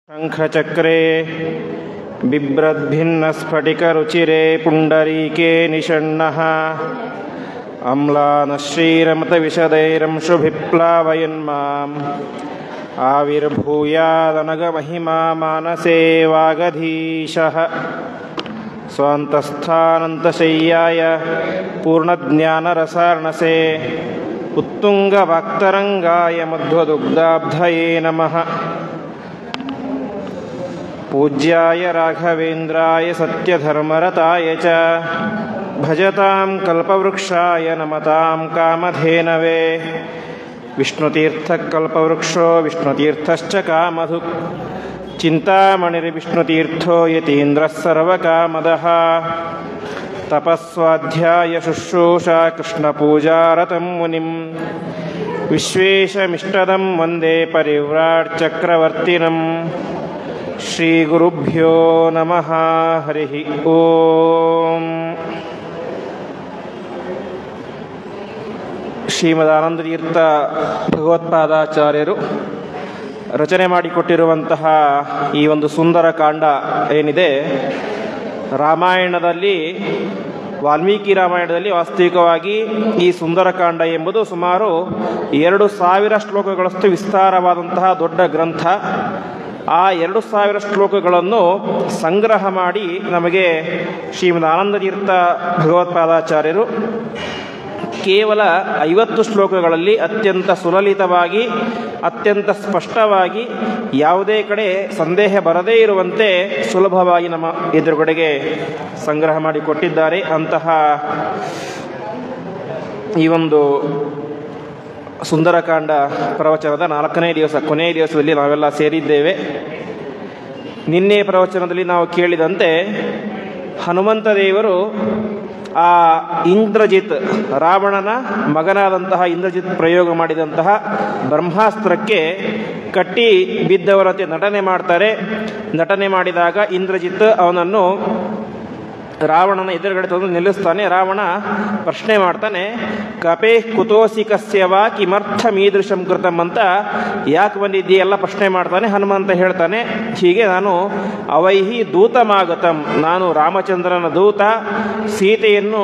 ಶಂಖಚಕ್ರೆ ಬಿಭ್ರದ್ಭಿನ್ನಸ್ಫಟಿಕರುಚಿರೆ ಪುಂಡರೀಕೆ ನಿಷಣ್ಣಃ ಅಮ್ಲಾನಶ್ರೀರಮತವಿಶದೈರಂಶುಭಿಪ್ಲಾವಯನ್ಮಾಂ ಆವಿರ್ಭೂಯಾದನಗಮಹಿಮಾ ಮಾನಸೇ ವಾಗಧೀಶಃ ಸ್ವಾಂತಸ್ಥಾನಂತಶಯ್ಯಾಯ ಪೂರ್ಣಜ್ಞಾನರಸಾರ್ಣಸೇ ಉತ್ತುಂಗವಾಕ್ತರಂಗಾಯ ಮಧ್ವದುಗ್ಧಾಬ್ಧಯೇ ನಮಃ. ಪೂಜ್ಯಾಯ ರಾಘವೇಂದ್ರಾಯ ಸತ್ಯಧರ್ಮರತಾಯ ಚ ಭಜತಾಂ ಕಲ್ಪವೃಕ್ಷಾಯ ನಮತಾಂ ಕಾಮಧೇನವೇ. ವಿಷ್ಣುತೀರ್ಥಕಲ್ಪವೃಕ್ಷೋ ವಿಷ್ಣುತೀರ್ಥಶ್ಚ ಕಾಮಧುಕ್ ಚಿಂತಾಮಣಿರ್ವಿಷ್ಣುತೀರ್ಥೋ ಯತೀಂದ್ರಃ ಸರ್ವಕಾಮದಃ. ತಪಸ್ವಾಧ್ಯಾಯ ಶುಶ್ರೂಷಾ ಕೃಷ್ಣಪೂಜಾರತಂ ಮುನಿಂ ವಿಶ್ವೇಶಮಿಷ್ಟದಂ ವಂದೇ ಪರಿವ್ರಾಟ್ ಚಕ್ರವರ್ತಿನಂ. ಶ್ರೀಗುರುಭ್ಯೋ ನಮಃ. ಹರಿ ಓಂ. ಶ್ರೀಮದಾನಂದತೀರ್ಥ ಭಗವತ್ಪಾದಾಚಾರ್ಯರು ರಚನೆ ಮಾಡಿಕೊಟ್ಟಿರುವಂತಹ ಈ ಒಂದು ಸುಂದರ ಕಾಂಡ ಏನಿದೆ, ರಾಮಾಯಣದಲ್ಲಿ ವಾಲ್ಮೀಕಿ ರಾಮಾಯಣದಲ್ಲಿ ವಾಸ್ತವಿಕವಾಗಿ ಈ ಸುಂದರಕಾಂಡ ಎಂಬುದು ಸುಮಾರು 2000 ಶ್ಲೋಕಗಳಷ್ಟು ವಿಸ್ತಾರವಾದಂತಹ ದೊಡ್ಡ ಗ್ರಂಥ. ಆ 2000 ಶ್ಲೋಕಗಳನ್ನು ಸಂಗ್ರಹ ಮಾಡಿ ನಮಗೆ ಶ್ರೀಮದಾನಂದತೀರ್ಥ ಭಗವತ್ಪಾದಾಚಾರ್ಯರು ಕೇವಲ 50 ಶ್ಲೋಕಗಳಲ್ಲಿ ಅತ್ಯಂತ ಸುಲಲಿತವಾಗಿ, ಅತ್ಯಂತ ಸ್ಪಷ್ಟವಾಗಿ, ಯಾವುದೇ ಕಡೆ ಸಂದೇಹ ಬರದೇ ಇರುವಂತೆ ಸುಲಭವಾಗಿ ನಮ್ಮ ಎದುರುಗಡೆಗೆ ಸಂಗ್ರಹ ಮಾಡಿ ಕೊಟ್ಟಿದ್ದಾರೆ. ಅಂತಹ ಈ ಒಂದು ಸುಂದರಕಾಂಡ ಪ್ರವಚನದ 4ನೇ ದಿವಸ, ಕೊನೆಯ ದಿವಸದಲ್ಲಿ ನಾವೆಲ್ಲ ಸೇರಿದ್ದೇವೆ. ನಿನ್ನೆ ಪ್ರವಚನದಲ್ಲಿ ನಾವು ಕೇಳಿದಂತೆ ಹನುಮಂತ ದೇವರು ಆ ಇಂದ್ರಜಿತ್, ರಾವಣನ ಮಗನಾದಂತಹ ಇಂದ್ರಜಿತ್ ಪ್ರಯೋಗ ಮಾಡಿದಂತಹ ಬ್ರಹ್ಮಾಸ್ತ್ರಕ್ಕೆ ಕಟ್ಟಿ ಬಿದ್ದವರಂತೆ ನಟನೆ ಮಾಡ್ತಾರೆ. ನಟನೆ ಮಾಡಿದಾಗ ಇಂದ್ರಜಿತ್ ಅವನನ್ನು ರಾವಣನ ಎದುರುಗಡೆ ತಂದು ನಿಲ್ಲಿಸ್ತಾನೆ. ರಾವಣ ಪ್ರಶ್ನೆ ಮಾಡ್ತಾನೆ, ಕಪೇ ಕುತೋಸಿ ಕಸ್ಯವ ಕಿಮರ್ಥ ಮೀದೃಶಂ ಕೃತಂ ಅಂತ, ಯಾಕೆ ಬಂದಿದ್ದೀಯೆಲ್ಲ ಪ್ರಶ್ನೆ ಮಾಡ್ತಾನೆ. ಹನುಮಂತ ಹೇಳ್ತಾನೆ, ಹೀಗೆ ನಾನು ಅವೈಹಿ ದೂತಮಾಗತಂ, ನಾನು ರಾಮಚಂದ್ರನ ದೂತ, ಸೀತೆಯನ್ನು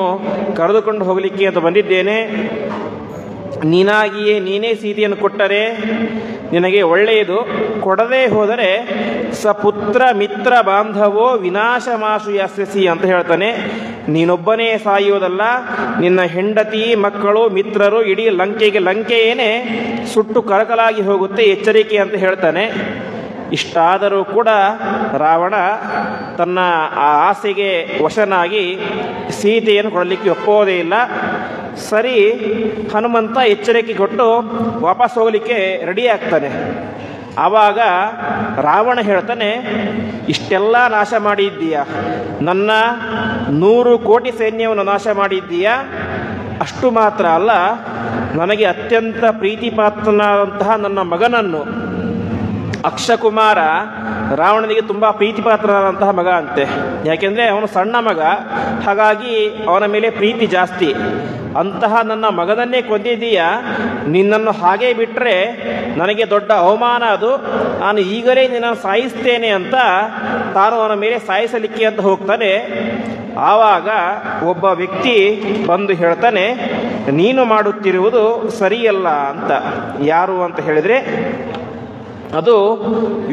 ಕರೆದುಕೊಂಡು ಹೋಗಲಿಕ್ಕೆ ಅಂತ ಬಂದಿದ್ದೇನೆ. ನೀನಾಗಿಯೇ ನೀನೇ ಸೀತೆಯನ್ನು ಕೊಟ್ಟರೆ ನಿನಗೆ ಒಳ್ಳೆಯದು, ಕೊಡದೇ ಹೋದರೆ ಸಪುತ್ರ ಮಿತ್ರ ಬಾಂಧವೋ ವಿನಾಶಮಾಶು ಯಾಸ್ಯಸಿ ಅಂತ ಹೇಳ್ತಾನೆ. ನೀನೊಬ್ಬನೇ ಸಾಯುವುದಲ್ಲ, ನಿನ್ನ ಹೆಂಡತಿ, ಮಕ್ಕಳು, ಮಿತ್ರರು, ಇಡೀ ಲಂಕೆಯೇನೆ ಸುಟ್ಟು ಕರಕಲಾಗಿ ಹೋಗುತ್ತೆ, ಎಚ್ಚರಿಕೆ ಅಂತ ಹೇಳ್ತಾನೆ. ಇಷ್ಟಾದರೂ ಕೂಡ ರಾವಣ ತನ್ನ ಆ ಆಸೆಗೆ ವಶನಾಗಿ ಸೀತೆಯನ್ನು ಕೊಡಲಿಕ್ಕೆ ಒಪ್ಪೋದೇ ಇಲ್ಲ. ಸರಿ, ಹನುಮಂತ ಎಚ್ಚರಿಕೆ ಕೊಟ್ಟು ವಾಪಸ್ ಹೋಗಲಿಕ್ಕೆ ರೆಡಿ ಆಗ್ತಾನೆ. ಆವಾಗ ರಾವಣ ಹೇಳ್ತಾನೆ, ಇಷ್ಟೆಲ್ಲ ನಾಶ ಮಾಡಿದ್ದೀಯಾ, ನನ್ನ 100 ಕೋಟಿ ಸೈನ್ಯವನ್ನು ನಾಶ ಮಾಡಿದ್ದೀಯಾ, ಅಷ್ಟು ಮಾತ್ರ ಅಲ್ಲ, ನನಗೆ ಅತ್ಯಂತ ಪ್ರೀತಿಪಾತ್ರನಾದಂತಹ ನನ್ನ ಮಗನನ್ನು, ಅಕ್ಷಕುಮಾರ ರಾವಣನಿಗೆ ತುಂಬ ಪ್ರೀತಿಪಾತ್ರನಾದಂತಹ ಮಗ ಅಂತೆ. ಯಾಕೆಂದರೆ ಅವನು ಸಣ್ಣ ಮಗ, ಹಾಗಾಗಿ ಅವನ ಮೇಲೆ ಪ್ರೀತಿ ಜಾಸ್ತಿ. ಅಂತಹ ನನ್ನ ಮಗನನ್ನೇ ಕೊಂದಿದ್ದೀಯಾ, ನಿನ್ನನ್ನು ಹಾಗೇ ಬಿಟ್ಟರೆ ನನಗೆ ದೊಡ್ಡ ಅವಮಾನ ಅದು, ನಾನು ಈಗಲೇ ನಿನ್ನನ್ನು ಸಾಯಿಸ್ತೇನೆ ಅಂತ ತಾನು ಅವನ ಮೇಲೆ ಸಾಯಿಸಲಿಕ್ಕೆ ಅಂತ ಹೋಗ್ತಾನೆ. ಆವಾಗ ಒಬ್ಬ ವ್ಯಕ್ತಿ ಬಂದು ಹೇಳ್ತಾನೆ, ನೀನು ಮಾಡುತ್ತಿರುವುದು ಸರಿಯಲ್ಲ ಅಂತ. ಯಾರು ಅಂತ ಹೇಳಿದರೆ ಅದು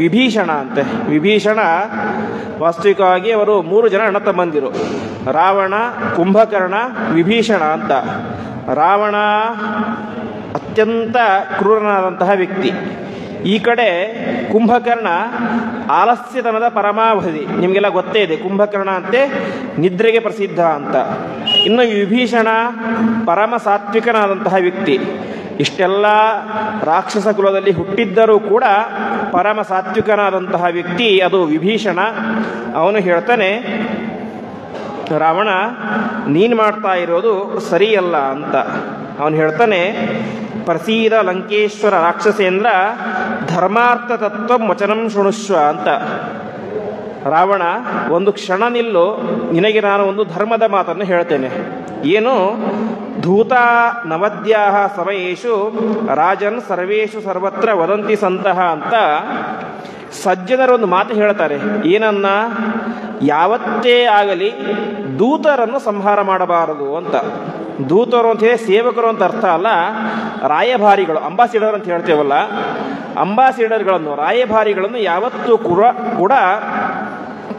ವಿಭೀಷಣ ಅಂತೆ. ವಿಭೀಷಣ ವಾಸ್ತವಿಕವಾಗಿ ಅವರು 3 ಜನ ಅಣ್ಣ ತಮ್ಮಂದಿರು, ರಾವಣ, ಕುಂಭಕರ್ಣ, ವಿಭೀಷಣ ಅಂತ. ರಾವಣ ಅತ್ಯಂತ ಕ್ರೂರನಾದಂತಹ ವ್ಯಕ್ತಿ. ಈ ಕಡೆ ಕುಂಭಕರ್ಣ ಆಲಸ್ಯತನದ ಪರಮಾವಧಿ. ನಿಮಗೆಲ್ಲ ಗೊತ್ತೇ ಇದೆ, ಕುಂಭಕರ್ಣ ಅಂತೆ ನಿದ್ರೆಗೆ ಪ್ರಸಿದ್ಧ ಅಂತ. ಇನ್ನು ವಿಭೀಷಣ ಪರಮ ಸಾತ್ವಿಕನಾದಂತಹ ವ್ಯಕ್ತಿ. ಇಷ್ಟೆಲ್ಲ ರಾಕ್ಷಸ ಕುಲದಲ್ಲಿ ಹುಟ್ಟಿದ್ದರೂ ಕೂಡ ಪರಮ ಸಾತ್ವಿಕನಾದಂತಹ ವ್ಯಕ್ತಿ ಅದು ವಿಭೀಷಣ. ಅವನು ಹೇಳ್ತಾನೆ, ರಾವಣ ನೀನು ಮಾಡ್ತಾ ಇರೋದು ಸರಿಯಲ್ಲ ಅಂತ. ಅವನು ಹೇಳ್ತಾನೆ, ಪ್ರಸೀದ ಲಂಕೇಶ್ವರ ರಾಕ್ಷಸೇಂದ್ರ ಧರ್ಮಾರ್ಥ ತತ್ವ ವಚನಂ ಶೃಣುಷ್ವ ಅಂತ. ರಾವಣ, ಒಂದು ಕ್ಷಣ ನಿಲ್ಲು, ನಿನಗೆ ನಾನು ಒಂದು ಧರ್ಮದ ಮಾತನ್ನು ಹೇಳ್ತೇನೆ. ಏನು? ಧೂತ ನವದ್ಯಾಹ ಸಮಯೇಶು ರಾಜನ್ ಸರ್ವೇಶು ಸರ್ವತ್ರ ವದಂತಿ ಸಂತಹ ಅಂತ ಸಜ್ಜನರೊಂದು ಮಾತು ಹೇಳ್ತಾರೆ, ಏನನ್ನ, ಯಾವತ್ತೇ ಆಗಲಿ ದೂತರನ್ನು ಸಂಹಾರ ಮಾಡಬಾರದು ಅಂತ. ದೂತರು ಅಂತ ಹೇಳಿ ಸೇವಕರು ಅಂತ ಅರ್ಥ ಅಲ್ಲ, ರಾಯಭಾರಿಗಳು, ಅಂಬಾಸಿಡರ್ ಅಂತ ಹೇಳ್ತೇವಲ್ಲ, ಅಂಬಾಸಿಡರ್ಗಳನ್ನು, ರಾಯಭಾರಿಗಳನ್ನು ಯಾವತ್ತೂ ಕೂಡ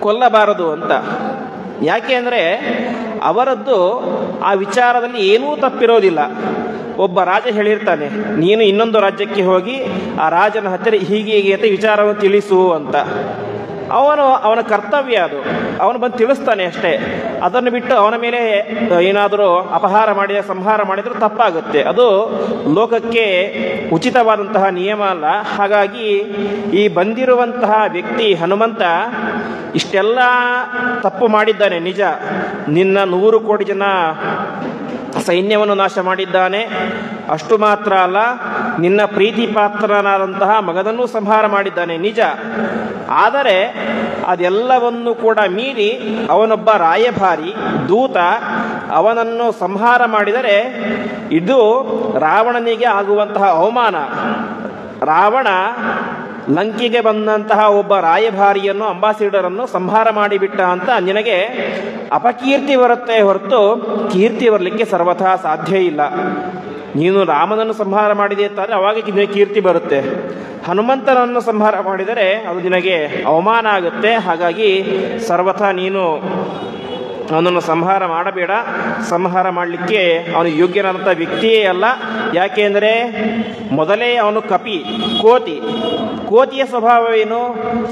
ಕೊಲ್ಲಬಾರದು ಅಂತ. ಯಾಕೆ ಅಂದರೆ ಅವರದ್ದು ಆ ವಿಚಾರದಲ್ಲಿ ಏನೂ ತಪ್ಪಿರೋದಿಲ್ಲ. ಒಬ್ಬ ರಾಜ ಹೇಳಿರ್ತಾನೆ, ನೀನು ಇನ್ನೊಂದು ರಾಜ್ಯಕ್ಕೆ ಹೋಗಿ ಆ ರಾಜನ ಹತ್ತಿರ ಹೀಗೆ ಅಂತ ವಿಚಾರವನ್ನು ತಿಳಿಸು ಅಂತ. ಅವನ ಕರ್ತವ್ಯ ಅದು, ಅವನು ಬಂದು ತಿಳಿಸ್ತಾನೆ ಅಷ್ಟೇ. ಅದನ್ನು ಬಿಟ್ಟು ಅವನ ಮೇಲೆ ಏನಾದರೂ ಸಂಹಾರ ಮಾಡಿದರೂ ತಪ್ಪಾಗುತ್ತೆ. ಅದು ಲೋಕಕ್ಕೆ ಉಚಿತವಾದಂತಹ ನಿಯಮ ಅಲ್ಲ. ಹಾಗಾಗಿ ಈ ಬಂದಿರುವಂತಹ ವ್ಯಕ್ತಿ ಹನುಮಂತ ಇಷ್ಟೆಲ್ಲ ತಪ್ಪು ಮಾಡಿದ್ದಾನೆ ನಿಜ. ನಿನ್ನ 100 ಕೋಟಿ ಜನ ಸೈನ್ಯವನ್ನು ನಾಶ ಮಾಡಿದ್ದಾನೆ. ಅಷ್ಟು ಮಾತ್ರ ಅಲ್ಲ, ನಿನ್ನ ಪ್ರೀತಿ ಪಾತ್ರನಾದಂತಹ ಮಗನನ್ನೂ ಸಂಹಾರ ಮಾಡಿದ್ದಾನೆ ನಿಜ. ಆದರೆ ಅದೆಲ್ಲವನ್ನು ಕೂಡ ಮೀರಿ ಅವನೊಬ್ಬ ರಾಯಭಾರಿ, ದೂತ, ಅವನನ್ನು ಸಂಹಾರ ಮಾಡಿದರೆ ಇದು ರಾವಣನಿಗೆ ಆಗುವಂತಹ ಅವಮಾನ. ರಾವಣ ಲಂಕೆಗೆ ಬಂದಂತಹ ಒಬ್ಬ ರಾಯಭಾರಿಯನ್ನು, ಅಂಬಾಸಿಡರನ್ನು ಸಂಹಾರ ಮಾಡಿಬಿಟ್ಟ ಅಂತ ನಿನಗೆ ಅಪಕೀರ್ತಿ ಬರುತ್ತೆ ಹೊರತು ಕೀರ್ತಿ ಬರಲಿಕ್ಕೆ ಸರ್ವಥಾ ಸಾಧ್ಯ ಇಲ್ಲ. ನೀನು ರಾಮನನ್ನು ಸಂಹಾರ ಮಾಡಿದೆ ಅಂತಾದರೆ ಅವಾಗ ನಿನಗೆ ಕೀರ್ತಿ ಬರುತ್ತೆ. ಹನುಮಂತನನ್ನು ಸಂಹಾರ ಮಾಡಿದರೆ ಅದು ನಿನಗೆ ಅವಮಾನ ಆಗುತ್ತೆ. ಹಾಗಾಗಿ ಸರ್ವಥಾ ನೀನು ಅವನನ್ನು ಸಂಹಾರ ಮಾಡಬೇಡ. ಸಂಹಾರ ಮಾಡಲಿಕ್ಕೆ ಅವನು ಯೋಗ್ಯನಾದಂಥ ವ್ಯಕ್ತಿಯೇ ಅಲ್ಲ. ಯಾಕೆಂದರೆ ಮೊದಲೇ ಅವನು ಕಪಿ, ಕೋತಿಯ ಸ್ವಭಾವವೇನು?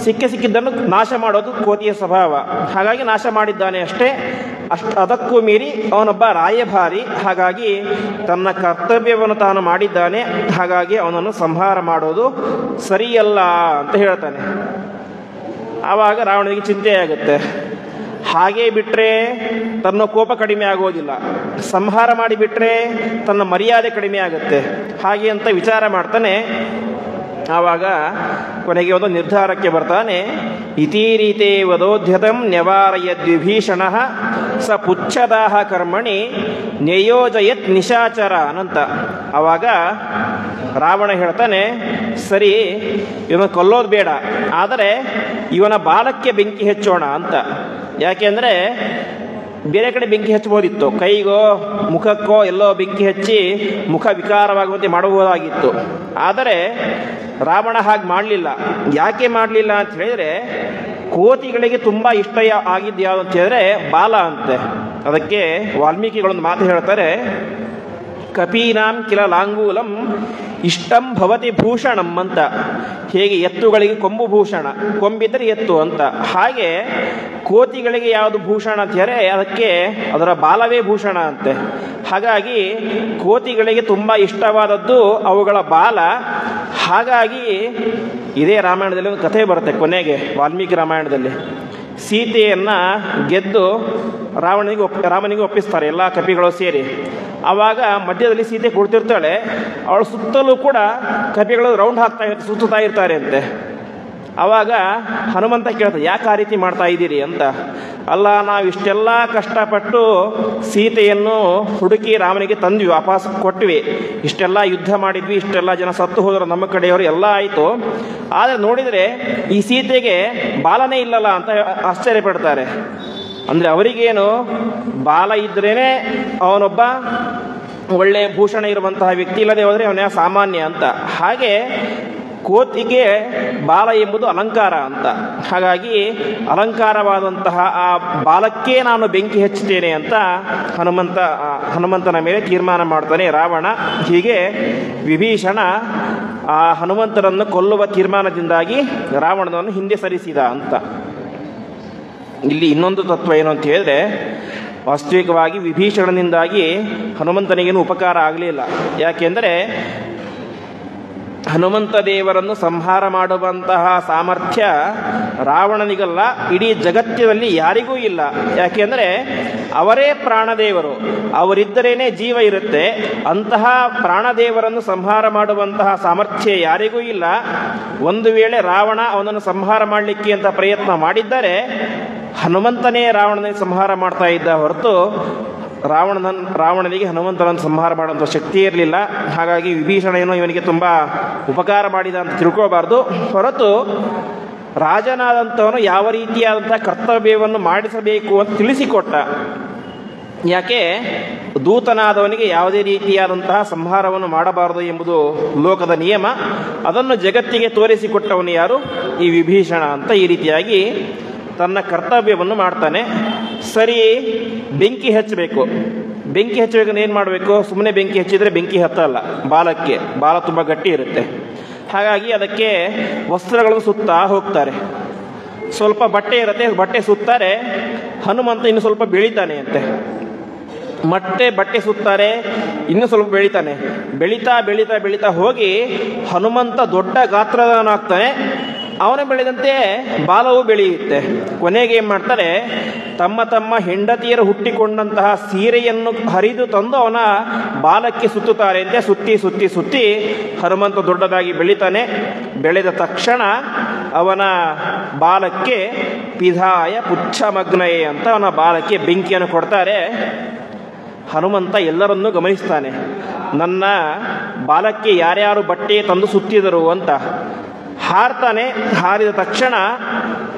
ಸಿಕ್ಕಿದ್ದನ್ನು ನಾಶ ಮಾಡೋದು ಕೋತಿಯ ಸ್ವಭಾವ. ಹಾಗಾಗಿ ನಾಶ ಮಾಡಿದ್ದಾನೆ ಅಷ್ಟೇ. ಅದಕ್ಕೂ ಮೀರಿ ಅವನೊಬ್ಬ ರಾಯಭಾರಿ. ಹಾಗಾಗಿ ತನ್ನ ಕರ್ತವ್ಯವನ್ನು ತಾನು ಮಾಡಿದ್ದಾನೆ. ಹಾಗಾಗಿ ಅವನನ್ನು ಸಂಹಾರ ಮಾಡೋದು ಸರಿಯಲ್ಲ ಅಂತ ಹೇಳ್ತಾನೆ. ಆವಾಗ ರಾವಣನಿಗೆ ಚಿಂತೆಯಾಗುತ್ತೆ. ಹಾಗೇ ಬಿಟ್ಟರೆ ತನ್ನ ಕೋಪ ಕಡಿಮೆ ಆಗೋದಿಲ್ಲ, ಸಂಹಾರ ಮಾಡಿಬಿಟ್ರೆ ತನ್ನ ಮರ್ಯಾದೆ ಕಡಿಮೆ ಆಗುತ್ತೆ. ಹಾಗೆ ಅಂತ ವಿಚಾರ ಮಾಡ್ತಾನೆ. ಆವಾಗ ಕೊನೆಗೆ ಒಂದು ನಿರ್ಧಾರಕ್ಕೆ ಬರ್ತಾನೆ. ಇತೀರೀತೆ ವದೋಧ್ಯತಂ ನ್ಯವಾರಯದ್ವಿಭೀಷಣ ಸ ಪುಚ್ಛದಾಹ ಕರ್ಮಣಿ ನ್ಯಯೋಜಯತ್ ನಿಶಾಚರ ಅಂತ. ಆವಾಗ ರಾವಣ ಹೇಳ್ತಾನೆ, ಸರಿ, ಇವನ ಕೊಲ್ಲೋದು ಬೇಡ, ಆದರೆ ಇವನ ಬಾಲಕ್ಕೆ ಬೆಂಕಿ ಹಚ್ಚೋಣ ಅಂತ. ಯಾಕೆಂದರೆ ಬೇರೆ ಕಡೆ ಬೆಂಕಿ ಹಚ್ಚಬಹುದಿತ್ತು, ಕೈಗೋ ಮುಖಕ್ಕೋ ಎಲ್ಲೋ ಬೆಂಕಿ ಹಚ್ಚಿ ಮುಖ ವಿಕಾರವಾಗುವಂತೆ ಮಾಡಬಹುದಾಗಿತ್ತು. ಆದರೆ ರಾವಣ ಹಾಗೆ ಮಾಡಲಿಲ್ಲ. ಯಾಕೆ ಮಾಡಲಿಲ್ಲ ಅಂತ ಹೇಳಿದರೆ, ಕೋತಿಗಳಿಗೆ ತುಂಬ ಇಷ್ಟ ಆಗಿದ್ದು ಯಾವುದು ಅಂತ ಹೇಳಿದ್ರೆ ಬಾಲ ಅಂತೆ. ಅದಕ್ಕೆ ವಾಲ್ಮೀಕಿಗಳೊಂದು ಮಾತು ಹೇಳ್ತಾರೆ, ಕಪೀನಾಂ ಕಿಲ ಲಾಂಗೂಲಂ ಇಷ್ಟಂ ಭವತಿ ಭೂಷಣಂ ಅಂತ. ಹೇಗೆ ಎತ್ತುಗಳಿಗೆ ಕೊಂಬು ಭೂಷಣ, ಕೊಂಬಿದ್ದರೆ ಎತ್ತು ಅಂತ, ಹಾಗೆ ಕೋತಿಗಳಿಗೆ ಯಾವುದು ಭೂಷಣ ಅಂತ ಹೇಳಿದ್ರೆ ಅದಕ್ಕೆ ಅದರ ಬಾಲವೇ ಭೂಷಣ ಅಂತೆ. ಹಾಗಾಗಿ ಕೋತಿಗಳಿಗೆ ತುಂಬ ಇಷ್ಟವಾದದ್ದು ಅವುಗಳ ಬಾಲ. ಹಾಗಾಗಿ ಇದೇ ರಾಮಾಯಣದಲ್ಲಿ ಒಂದು ಕಥೆ ಬರುತ್ತೆ ಕೊನೆಗೆ, ವಾಲ್ಮೀಕಿ ರಾಮಾಯಣದಲ್ಲಿ. ಸೀತೆಯನ್ನು ಗೆದ್ದು ರಾಮನಿಗೆ ಒಪ್ಪಿಸ್ತಾರೆ ಎಲ್ಲ ಕಪಿಗಳು ಸೇರಿ. ಆವಾಗ ಮಧ್ಯದಲ್ಲಿ ಸೀತೆ ಕುಳಿತಿರ್ತಾಳೆ, ಅವಳ ಸುತ್ತಲೂ ಕೂಡ ಕಪಿಗಳು ರೌಂಡ್ ಸುತ್ತುತ್ತಾ ಇರ್ತಾರೆ ಅಂತೆ. ಆವಾಗ ಹನುಮಂತ ಕೇಳ್ತಾರೆ, ಯಾಕೆ ಆ ರೀತಿ ಮಾಡ್ತಾ ಇದ್ದೀರಿ ಅಂತ. ಅಲ್ಲ, ನಾವು ಇಷ್ಟೆಲ್ಲ ಕಷ್ಟಪಟ್ಟು ಸೀತೆಯನ್ನು ಹುಡುಕಿ ರಾಮನಿಗೆ ತಂದ್ವಿ, ವಾಪಸ್ ಕೊಟ್ವಿ, ಇಷ್ಟೆಲ್ಲ ಯುದ್ಧ ಮಾಡಿದ್ವಿ, ಇಷ್ಟೆಲ್ಲ ಜನ ಸತ್ತು ಹೋದರು, ನಮ್ಮ ಕಡೆಯವರು ಎಲ್ಲ ಆಯಿತು. ಆದರೆ ನೋಡಿದರೆ ಈ ಸೀತೆಗೆ ಬಾಲನೇ ಇಲ್ಲಲ್ಲ ಅಂತ ಆಶ್ಚರ್ಯಪಡ್ತಾರೆ. ಅಂದರೆ ಅವರಿಗೇನು, ಬಾಲ ಇದ್ರೇ ಅವನೊಬ್ಬ ಒಳ್ಳೆಯ ಭೂಷಣ ಇರುವಂತಹ ವ್ಯಕ್ತಿ, ಇಲ್ಲದೆ ಹೋದರೆ ಅವನ ಸಾಮಾನ್ಯ ಅಂತ. ಹಾಗೆ ಕೋತಿಗೆ ಬಾಲ ಎಂಬುದು ಅಲಂಕಾರ ಅಂತ. ಹಾಗಾಗಿ ಅಲಂಕಾರವಾದಂತಹ ಆ ಬಾಲಕ್ಕೆ ನಾನು ಬೆಂಕಿ ಹಚ್ಚುತ್ತೇನೆ ಅಂತ ಹನುಮಂತನ ಮೇಲೆ ತೀರ್ಮಾನ ಮಾಡ್ತಾನೆ ರಾವಣ. ಹೀಗೆ ವಿಭೀಷಣ ಆ ಹನುಮಂತನನ್ನು ಕೊಲ್ಲುವ ತೀರ್ಮಾನದಿಂದಾಗಿ ರಾವಣನನ್ನು ಹಿಂದೆ ಸರಿಸಿದ ಅಂತ. ಇಲ್ಲಿ ಇನ್ನೊಂದು ತತ್ವ ಏನು ಅಂತ ಹೇಳಿದ್ರೆ, ವಾಸ್ತವಿಕವಾಗಿ ವಿಭೀಷಣನಿಂದಾಗಿ ಹನುಮಂತನಿಗೇನು ಉಪಕಾರ ಆಗಲಿಲ್ಲ. ಯಾಕೆಂದರೆ ಹನುಮಂತ ದೇವರನ್ನು ಸಂಹಾರ ಮಾಡುವಂತಹ ಸಾಮರ್ಥ್ಯ ರಾವಣನಿಗಲ್ಲ, ಇಡೀ ಜಗತ್ತಿನಲ್ಲಿ ಯಾರಿಗೂ ಇಲ್ಲ. ಯಾಕೆಂದರೆ ಅವರೇ ಪ್ರಾಣದೇವರು, ಅವರಿದ್ದರೇನೆ ಜೀವ ಇರುತ್ತೆ. ಅಂತಹ ಪ್ರಾಣದೇವರನ್ನು ಸಂಹಾರ ಮಾಡುವಂತಹ ಸಾಮರ್ಥ್ಯ ಯಾರಿಗೂ ಇಲ್ಲ. ಒಂದು ವೇಳೆ ರಾವಣ ಅವನನ್ನು ಸಂಹಾರ ಮಾಡಲಿಕ್ಕೆ ಅಂತ ಪ್ರಯತ್ನ ಮಾಡಿದ್ದರೆ ಹನುಮಂತನೇ ರಾವಣನಿಗೆ ಸಂಹಾರ ಮಾಡ್ತಾ ಇದ್ದ ಹೊರತು ರಾವಣನಿಗೆ ಹನುಮಂತನನ್ನು ಸಂಹಾರ ಮಾಡುವಂಥ ಶಕ್ತಿ ಇರಲಿಲ್ಲ. ಹಾಗಾಗಿ ವಿಭೀಷಣ ಏನೋ ಇವನಿಗೆ ತುಂಬ ಉಪಕಾರ ಮಾಡಿದ ಅಂತ ತಿಳ್ಕೋಬಾರ್ದು. ಹೊರತು ರಾಜನಾದಂಥವನು ಯಾವ ರೀತಿಯಾದಂಥ ಕರ್ತವ್ಯವನ್ನು ಮಾಡಿಸಬೇಕು ಅಂತ ತಿಳಿಸಿಕೊಟ್ಟ. ಯಾಕೆ ದೂತನಾದವನಿಗೆ ಯಾವುದೇ ರೀತಿಯಾದಂತಹ ಸಂಹಾರವನ್ನು ಮಾಡಬಾರದು ಎಂಬುದು ಲೋಕದ ನಿಯಮ. ಅದನ್ನು ಜಗತ್ತಿಗೆ ತೋರಿಸಿಕೊಟ್ಟವನು ಯಾರು? ಈ ವಿಭೀಷಣ ಅಂತ ಈ ರೀತಿಯಾಗಿ ತನ್ನ ಕರ್ತವ್ಯವನ್ನು ಮಾಡ್ತಾನೆ. ಸರಿ, ಬೆಂಕಿ ಹಚ್ಚಬೇಕು. ಬೆಂಕಿ ಹಚ್ಚಬೇಕಂದ್ರೆ ಏನು ಮಾಡಬೇಕು? ಸುಮ್ಮನೆ ಬೆಂಕಿ ಹಚ್ಚಿದರೆ ಬೆಂಕಿ ಹತ್ತಲ್ಲ. ಬಾಲ ತುಂಬ ಗಟ್ಟಿ ಇರುತ್ತೆ. ಹಾಗಾಗಿ ಅದಕ್ಕೆ ವಸ್ತ್ರಗಳನ್ನು ಸುತ್ತಾ ಹೋಗ್ತಾರೆ. ಸ್ವಲ್ಪ ಬಟ್ಟೆ ಇರುತ್ತೆ, ಬಟ್ಟೆ ಸುತ್ತಾರೆ. ಹನುಮಂತ ಇನ್ನು ಸ್ವಲ್ಪ ಬೆಳಿತಾನೆ ಅಂತೆ. ಬಟ್ಟೆ ಸುತ್ತಾರೆ, ಇನ್ನೂ ಸ್ವಲ್ಪ ಬೆಳಿತಾನೆ. ಬೆಳೀತಾ ಹೋಗಿ ಹನುಮಂತ ದೊಡ್ಡ ಗಾತ್ರದವನಾಗ್ತಾನೆ. ಅವನು ಬೆಳೆದಂತೆ ಬಾಲವು ಬೆಳೆಯುತ್ತೆ. ಕೊನೆಗೆ ಏನು ಮಾಡ್ತಾರೆ? ತಮ್ಮ ಹೆಂಡತಿಯರು ಹುಟ್ಟಿಕೊಂಡಂತಹ ಸೀರೆಯನ್ನು ಹರಿದು ತಂದು ಅವನ ಬಾಲಕ್ಕೆ ಸುತ್ತುತ್ತಾರೆ ಅಂತೆ. ಸುತ್ತಿ ಹನುಮಂತ ದೊಡ್ಡದಾಗಿ ಬೆಳಿತಾನೆ. ಬೆಳೆದ ತಕ್ಷಣ ಅವನ ಬಾಲಕ್ಕೆ ಪಿಧಾಯ ಪುಚ್ಛಮಗ್ನಯೇ ಅಂತ ಅವನ ಬಾಲಕ್ಕೆ ಬೆಂಕಿಯನ್ನು ಕೊಡ್ತಾರೆ. ಹನುಮಂತ ಎಲ್ಲರನ್ನೂ ಗಮನಿಸ್ತಾನೆ. ನನ್ನ ಬಾಲಕ್ಕೆ ಯಾರ್ಯಾರು ಬಟ್ಟೆ ತಂದು ಸುತ್ತಿದರು ಅಂತ ಹಾರ್ತಾನೆ. ಹಾರಿದ ತಕ್ಷಣ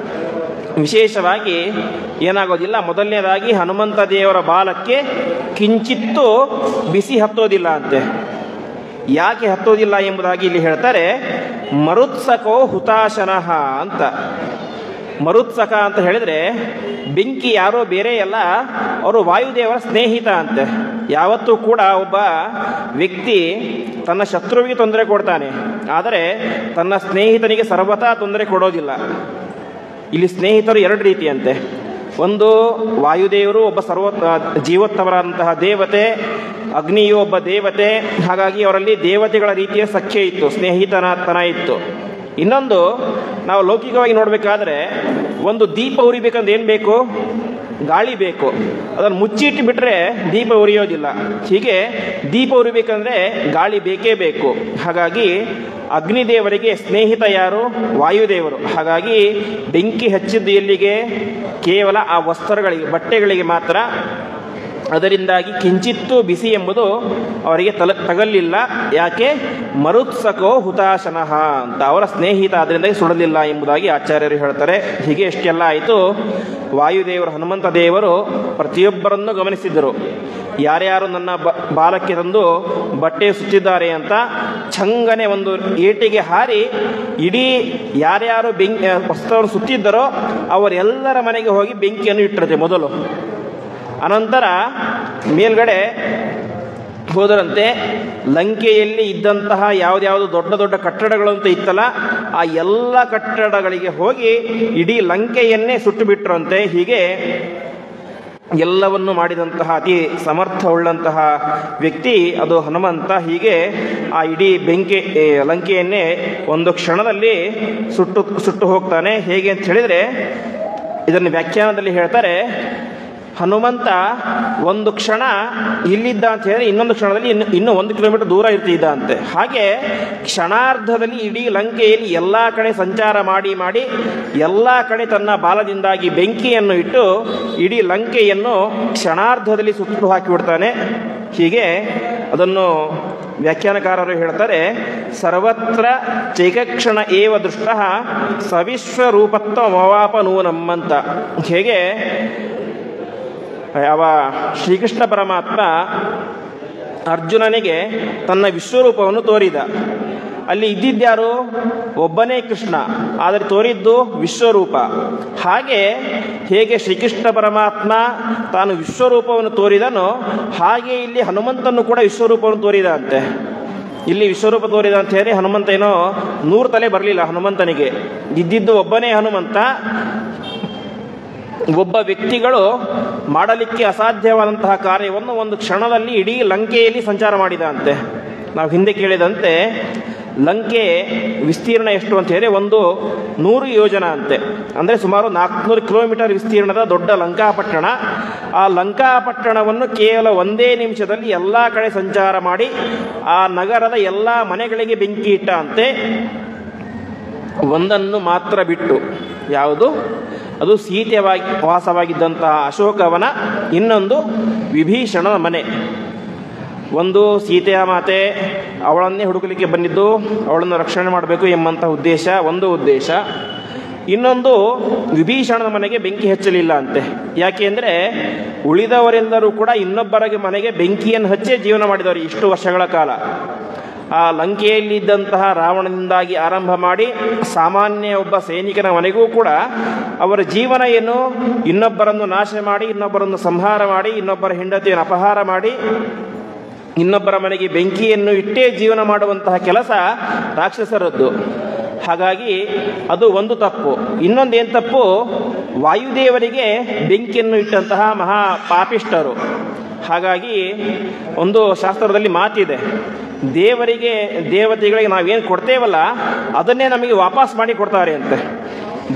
ವಿಶೇಷವಾಗಿ ಏನಾಗೋದಿಲ್ಲ. ಮೊದಲನೇದಾಗಿ ಹನುಮಂತ ದೇವರ ಬಾಲಕ್ಕೆ ಕಿಂಚಿತ್ತೂ ಬಿಸಿ ಹತ್ತೋದಿಲ್ಲ ಅಂತೆ. ಯಾಕೆ ಹತ್ತೋದಿಲ್ಲ ಎಂಬುದಾಗಿ ಇಲ್ಲಿ ಹೇಳ್ತಾರೆ. ಮರುತ್ಸಕೋ ಹುತಾಶನಃ ಅಂತ. ಮರುತ್ಸಕ ಅಂತ ಹೇಳಿದರೆ ಬೆಂಕಿ ಯಾರೋ ಬೇರೆ ಅಲ್ಲ, ಅವರು ವಾಯುದೇವರ ಸ್ನೇಹಿತ ಅಂತೆ. ಯಾವತ್ತೂ ಕೂಡ ಒಬ್ಬ ವ್ಯಕ್ತಿ ತನ್ನ ಶತ್ರುವಿಗೆ ತೊಂದರೆ ಕೊಡ್ತಾನೆ, ಆದರೆ ತನ್ನ ಸ್ನೇಹಿತನಿಗೆ ಸರ್ವಥಾ ತೊಂದರೆ ಕೊಡೋದಿಲ್ಲ. ಇಲ್ಲಿ ಸ್ನೇಹಿತರು ಎರಡು ರೀತಿಯಂತೆ. ಒಂದು ವಾಯುದೇವರು ಒಬ್ಬ ಜೀವೋತ್ತಮರಾದಂತಹ ದೇವತೆ, ಅಗ್ನಿಯು ಒಬ್ಬ ದೇವತೆ. ಹಾಗಾಗಿ ಅವರಲ್ಲಿ ದೇವತೆಗಳ ರೀತಿಯ ಸಖ್ಯ ಇತ್ತು, ಸ್ನೇಹಿತನ ಇತ್ತು. ಇನ್ನೊಂದು, ನಾವು ಲೌಕಿಕವಾಗಿ ನೋಡಬೇಕಾದ್ರೆ ಒಂದು ದೀಪ ಉರಿಬೇಕಂದ್ರೆ ಏನು ಬೇಕು? ಗಾಳಿ ಬೇಕು. ಅದನ್ನು ಮುಚ್ಚಿಟ್ಟು ಬಿಟ್ಟರೆ ದೀಪ ಉರಿಯೋದಿಲ್ಲ. ಹೀಗೆ ದೀಪ ಉರಿಬೇಕಂದ್ರೆ ಗಾಳಿ ಬೇಕೇ ಬೇಕು. ಹಾಗಾಗಿ ಅಗ್ನಿದೇವರಿಗೆ ಸ್ನೇಹಿತ ಯಾರು? ವಾಯುದೇವರು. ಹಾಗಾಗಿ ಬೆಂಕಿ ಹಚ್ಚಿದ್ದು ಎಲ್ಲಿಗೆ? ಕೇವಲ ಆ ವಸ್ತ್ರಗಳಿಗೆ, ಬಟ್ಟೆಗಳಿಗೆ ಮಾತ್ರ. ಅದರಿಂದಾಗಿ ಕಿಂಚಿತ್ತೂ ಬಿಸಿ ಎಂಬುದು ಅವರಿಗೆ ತಗಲಿಲ್ಲ. ಯಾಕೆ? ಮರುತ್ಸಕೋ ಹುತಾಶನಃ ಅಂತ. ಅವರ ಸ್ನೇಹಿತ ಅದರಿಂದಾಗಿ ಸುಡಲಿಲ್ಲ ಎಂಬುದಾಗಿ ಆಚಾರ್ಯರು ಹೇಳ್ತಾರೆ. ಹೀಗೆ ಎಷ್ಟೆಲ್ಲ ಆಯಿತು. ವಾಯುದೇವರು, ಹನುಮಂತ ದೇವರು ಪ್ರತಿಯೊಬ್ಬರನ್ನು ಗಮನಿಸಿದ್ದರು. ಯಾರ್ಯಾರು ನನ್ನ ಬಾಲಕ್ಕೆ ತಂದು ಬಟ್ಟೆ ಸುತ್ತಿದ್ದಾರೆ ಅಂತ ಛಂಗನೆ ಒಂದು ಏಟಿಗೆ ಹಾರಿ ಇಡೀ ಯಾರ್ಯಾರು ವಸ್ತ್ರವನ್ನು ಸುತ್ತಿದ್ದರೋ ಅವರೆಲ್ಲರ ಮನೆಗೆ ಹೋಗಿ ಬೆಂಕಿಯನ್ನು ಇಟ್ಟಿರುತ್ತೆ ಮೊದಲು. ಅನಂತರ ಮೇಲ್ಗಡೆ ಹೋದರಂತೆ ಲಂಕೆಯಲ್ಲಿ ಇದ್ದಂತಹ ಯಾವುದ್ಯಾವುದು ದೊಡ್ಡ ದೊಡ್ಡ ಕಟ್ಟಡಗಳಂತ ಇತ್ತಲ್ಲ, ಆ ಎಲ್ಲ ಕಟ್ಟಡಗಳಿಗೆ ಹೋಗಿ ಇಡೀ ಲಂಕೆಯನ್ನೇ ಸುಟ್ಟು ಬಿಟ್ರಂತೆ. ಹೀಗೆ ಎಲ್ಲವನ್ನು ಮಾಡಿದಂತಹ ಅತಿ ಸಮರ್ಥವುಳ್ಳಂತಹ ವ್ಯಕ್ತಿ ಅದು ಹನುಮಂತ. ಹೀಗೆ ಆ ಇಡೀ ಲಂಕೆಯನ್ನೇ ಒಂದು ಕ್ಷಣದಲ್ಲಿ ಸುಟ್ಟು ಹೋಗ್ತಾನೆ. ಹೇಗೆ ಅಂತ ಹೇಳಿದರೆ ಇದನ್ನು ವ್ಯಾಖ್ಯಾನದಲ್ಲಿ ಹೇಳ್ತಾರೆ. ಹನುಮಂತ ಒಂದು ಕ್ಷಣ ಇಲ್ಲಿದ್ದ ಅಂತ ಹೇಳಿದ್ರೆ ಇನ್ನೊಂದು ಕ್ಷಣದಲ್ಲಿ ಇನ್ನೂ 1 ಕಿಲೋಮೀಟರ್ ದೂರ ಇರ್ತಿದ್ದ ಅಂತೆ. ಹಾಗೆ ಕ್ಷಣಾರ್ಧದಲ್ಲಿ ಇಡೀ ಲಂಕೆಯಲ್ಲಿ ಎಲ್ಲ ಕಡೆ ಸಂಚಾರ ಮಾಡಿ ಎಲ್ಲ ಕಡೆ ತನ್ನ ಬಾಲದಿಂದಾಗಿ ಬೆಂಕಿಯನ್ನು ಇಟ್ಟು ಇಡೀ ಲಂಕೆಯನ್ನು ಕ್ಷಣಾರ್ಧದಲ್ಲಿ ಸುಟ್ಟು ಹಾಕಿಬಿಡ್ತಾನೆ. ಹೀಗೆ ಅದನ್ನು ವ್ಯಾಖ್ಯಾನಕಾರರು ಹೇಳ್ತಾರೆ. ಸರ್ವತ್ರ ಚೈಕಕ್ಷಣ ಏವ ದೃಷ್ಟ ಸವಿಶ್ವರೂಪತ್ವ ಮವಾಪ ನೂನಮ್ಮಂತ. ಹೇಗೆ ಯಾವ ಶ್ರೀಕೃಷ್ಣ ಪರಮಾತ್ಮ ಅರ್ಜುನನಿಗೆ ತನ್ನ ವಿಶ್ವರೂಪವನ್ನು ತೋರಿದ. ಅಲ್ಲಿ ಇದ್ದಿದ್ದ್ಯಾರು? ಒಬ್ಬನೇ ಕೃಷ್ಣ, ಆದರೆ ತೋರಿದ್ದು ವಿಶ್ವರೂಪ. ಹೇಗೆ ಶ್ರೀಕೃಷ್ಣ ಪರಮಾತ್ಮ ತಾನು ವಿಶ್ವರೂಪವನ್ನು ತೋರಿದನೋ ಹಾಗೆ ಇಲ್ಲಿ ಹನುಮಂತನು ಕೂಡ ವಿಶ್ವರೂಪವನ್ನು ತೋರಿದ ಅಂತೆ. ಇಲ್ಲಿ ವಿಶ್ವರೂಪ ತೋರಿದ ಅಂತ ಹೇಳಿ ಹನುಮಂತ ಏನೋ 100 ತಲೆ ಬರಲಿಲ್ಲ ಹನುಮಂತನಿಗೆ. ಇದ್ದಿದ್ದು ಒಬ್ಬನೇ ಹನುಮಂತ. ಒಬ್ಬ ವ್ಯಕ್ತಿಗಳು ಮಾಡಲಿಕ್ಕೆ ಅಸಾಧ್ಯವಾದಂತಹ ಕಾರ್ಯವನ್ನು ಒಂದು ಕ್ಷಣದಲ್ಲಿ ಇಡೀ ಲಂಕೆಯಲ್ಲಿ ಸಂಚಾರ ಮಾಡಿದ ಅಂತೆ. ನಾವು ಹಿಂದೆ ಕೇಳಿದಂತೆ ಲಂಕೆ ವಿಸ್ತೀರ್ಣ ಎಷ್ಟು ಅಂತ ಹೇಳಿ 100 ಯೋಜನ ಅಂತೆ. ಅಂದರೆ ಸುಮಾರು 400 ಕಿಲೋಮೀಟರ್ ವಿಸ್ತೀರ್ಣದ ದೊಡ್ಡ ಲಂಕಾಪಟ್ಟಣ. ಆ ಲಂಕಾಪಟ್ಟಣವನ್ನು ಕೇವಲ 1 ನಿಮಿಷದಲ್ಲಿ ಎಲ್ಲ ಕಡೆ ಸಂಚಾರ ಮಾಡಿ ಆ ನಗರದ ಎಲ್ಲ ಮನೆಗಳಿಗೆ ಬೆಂಕಿ ಇಟ್ಟ ಅಂತೆ. ಒಂದನ್ನು ಮಾತ್ರ ಬಿಟ್ಟು. ಯಾವುದು? ಅದು ಸೀತೆ ವಾಸವಾಗಿದ್ದಂತಹ ಅಶೋಕವನ, ಇನ್ನೊಂದು ವಿಭೀಷಣನ ಮನೆ. ಒಂದು ಸೀತೆಯ ಮಾತೆ, ಅವಳನ್ನೇ ಹುಡುಕಲಿಕ್ಕೆ ಬಂದಿದ್ದು, ಅವಳನ್ನು ರಕ್ಷಣೆ ಮಾಡಬೇಕು ಎಂಬಂತಹ ಉದ್ದೇಶ ಒಂದು ಉದ್ದೇಶ. ಇನ್ನೊಂದು, ವಿಭೀಷಣನ ಮನೆಗೆ ಬೆಂಕಿ ಹಚ್ಚಲಿಲ್ಲ ಅಂತೆ. ಯಾಕೆ ಅಂದರೆ ಉಳಿದವರೆಲ್ಲರೂ ಕೂಡ ಇನ್ನೊಬ್ಬರ ಮನೆಗೆ ಬೆಂಕಿಯನ್ನು ಹಚ್ಚೇ ಜೀವನ ಮಾಡಿದವರು ಇಷ್ಟು ವರ್ಷಗಳ ಕಾಲ. ಆ ಲಂಕೆಯಲ್ಲಿದ್ದಂತಹ ರಾವಣನಿಂದಾಗಿ ಆರಂಭ ಮಾಡಿ ಸಾಮಾನ್ಯ ಒಬ್ಬ ಸೈನಿಕನ ಮನೆಗೂ ಕೂಡ ಅವರ ಜೀವನ ಏನು, ಇನ್ನೊಬ್ಬರನ್ನು ನಾಶ ಮಾಡಿ, ಇನ್ನೊಬ್ಬರನ್ನು ಸಂಹಾರ ಮಾಡಿ, ಇನ್ನೊಬ್ಬರ ಹೆಂಡತಿಯನ್ನು ಅಪಹಾರ ಮಾಡಿ, ಇನ್ನೊಬ್ಬರ ಮನೆಗೆ ಬೆಂಕಿಯನ್ನು ಇಟ್ಟೇ ಜೀವನ ಮಾಡುವಂತಹ ಕೆಲಸ ರಾಕ್ಷಸರದ್ದು. ಹಾಗಾಗಿ ಅದು ಒಂದು ತಪ್ಪು. ಇನ್ನೊಂದೇನು ತಪ್ಪು, ವಾಯುದೇವರಿಗೆ ಬೆಂಕಿಯನ್ನು ಇಟ್ಟಂತಹ ಮಹಾ ಪಾಪಿಷ್ಟರು. ಹಾಗಾಗಿ ಒಂದು ಶಾಸ್ತ್ರದಲ್ಲಿ ಮಾತಿದೆ, ದೇವತೆಗಳಿಗೆ ನಾವೇನು ಕೊಡ್ತೇವಲ್ಲ ಅದನ್ನೇ ನಮಗೆ ವಾಪಸ್ ಮಾಡಿ ಕೊಡ್ತಾರೆ ಅಂತೆ.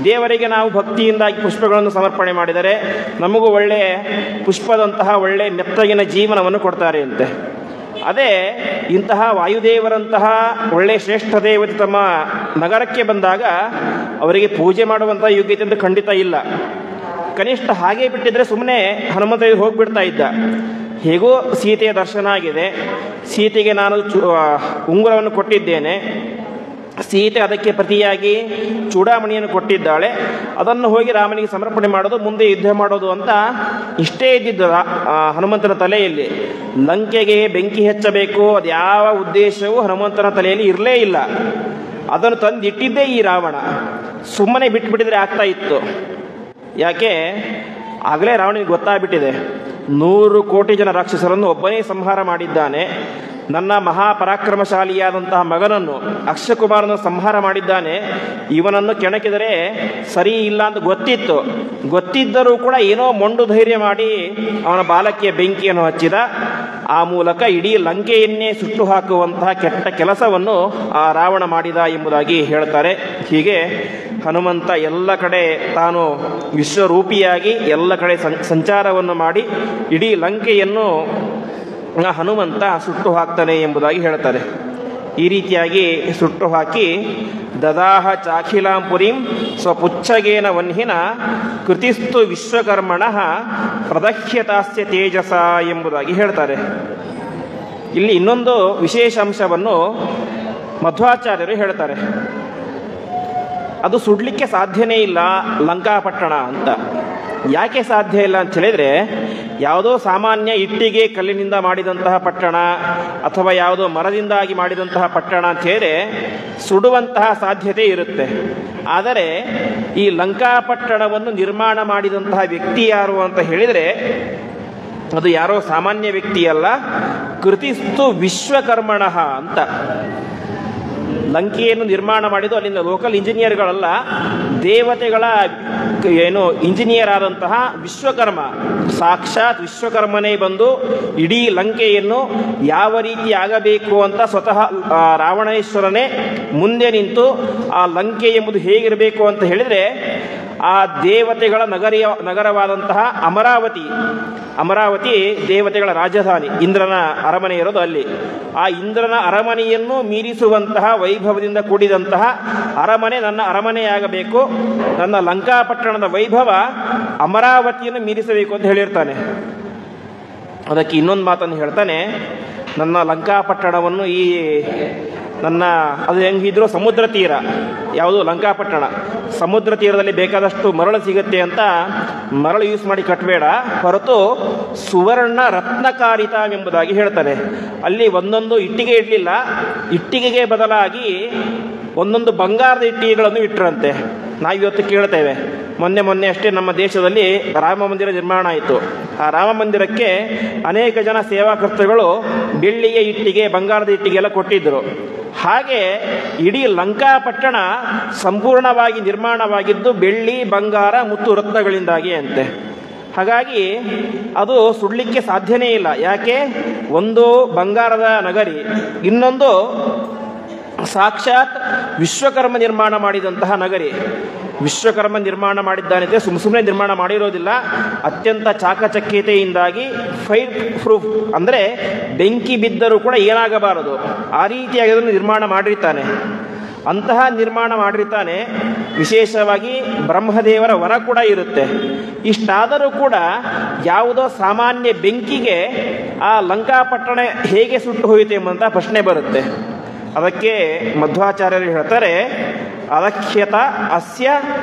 ದೇವರಿಗೆ ನಾವು ಭಕ್ತಿಯಿಂದಾಗಿ ಪುಷ್ಪಗಳನ್ನು ಸಮರ್ಪಣೆ ಮಾಡಿದರೆ ನಮಗೂ ಒಳ್ಳೆಯ ಪುಷ್ಪದಂತಹ ಒಳ್ಳೆಯ ಮೆತ್ತಗಿನ ಜೀವನವನ್ನು ಕೊಡ್ತಾರೆ ಅಂತೆ. ಅದೇ ಇಂತಹ ವಾಯುದೇವರಂತಹ ಒಳ್ಳೆಯ ಶ್ರೇಷ್ಠ ದೇವತೆ ತಮ್ಮ ನಗರಕ್ಕೆ ಬಂದಾಗ ಅವರಿಗೆ ಪೂಜೆ ಮಾಡುವಂಥ ಯೋಗ್ಯತೆ ಅಂತ ಖಂಡಿತ ಇಲ್ಲ. ಕನಿಷ್ಠ ಹಾಗೆ ಬಿಟ್ಟಿದ್ರೆ ಸುಮ್ಮನೆ ಹನುಮಂತ ಹೋಗಿಬಿಡ್ತಾ ಇದ್ದ. ಹೇಗೋ ಸೀತೆಯ ದರ್ಶನ ಆಗಿದೆ, ಸೀತೆಗೆ ನಾನು ಉಂಗುರವನ್ನು ಕೊಟ್ಟಿದ್ದೇನೆ, ಸೀತೆ ಅದಕ್ಕೆ ಪ್ರತಿಯಾಗಿ ಚೂಡಾಮಣಿಯನ್ನು ಕೊಟ್ಟಿದ್ದಾಳೆ, ಅದನ್ನು ಹೋಗಿ ರಾಮನಿಗೆ ಸಮರ್ಪಣೆ ಮಾಡೋದು, ಮುಂದೆ ಯುದ್ಧ ಮಾಡೋದು ಅಂತ ಇಷ್ಟೇ ಇದ್ದಿದ್ದು ಹನುಮಂತನ ತಲೆಯಲ್ಲಿ. ಲಂಕೆಗೆ ಬೆಂಕಿ ಹಚ್ಚಬೇಕು ಅದ್ಯಾವ ಉದ್ದೇಶವೂ ಹನುಮಂತನ ತಲೆಯಲ್ಲಿ ಇರಲೇ ಇಲ್ಲ. ಅದನ್ನು ತಂದಿಟ್ಟಿದ್ದೇ ಈ ರಾವಣ. ಸುಮ್ಮನೆ ಬಿಟ್ಬಿಟ್ಟಿದ್ರೆ ಆಗ್ತಾ ಇತ್ತು. ಯಾಕೆ, ಆಗಲೇ ರಾವಣನಿಗೆ ಗೊತ್ತಾಗ್ಬಿಟ್ಟಿದೆ, 100 ಕೋಟಿ ಜನ ರಾಕ್ಷಸರನ್ನು ಒಬ್ಬನೇ ಸಂಹಾರ ಮಾಡಿದ್ದಾನೆ, ನನ್ನ ಮಹಾಪರಾಕ್ರಮಶಾಲಿಯಾದಂತಹ ಮಗನನ್ನು ಅಕ್ಷಕುಮಾರನ ಸಂಹಾರ ಮಾಡಿದ್ದಾನೆ, ಇವನನ್ನು ಕೆಣಕಿದರೆ ಸರಿ ಇಲ್ಲ ಅಂತ ಗೊತ್ತಿದ್ದರೂ ಕೂಡ ಏನೋ ಮೊಂಡು ಧೈರ್ಯ ಮಾಡಿ ಅವನ ಬಾಲಕ್ಕೆ ಬೆಂಕಿಯನ್ನು ಹಚ್ಚಿದ. ಆ ಮೂಲಕ ಇಡೀ ಲಂಕೆಯನ್ನೇ ಸುಟ್ಟು ಹಾಕುವಂತಹ ಕೆಟ್ಟ ಕೆಲಸವನ್ನು ಆ ರಾವಣ ಮಾಡಿದ ಎಂಬುದಾಗಿ ಹೇಳ್ತಾರೆ. ಹೀಗೆ ಹನುಮಂತ ಎಲ್ಲ ಕಡೆ ತಾನು ವಿಶ್ವರೂಪಿಯಾಗಿ ಎಲ್ಲ ಕಡೆ ಸಂಚಾರವನ್ನು ಮಾಡಿ ಇಡೀ ಲಂಕೆಯನ್ನು ಹನುಮಂತ ಸುಟ್ಟು ಹಾಕ್ತಾನೆ ಎಂಬುದಾಗಿ ಹೇಳ್ತಾರೆ. ಈ ರೀತಿಯಾಗಿ ಸುಟ್ಟು ಹಾಕಿ ದದಾಹ ಚಾಖಿಲಾಂಪುರಿಂ ಸ್ವಪುಚ್ಛಗೇನ ವನ್ಹಿನ ಕೃತಿಸ್ತು ವಿಶ್ವಕರ್ಮಣ ಪ್ರದಹ್ಯತಾಸ್ಯ ತೇಜಸ ಎಂಬುದಾಗಿ ಹೇಳ್ತಾರೆ. ಇಲ್ಲಿ ಇನ್ನೊಂದು ವಿಶೇಷ ಅಂಶವನ್ನು ಮಧ್ವಾಚಾರ್ಯರು ಹೇಳ್ತಾರೆ. ಅದು ಸುಡಲಿಕ್ಕೆ ಸಾಧ್ಯನೇ ಇಲ್ಲ ಲಂಕಾಪಟ್ಟಣ ಅಂತ. ಯಾಕೆ ಸಾಧ್ಯ ಇಲ್ಲ ಅಂತ ಹೇಳಿದರೆ, ಯಾವುದೋ ಸಾಮಾನ್ಯ ಇಟ್ಟಿಗೆ ಕಲ್ಲಿನಿಂದ ಮಾಡಿದಂತಹ ಪಟ್ಟಣ ಅಥವಾ ಯಾವುದೋ ಮರದಿಂದಾಗಿ ಮಾಡಿದಂತಹ ಪಟ್ಟಣ ಅಂತ ಹೇಳಿದರೆ ಸುಡುವಂತಹ ಸಾಧ್ಯತೆ ಇರುತ್ತೆ. ಆದರೆ ಈ ಲಂಕಾಪಟ್ಟಣವನ್ನು ನಿರ್ಮಾಣ ಮಾಡಿದಂತಹ ವ್ಯಕ್ತಿ ಯಾರು ಅಂತ ಹೇಳಿದರೆ ಅದು ಯಾರೋ ಸಾಮಾನ್ಯ ವ್ಯಕ್ತಿಯಲ್ಲ, ಕೃತಿಸ್ತು ವಿಶ್ವಕರ್ಮಣ ಅಂತ. ಲಂಕೆಯನ್ನು ನಿರ್ಮಾಣ ಮಾಡಿದ್ದು ಅಲ್ಲಿಂದ ಲೋಕಲ್ ಇಂಜಿನಿಯರ್ಗಳಲ್ಲ, ದೇವತೆಗಳ ಇಂಜಿನಿಯರ್ ಆದಂತಹ ವಿಶ್ವಕರ್ಮ, ಸಾಕ್ಷಾತ್ ವಿಶ್ವಕರ್ಮನೇ ಬಂದು ಇಡೀ ಲಂಕೆಯನ್ನು ಯಾವ ರೀತಿ ಆಗಬೇಕು ಅಂತ ಸ್ವತಃ ರಾವಣೇಶ್ವರನೇ ಮುಂದೆ ನಿಂತು ಆ ಲಂಕೆ ಎಂಬುದು ಹೇಗಿರಬೇಕು ಅಂತ ಹೇಳಿದರೆ, ಆ ದೇವತೆಗಳ ನಗರವಾದಂತಹ ಅಮರಾವತಿ ದೇವತೆಗಳ ರಾಜಧಾನಿ, ಇಂದ್ರನ ಅರಮನೆ ಇರೋದು ಅಲ್ಲಿ. ಆ ಇಂದ್ರನ ಅರಮನೆಯನ್ನು ಮೀರಿಸುವಂತಹ ವೈಭವದಿಂದ ಕೂಡಿದಂತಹ ಅರಮನೆ ನನ್ನ ಅರಮನೆಯಾಗಬೇಕು, ನನ್ನ ಲಂಕಾಪಟ್ಟಣದ ವೈಭವ ಅಮರಾವತಿಯನ್ನು ಮೀರಿಸಬೇಕು ಅಂತ ಹೇಳಿರ್ತಾನೆ. ಅದಕ್ಕೆ ಇನ್ನೊಂದು ಮಾತನ್ನು ಹೇಳ್ತಾನೆ, ನನ್ನ ಲಂಕಾಪಟ್ಟಣವನ್ನು ಅದು ಹೆಂಗಿದ್ರು ಸಮುದ್ರ ತೀರ, ಯಾವುದು ಲಂಕಾಪಟ್ಟಣ ಸಮುದ್ರ ತೀರದಲ್ಲಿ ಬೇಕಾದಷ್ಟು ಮರಳು ಸಿಗುತ್ತೆ ಅಂತ ಮರಳು ಯೂಸ್ ಮಾಡಿ ಕಟ್ಟಬೇಡ, ಹೊರತು ಸುವರ್ಣ ರತ್ನಕಾರಿತ ಎಂಬುದಾಗಿ ಹೇಳ್ತಾರೆ. ಅಲ್ಲಿ ಒಂದೊಂದು ಇಟ್ಟಿಗೆ ಇಡಲಿಲ್ಲ, ಇಟ್ಟಿಗೆಗೆ ಬದಲಾಗಿ ಒಂದೊಂದು ಬಂಗಾರದ ಇಟ್ಟಿಗೆಗಳನ್ನು ಇಟ್ಟರಂತೆ. ನಾವಿವತ್ತು ಕೇಳ್ತೇವೆ, ಮೊನ್ನೆ ಅಷ್ಟೇ ನಮ್ಮ ದೇಶದಲ್ಲಿ ರಾಮ ಮಂದಿರ ನಿರ್ಮಾಣ ಆಯಿತು. ಆ ರಾಮ ಮಂದಿರಕ್ಕೆ ಅನೇಕ ಜನ ಸೇವಾಕರ್ತೃಗಳು ಬೆಳ್ಳಿಯ ಇಟ್ಟಿಗೆ, ಬಂಗಾರದ ಇಟ್ಟಿಗೆ ಎಲ್ಲ ಕೊಟ್ಟಿದ್ದರು. ಹಾಗೆ ಇಡೀ ಲಂಕಾಪಟ್ಟಣ ಸಂಪೂರ್ಣವಾಗಿ ನಿರ್ಮಾಣವಾಗಿದ್ದು ಬೆಳ್ಳಿ, ಬಂಗಾರ ಮತ್ತು ರತ್ನಗಳಿಂದಾಗಿ ಅಂತೆ. ಹಾಗಾಗಿ ಅದು ಸುಡಲಿಕ್ಕೆ ಸಾಧ್ಯನೇ ಇಲ್ಲ. ಯಾಕೆ, ಒಂದು ಬಂಗಾರದ ನಗರಿ, ಇನ್ನೊಂದು ಸಾಕ್ಷಾತ್ ವಿಶ್ವಕರ್ಮ ನಿರ್ಮಾಣ ಮಾಡಿದಂತಹ ನಗರಿ. ವಿಶ್ವಕರ್ಮ ನಿರ್ಮಾಣ ಮಾಡಿದ್ದಾನಿದೆ, ಸುಮ್ಮನೆ ನಿರ್ಮಾಣ ಮಾಡಿರೋದಿಲ್ಲ. ಅತ್ಯಂತ ಚಾಕಚಕ್ಯತೆಯಿಂದಾಗಿ ಫೈರ್ ಪ್ರೂಫ್ ಅಂದರೆ ಬೆಂಕಿ ಬಿದ್ದರೂ ಕೂಡ ಏನಾಗಬಾರದು ಆ ರೀತಿಯಾಗಿ ಅದನ್ನು ನಿರ್ಮಾಣ ಮಾಡಿರ್ತಾನೆ. ಅಂತಹ ನಿರ್ಮಾಣ ಮಾಡಿರ್ತಾನೆ. ವಿಶೇಷವಾಗಿ ಬ್ರಹ್ಮದೇವರ ವರ ಕೂಡ ಇರುತ್ತೆ. ಇಷ್ಟಾದರೂ ಕೂಡ ಯಾವುದೋ ಸಾಮಾನ್ಯ ಬೆಂಕಿಗೆ ಆ ಲಂಕಾಪಟ್ಟಣ ಹೇಗೆ ಸುಟ್ಟು ಹೋಯಿತು ಎಂಬಂಥ ಪ್ರಶ್ನೆ ಬರುತ್ತೆ. ಅದಕ್ಕೆ ಮಧ್ವಾಚಾರ್ಯರು ಹೇಳ್ತಾರೆ, ಅದಕ್ಷ್ಯತ ಅಸ್ಯ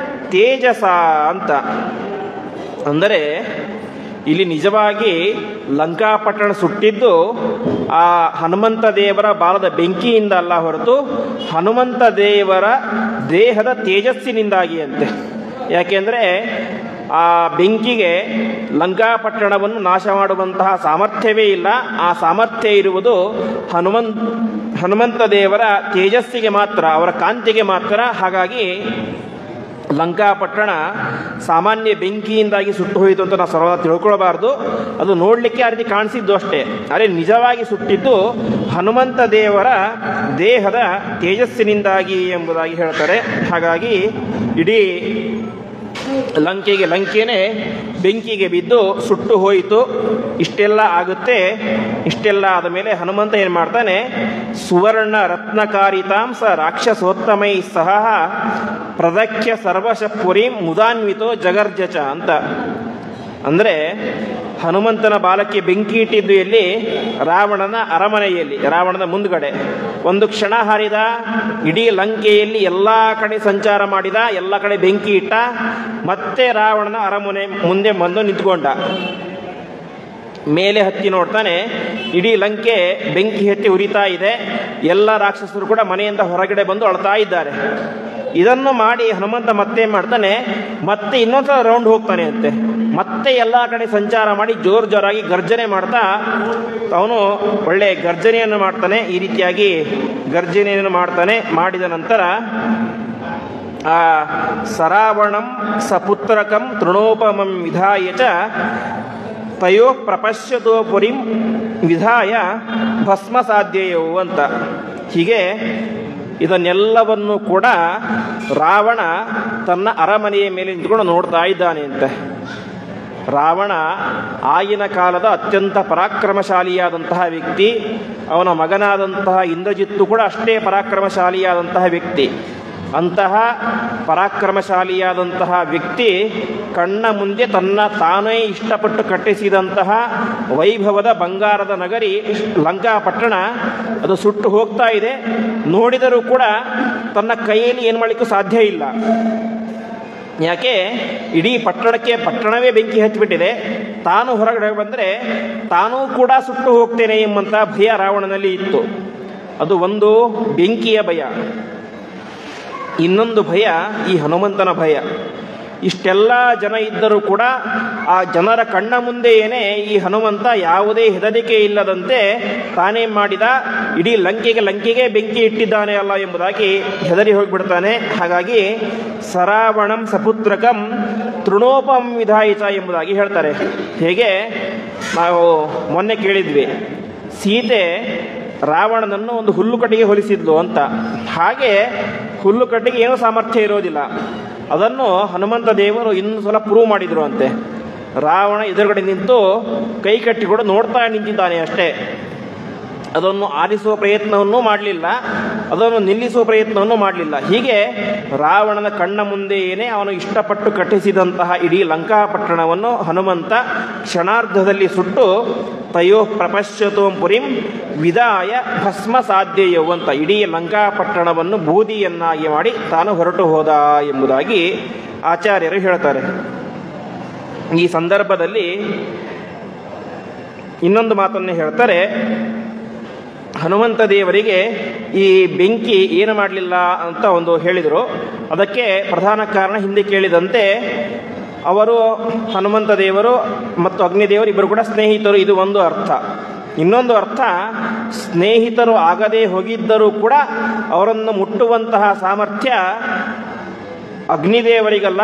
ತೇಜಸ ಅಂತ. ಅಂದರೆ ಇಲ್ಲಿ ನಿಜವಾಗಿ ಲಂಕಾಪಟ್ಟಣ ಸುಟ್ಟಿದ್ದು ಆ ಹನುಮಂತ ದೇವರ ಬಾಲದ ಬೆಂಕಿಯಿಂದ ಅಲ್ಲ ಹೊರತು ಹನುಮಂತ ದೇವರ ದೇಹದ ತೇಜಸ್ಸಿನಿಂದಾಗಿ ಅಂತೆ. ಯಾಕೆಂದರೆ ಆ ಬೆಂಕಿಗೆ ಲಂಕಾಪಟ್ಟಣವನ್ನು ನಾಶ ಮಾಡುವಂತಹ ಸಾಮರ್ಥ್ಯವೇ ಇಲ್ಲ. ಆ ಸಾಮರ್ಥ್ಯ ಇರುವುದು ಹನುಮಂತ ದೇವರ ತೇಜಸ್ಸಿಗೆ ಮಾತ್ರ, ಅವರ ಕಾಂತಿಗೆ ಮಾತ್ರ. ಹಾಗಾಗಿ ಲಂಕಾಪಟ್ಟಣ ಸಾಮಾನ್ಯ ಬೆಂಕಿಯಿಂದಾಗಿ ಸುಟ್ಟು ಹೋಯಿತು ಅಂತ ನಾವು ಸರ್ವದಾ ತಿಳ್ಕೊಳ್ಬಾರ್ದು. ಅದು ನೋಡಲಿಕ್ಕೆ ಆ ರೀತಿ ಕಾಣಿಸಿದ್ದು ಅಷ್ಟೇ. ಆದರೆ ನಿಜವಾಗಿ ಸುಟ್ಟಿದ್ದು ಹನುಮಂತ ದೇವರ ದೇಹದ ತೇಜಸ್ಸಿನಿಂದಾಗಿ ಎಂಬುದಾಗಿ ಹೇಳ್ತಾರೆ. ಹಾಗಾಗಿ ಇಡೀ ಲಂಕೆನೇ ಬೆಂಕಿಗೆ ಬಿದ್ದು ಸುಟ್ಟು ಹೋಯಿತು. ಇಷ್ಟೆಲ್ಲ ಆಗುತ್ತೆ. ಇಷ್ಟೆಲ್ಲ ಆದ ಮೇಲೆ ಹನುಮಂತ ಏನು ಮಾಡ್ತಾನೆ, ಸುವರ್ಣ ರತ್ನಕಾರಿತಾಂಸ ರಾಕ್ಷಸೋತ್ತಮೈ ಸಹ ಪ್ರದಖ್ಯ ಸರ್ವಶಪುರೀಂ ಮುದಾನ್ವಿತೋ ಜಗರ್ಜಚ ಅಂತ. ಅಂದರೆ ಹನುಮಂತನ ಬಾಲಕ್ಕೆ ಬೆಂಕಿ ಇಟ್ಟಿದ್ದು ಎಲ್ಲಿ? ರಾವಣನ ಅರಮನೆಯಲ್ಲಿ, ರಾವಣನ ಮುಂದ್ಗಡೆ. ಒಂದು ಕ್ಷಣ ಹಾರಿದ, ಇಡೀ ಲಂಕೆಯಲ್ಲಿ ಎಲ್ಲ ಕಡೆ ಸಂಚಾರ ಮಾಡಿದ, ಎಲ್ಲ ಕಡೆ ಬೆಂಕಿ ಇಟ್ಟ. ಮತ್ತೆ ರಾವಣನ ಅರಮನೆ ಮುಂದೆ ಬಂದು ನಿಂತ್ಕೊಂಡ. ಮೇಲೆ ಹತ್ತಿ ನೋಡ್ತಾನೆ, ಇಡೀ ಲಂಕೆ ಬೆಂಕಿ ಹತ್ತಿ ಉರಿತಾ ಇದೆ. ಎಲ್ಲ ರಾಕ್ಷಸರು ಕೂಡ ಮನೆಯಿಂದ ಹೊರಗಡೆ ಬಂದು ಅಳ್ತಾ ಇದ್ದಾರೆ. ಇದನ್ನು ಮಾಡಿ ಹನುಮಂತ ಮತ್ತೆ ಮಾಡ್ತಾನೆ, ಮತ್ತೆ ಇನ್ನೊಂದ್ಸಲ ರೌಂಡ್ ಹೋಗ್ತಾನೆ ಅಂತೆ. ಮತ್ತೆ ಎಲ್ಲ ಕಡೆ ಸಂಚಾರ ಮಾಡಿ ಜೋರಾಗಿ ಗರ್ಜನೆ ಮಾಡ್ತಾ ಅವನು ಒಳ್ಳೆ ಗರ್ಜನೆಯನ್ನು ಮಾಡ್ತಾನೆ. ಈ ರೀತಿಯಾಗಿ ಗರ್ಜನೆಯನ್ನು ಮಾಡ್ತಾನೆ. ಮಾಡಿದ ನಂತರ ಆ ಸರಾವಣಂ ಸಪುತ್ರಕಂ ತೃಣೋಪಮಂ ವಿಧಾಯ ಚ ತಯೋ ಪ್ರಪಶ್ಯತೋ ಪುರಿಂ ವಿಧಾಯ ಭಸ್ಮ ಸಾಧ್ಯಯೋ ಅಂತ. ಹೀಗೆ ಇದನ್ನೆಲ್ಲವನ್ನು ಕೂಡ ರಾವಣ ತನ್ನ ಅರಮನೆಯ ಮೇಲೆ ನಿಂತ್ಕೊಂಡು ನೋಡ್ತಾ ಇದ್ದಾನೆ ಅಂತೆ. ರಾವಣ ಆಗಿನ ಕಾಲದ ಅತ್ಯಂತ ಪರಾಕ್ರಮಶಾಲಿಯಾದಂತಹ ವ್ಯಕ್ತಿ. ಅವನ ಮಗನಾದಂತಹ ಇಂದ್ರಜಿತ್ತು ಕೂಡ ಅಷ್ಟೇ ಪರಾಕ್ರಮಶಾಲಿಯಾದಂತಹ ವ್ಯಕ್ತಿ. ಅಂತಹ ಪರಾಕ್ರಮಶಾಲಿಯಾದಂತಹ ವ್ಯಕ್ತಿ ಕಣ್ಣ ಮುಂದೆ ತಾನೇ ಇಷ್ಟಪಟ್ಟು ಕಟ್ಟಿಸಿದಂತಹ ವೈಭವದ ಬಂಗಾರದ ನಗರಿ ಲಂಕಾಪಟ್ಟಣ ಅದು ಸುಟ್ಟು ಹೋಗ್ತಾ ಇದೆ. ನೋಡಿದರೂ ಕೂಡ ತನ್ನ ಕೈಯಲ್ಲಿ ಏನು ಮಾಡಲಿಕ್ಕೂ ಸಾಧ್ಯ ಇಲ್ಲ. ಯಾಕೆ? ಇಡೀ ಪಟ್ಟಣವೇ ಬೆಂಕಿ ಹತ್ತಿಬಿಟ್ಟಿದೆ. ತಾನು ಹೊರಗಡೆ ಬಂದರೆ ತಾನೂ ಕೂಡ ಸುಟ್ಟು ಹೋಗ್ತೇನೆ ಎಂಬಂಥ ಭಯ ರಾವಣನಲ್ಲಿ ಇತ್ತು. ಅದು ಒಂದು ಬೆಂಕಿಯ ಭಯ. ಇನ್ನೊಂದು ಭಯ ಈ ಹನುಮಂತನ ಭಯ. ಇಷ್ಟೆಲ್ಲ ಜನ ಇದ್ದರೂ ಕೂಡ ಆ ಜನರ ಕಣ್ಣ ಮುಂದೆಯೇ ಈ ಹನುಮಂತ ಯಾವುದೇ ಹೆದರಿಕೆ ಇಲ್ಲದಂತೆ ತಾನೇ ಮಾಡಿದ, ಇಡೀ ಲಂಕೆಗೆ ಬೆಂಕಿ ಇಟ್ಟಿದ್ದಾನೆ ಅಲ್ಲ ಎಂಬುದಾಗಿ ಹೆದರಿ ಹೋಗಿಬಿಡ್ತಾನೆ. ಹಾಗಾಗಿ ಸರಾವಣಂ ಸಪುತ್ರಕಂ ತೃಣೋಪಂ ವಿಧಾಯಿತ ಎಂಬುದಾಗಿ ಹೇಳ್ತಾರೆ. ಹೇಗೆ ನಾವು ಮೊನ್ನೆ ಕೇಳಿದ್ವಿ, ಸೀತೆ ರಾವಣನನ್ನು ಒಂದು ಹುಲ್ಲುಕಟ್ಟಿಗೆ ಹೋಲಿಸಿದ್ಲು ಅಂತ. ಹಾಗೆ ಹುಲ್ಲುಕಟ್ಟಿಗೆ ಏನೂ ಸಾಮರ್ಥ್ಯ ಇರೋದಿಲ್ಲ. ಅದನ್ನು ಹನುಮಂತ ದೇವರು ಇನ್ನೊಂದು ಸಲ ಪ್ರೂವ್ ಮಾಡಿದರು ಅಂತೆ. ರಾವಣ ಎದುರುಗಡೆ ನಿಂತು ಕೈ ಕಟ್ಟಿಕೊಂಡು ನೋಡ್ತಾ ನಿಂತಿದ್ದಾನೆ ಅಷ್ಟೇ. ಅದನ್ನು ಆರಿಸುವ ಪ್ರಯತ್ನವನ್ನೂ ಮಾಡಲಿಲ್ಲ, ಅದನ್ನು ನಿಲ್ಲಿಸುವ ಪ್ರಯತ್ನವನ್ನು ಮಾಡಲಿಲ್ಲ. ಹೀಗೆ ರಾವಣನ ಕಣ್ಣ ಮುಂದೆಯೇ ಅವನು ಇಷ್ಟಪಟ್ಟು ಕಟ್ಟಿಸಿದಂತಹ ಇಡೀ ಲಂಕಾಪಟ್ಟಣವನ್ನು ಹನುಮಂತ ಕ್ಷಣಾರ್ಧದಲ್ಲಿ ಸುಟ್ಟು ತಯೋ ಪ್ರಪಶ್ಯತೋಂ ಪುರಿಂ ವಿದಾಯ ಭಸ್ಮ ಸಾಧ್ಯಯೋ ಅಂತ ಇಡೀ ಲಂಕಾಪಟ್ಟಣವನ್ನು ಬೂದಿಯನ್ನಾಗಿ ಮಾಡಿ ತಾನು ಹೊರಟು ಹೋದ ಎಂಬುದಾಗಿ ಆಚಾರ್ಯರು ಹೇಳ್ತಾರೆ. ಈ ಸಂದರ್ಭದಲ್ಲಿ ಇನ್ನೊಂದು ಮಾತನ್ನು ಹೇಳ್ತಾರೆ. ಹನುಮಂತ ದೇವರಿಗೆ ಈ ಬೆಂಕಿ ಏನು ಮಾಡಲಿಲ್ಲ ಅಂತ ಒಂದು ಹೇಳಿದರು. ಅದಕ್ಕೆ ಪ್ರಧಾನ ಕಾರಣ ಹಿಂದೆ ಕೇಳಿದಂತೆ ಅವರು ಹನುಮಂತ ದೇವರು ಮತ್ತು ಅಗ್ನಿದೇವರು ಇಬ್ಬರು ಕೂಡ ಸ್ನೇಹಿತರು. ಇದು ಒಂದು ಅರ್ಥ. ಇನ್ನೊಂದು ಅರ್ಥ, ಸ್ನೇಹಿತರು ಆಗದೇ ಹೋಗಿದ್ದರೂ ಕೂಡ ಅವರನ್ನು ಮುಟ್ಟುವಂತಹ ಸಾಮರ್ಥ್ಯ ಅಗ್ನಿದೇವರಿಗಲ್ಲ,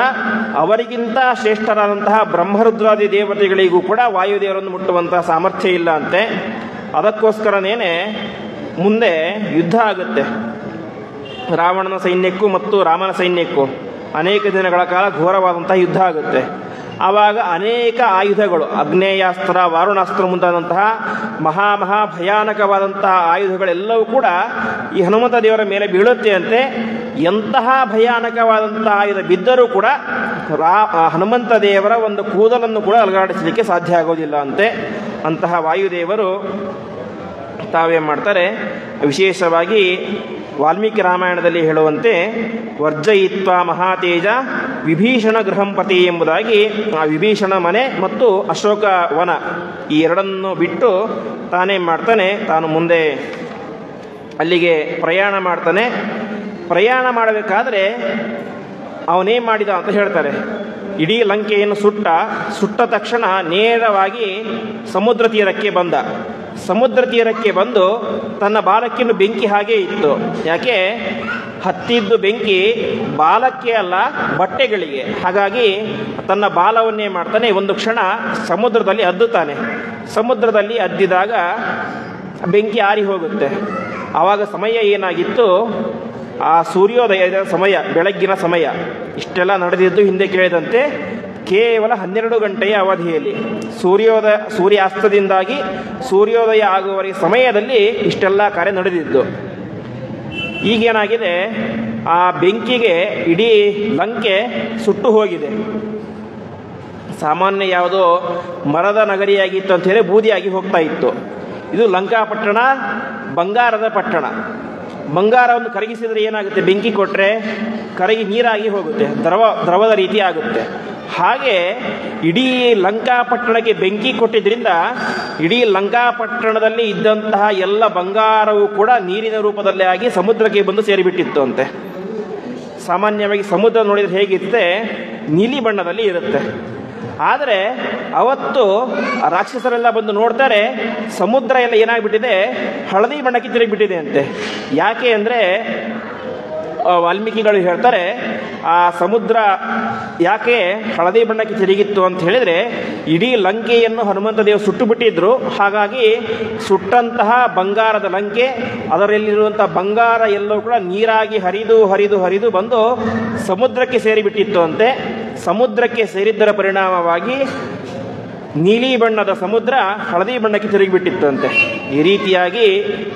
ಅವರಿಗಿಂತ ಶ್ರೇಷ್ಠರಾದಂತಹ ಬ್ರಹ್ಮರುದ್ರಾದಿ ದೇವತೆಗಳಿಗೂ ಕೂಡ ವಾಯುದೇವರನ್ನು ಮುಟ್ಟುವಂತಹ ಸಾಮರ್ಥ್ಯ ಇಲ್ಲ ಅಂತೆ. ಅದಕ್ಕೋಸ್ಕರನೇ ಮುಂದೆ ಯುದ್ಧ ಆಗುತ್ತೆ. ರಾವಣನ ಸೈನ್ಯಕ್ಕೂ ಮತ್ತು ರಾಮನ ಸೈನ್ಯಕ್ಕೂ ಅನೇಕ ದಿನಗಳ ಕಾಲ ಘೋರವಾದಂತಹ ಯುದ್ಧ ಆಗುತ್ತೆ. ಆವಾಗ ಅನೇಕ ಆಯುಧಗಳು, ಅಗ್ನೇಯಾಸ್ತ್ರ, ವಾರುಣಾಸ್ತ್ರ ಮುಂತಾದಂತಹ ಮಹಾ ಭಯಾನಕವಾದಂತಹ ಆಯುಧಗಳೆಲ್ಲವೂ ಕೂಡ ಈ ಹನುಮಂತ ದೇವರ ಮೇಲೆ ಬೀಳುತ್ತೆ ಅಂತೆ. ಎಂತಹ ಭಯಾನಕವಾದಂತಹ ಆಯುಧ ಬಿದ್ದರೂ ಕೂಡ ಹನುಮಂತ ದೇವರ ಒಂದು ಕೂದಲನ್ನು ಕೂಡ ಅಲುಗಾಡಿಸಲಿಕ್ಕೆ ಸಾಧ್ಯ ಆಗೋದಿಲ್ಲ ಅಂತೆ. ಅಂತಹ ವಾಯುದೇವರು ತಾವೇನು ಮಾಡ್ತಾರೆ, ವಿಶೇಷವಾಗಿ ವಾಲ್ಮೀಕಿ ರಾಮಾಯಣದಲ್ಲಿ ಹೇಳುವಂತೆ ವರ್ಜಯಿತ್ವ ಮಹಾತೇಜ ವಿಭೀಷಣ ಗೃಹಂಪತಿ ಎಂಬುದಾಗಿ ಆ ವಿಭೀಷಣ ಮನೆ ಮತ್ತು ಅಶೋಕ ವನ ಈ ಎರಡನ್ನು ಬಿಟ್ಟು ತಾನೇನು ಮಾಡ್ತಾನೆ, ತಾನು ಮುಂದೆ ಅಲ್ಲಿಗೆ ಪ್ರಯಾಣ ಮಾಡ್ತಾನೆ. ಪ್ರಯಾಣ ಮಾಡಬೇಕಾದ್ರೆ ಅವನೇನು ಮಾಡಿದ ಅಂತ ಹೇಳ್ತಾರೆ. ಇಡೀ ಲಂಕೆಯನ್ನು ಸುಟ್ಟ ತಕ್ಷಣ ನೇರವಾಗಿ ಸಮುದ್ರ ತೀರಕ್ಕೆ ಬಂದ. ಸಮುದ್ರ ತೀರಕ್ಕೆ ಬಂದು ತನ್ನ ಬಾಲಕ್ಕಿನ್ನು ಬೆಂಕಿ ಹಾಗೇ ಇತ್ತು. ಯಾಕೆ ಹತ್ತಿದ್ದು ಬೆಂಕಿ ಬಾಲಕ್ಕೆ ಅಲ್ಲ, ಬಟ್ಟೆಗಳಿಗೆ. ಹಾಗಾಗಿ ತನ್ನ ಬಾಲವನ್ನೇ ಮಾಡ್ತಾನೆ, ಒಂದು ಕ್ಷಣ ಸಮುದ್ರದಲ್ಲಿ ಅದ್ದುತ್ತಾನೆ. ಸಮುದ್ರದಲ್ಲಿ ಅದ್ದಿದಾಗ ಬೆಂಕಿ ಆರಿ ಹೋಗುತ್ತೆ. ಆವಾಗ ಸಮಯ ಏನಾಗಿತ್ತು, ಆ ಸೂರ್ಯೋದಯದ ಸಮಯ, ಬೆಳಗ್ಗಿನ ಸಮಯ. ಇಷ್ಟೆಲ್ಲ ನಡೆದಿದ್ದು ಹಿಂದೆ ಕೇಳಿದಂತೆ ಕೇವಲ 12 ಗಂಟೆಯ ಅವಧಿಯಲ್ಲಿ, ಸೂರ್ಯಾಸ್ತದಿಂದಾಗಿ ಸೂರ್ಯೋದಯ ಆಗುವವರೆಗೆ ಸಮಯದಲ್ಲಿ ಇಷ್ಟೆಲ್ಲ ಕಾರ್ಯ ನಡೆದಿದ್ದು. ಈಗೇನಾಗಿದೆ, ಆ ಬೆಂಕಿಗೆ ಇಡೀ ಲಂಕೆ ಸುಟ್ಟು ಹೋಗಿದೆ. ಸಾಮಾನ್ಯ ಯಾವುದೋ ಮರದ ನಗರಿಯಾಗಿತ್ತು ಅಂತ ಹೇಳಿ ಬೂದಿಯಾಗಿ ಹೋಗ್ತಾ ಇತ್ತು. ಇದು ಲಂಕಾಪಟ್ಟಣ ಬಂಗಾರದ ಪಟ್ಟಣ. ಬಂಗಾರವನ್ನು ಕರಗಿಸಿದರೆ ಏನಾಗುತ್ತೆ, ಬೆಂಕಿ ಕೊಟ್ಟರೆ ಕರಗಿ ನೀರಾಗಿ ಹೋಗುತ್ತೆ, ದ್ರವದ ರೀತಿ ಆಗುತ್ತೆ. ಹಾಗೆ ಇಡೀ ಲಂಕಾಪಟ್ಟಣಕ್ಕೆ ಬೆಂಕಿ ಕೊಟ್ಟಿದ್ದರಿಂದ ಇಡೀ ಲಂಕಾಪಟ್ಟಣದಲ್ಲಿ ಇದ್ದಂತಹ ಎಲ್ಲ ಬಂಗಾರವು ಕೂಡ ನೀರಿನ ರೂಪದಲ್ಲೇ ಆಗಿ ಸಮುದ್ರಕ್ಕೆ ಬಂದು ಸೇರಿಬಿಟ್ಟಿತ್ತು ಅಂತೆ. ಸಾಮಾನ್ಯವಾಗಿ ಸಮುದ್ರ ನೋಡಿದರೆ ಹೇಗಿರುತ್ತೆ, ನೀಲಿ ಬಣ್ಣದಲ್ಲಿ ಇರುತ್ತೆ. ಆದರೆ ಅವತ್ತು ರಾಕ್ಷಸರೆಲ್ಲ ಬಂದು ನೋಡ್ತಾರೆ, ಸಮುದ್ರ ಎಲ್ಲ ಏನಾಗ್ಬಿಟ್ಟಿದೆ, ಹಳದಿ ಬಣ್ಣಕ್ಕೆ ತಿರುಗಿಬಿಟ್ಟಿದೆ ಅಂತೆ. ಯಾಕೆ ಅಂದರೆ ವಾಲ್ಮೀಕಿಗಳು ಹೇಳ್ತಾರೆ, ಆ ಸಮುದ್ರ ಯಾಕೆ ಹಳದಿ ಬಣ್ಣಕ್ಕೆ ತಿರುಗಿತ್ತು ಅಂತ ಹೇಳಿದರೆ, ಇಡೀ ಲಂಕೆಯನ್ನು ಹನುಮಂತ ದೇವರು ಸುಟ್ಟು ಬಿಟ್ಟಿದ್ರು. ಹಾಗಾಗಿ ಸುಟ್ಟಂತಹ ಬಂಗಾರದ ಲಂಕೆ, ಅದರಲ್ಲಿರುವಂಥ ಬಂಗಾರ ಎಲ್ಲವೂ ಕೂಡ ನೀರಾಗಿ ಹರಿದು ಹರಿದು ಹರಿದು ಬಂದು ಸಮುದ್ರಕ್ಕೆ ಸೇರಿಬಿಟ್ಟಿತ್ತು ಅಂತೆ. ಸಮುದ್ರಕ್ಕೆ ಸೇರಿದ್ದರ ಪರಿಣಾಮವಾಗಿ ನೀಲಿ ಬಣ್ಣದ ಸಮುದ್ರ ಹಳದಿ ಬಣ್ಣಕ್ಕೆ ತಿರುಗಿಬಿಟ್ಟಿತ್ತಂತೆ. ಈ ರೀತಿಯಾಗಿ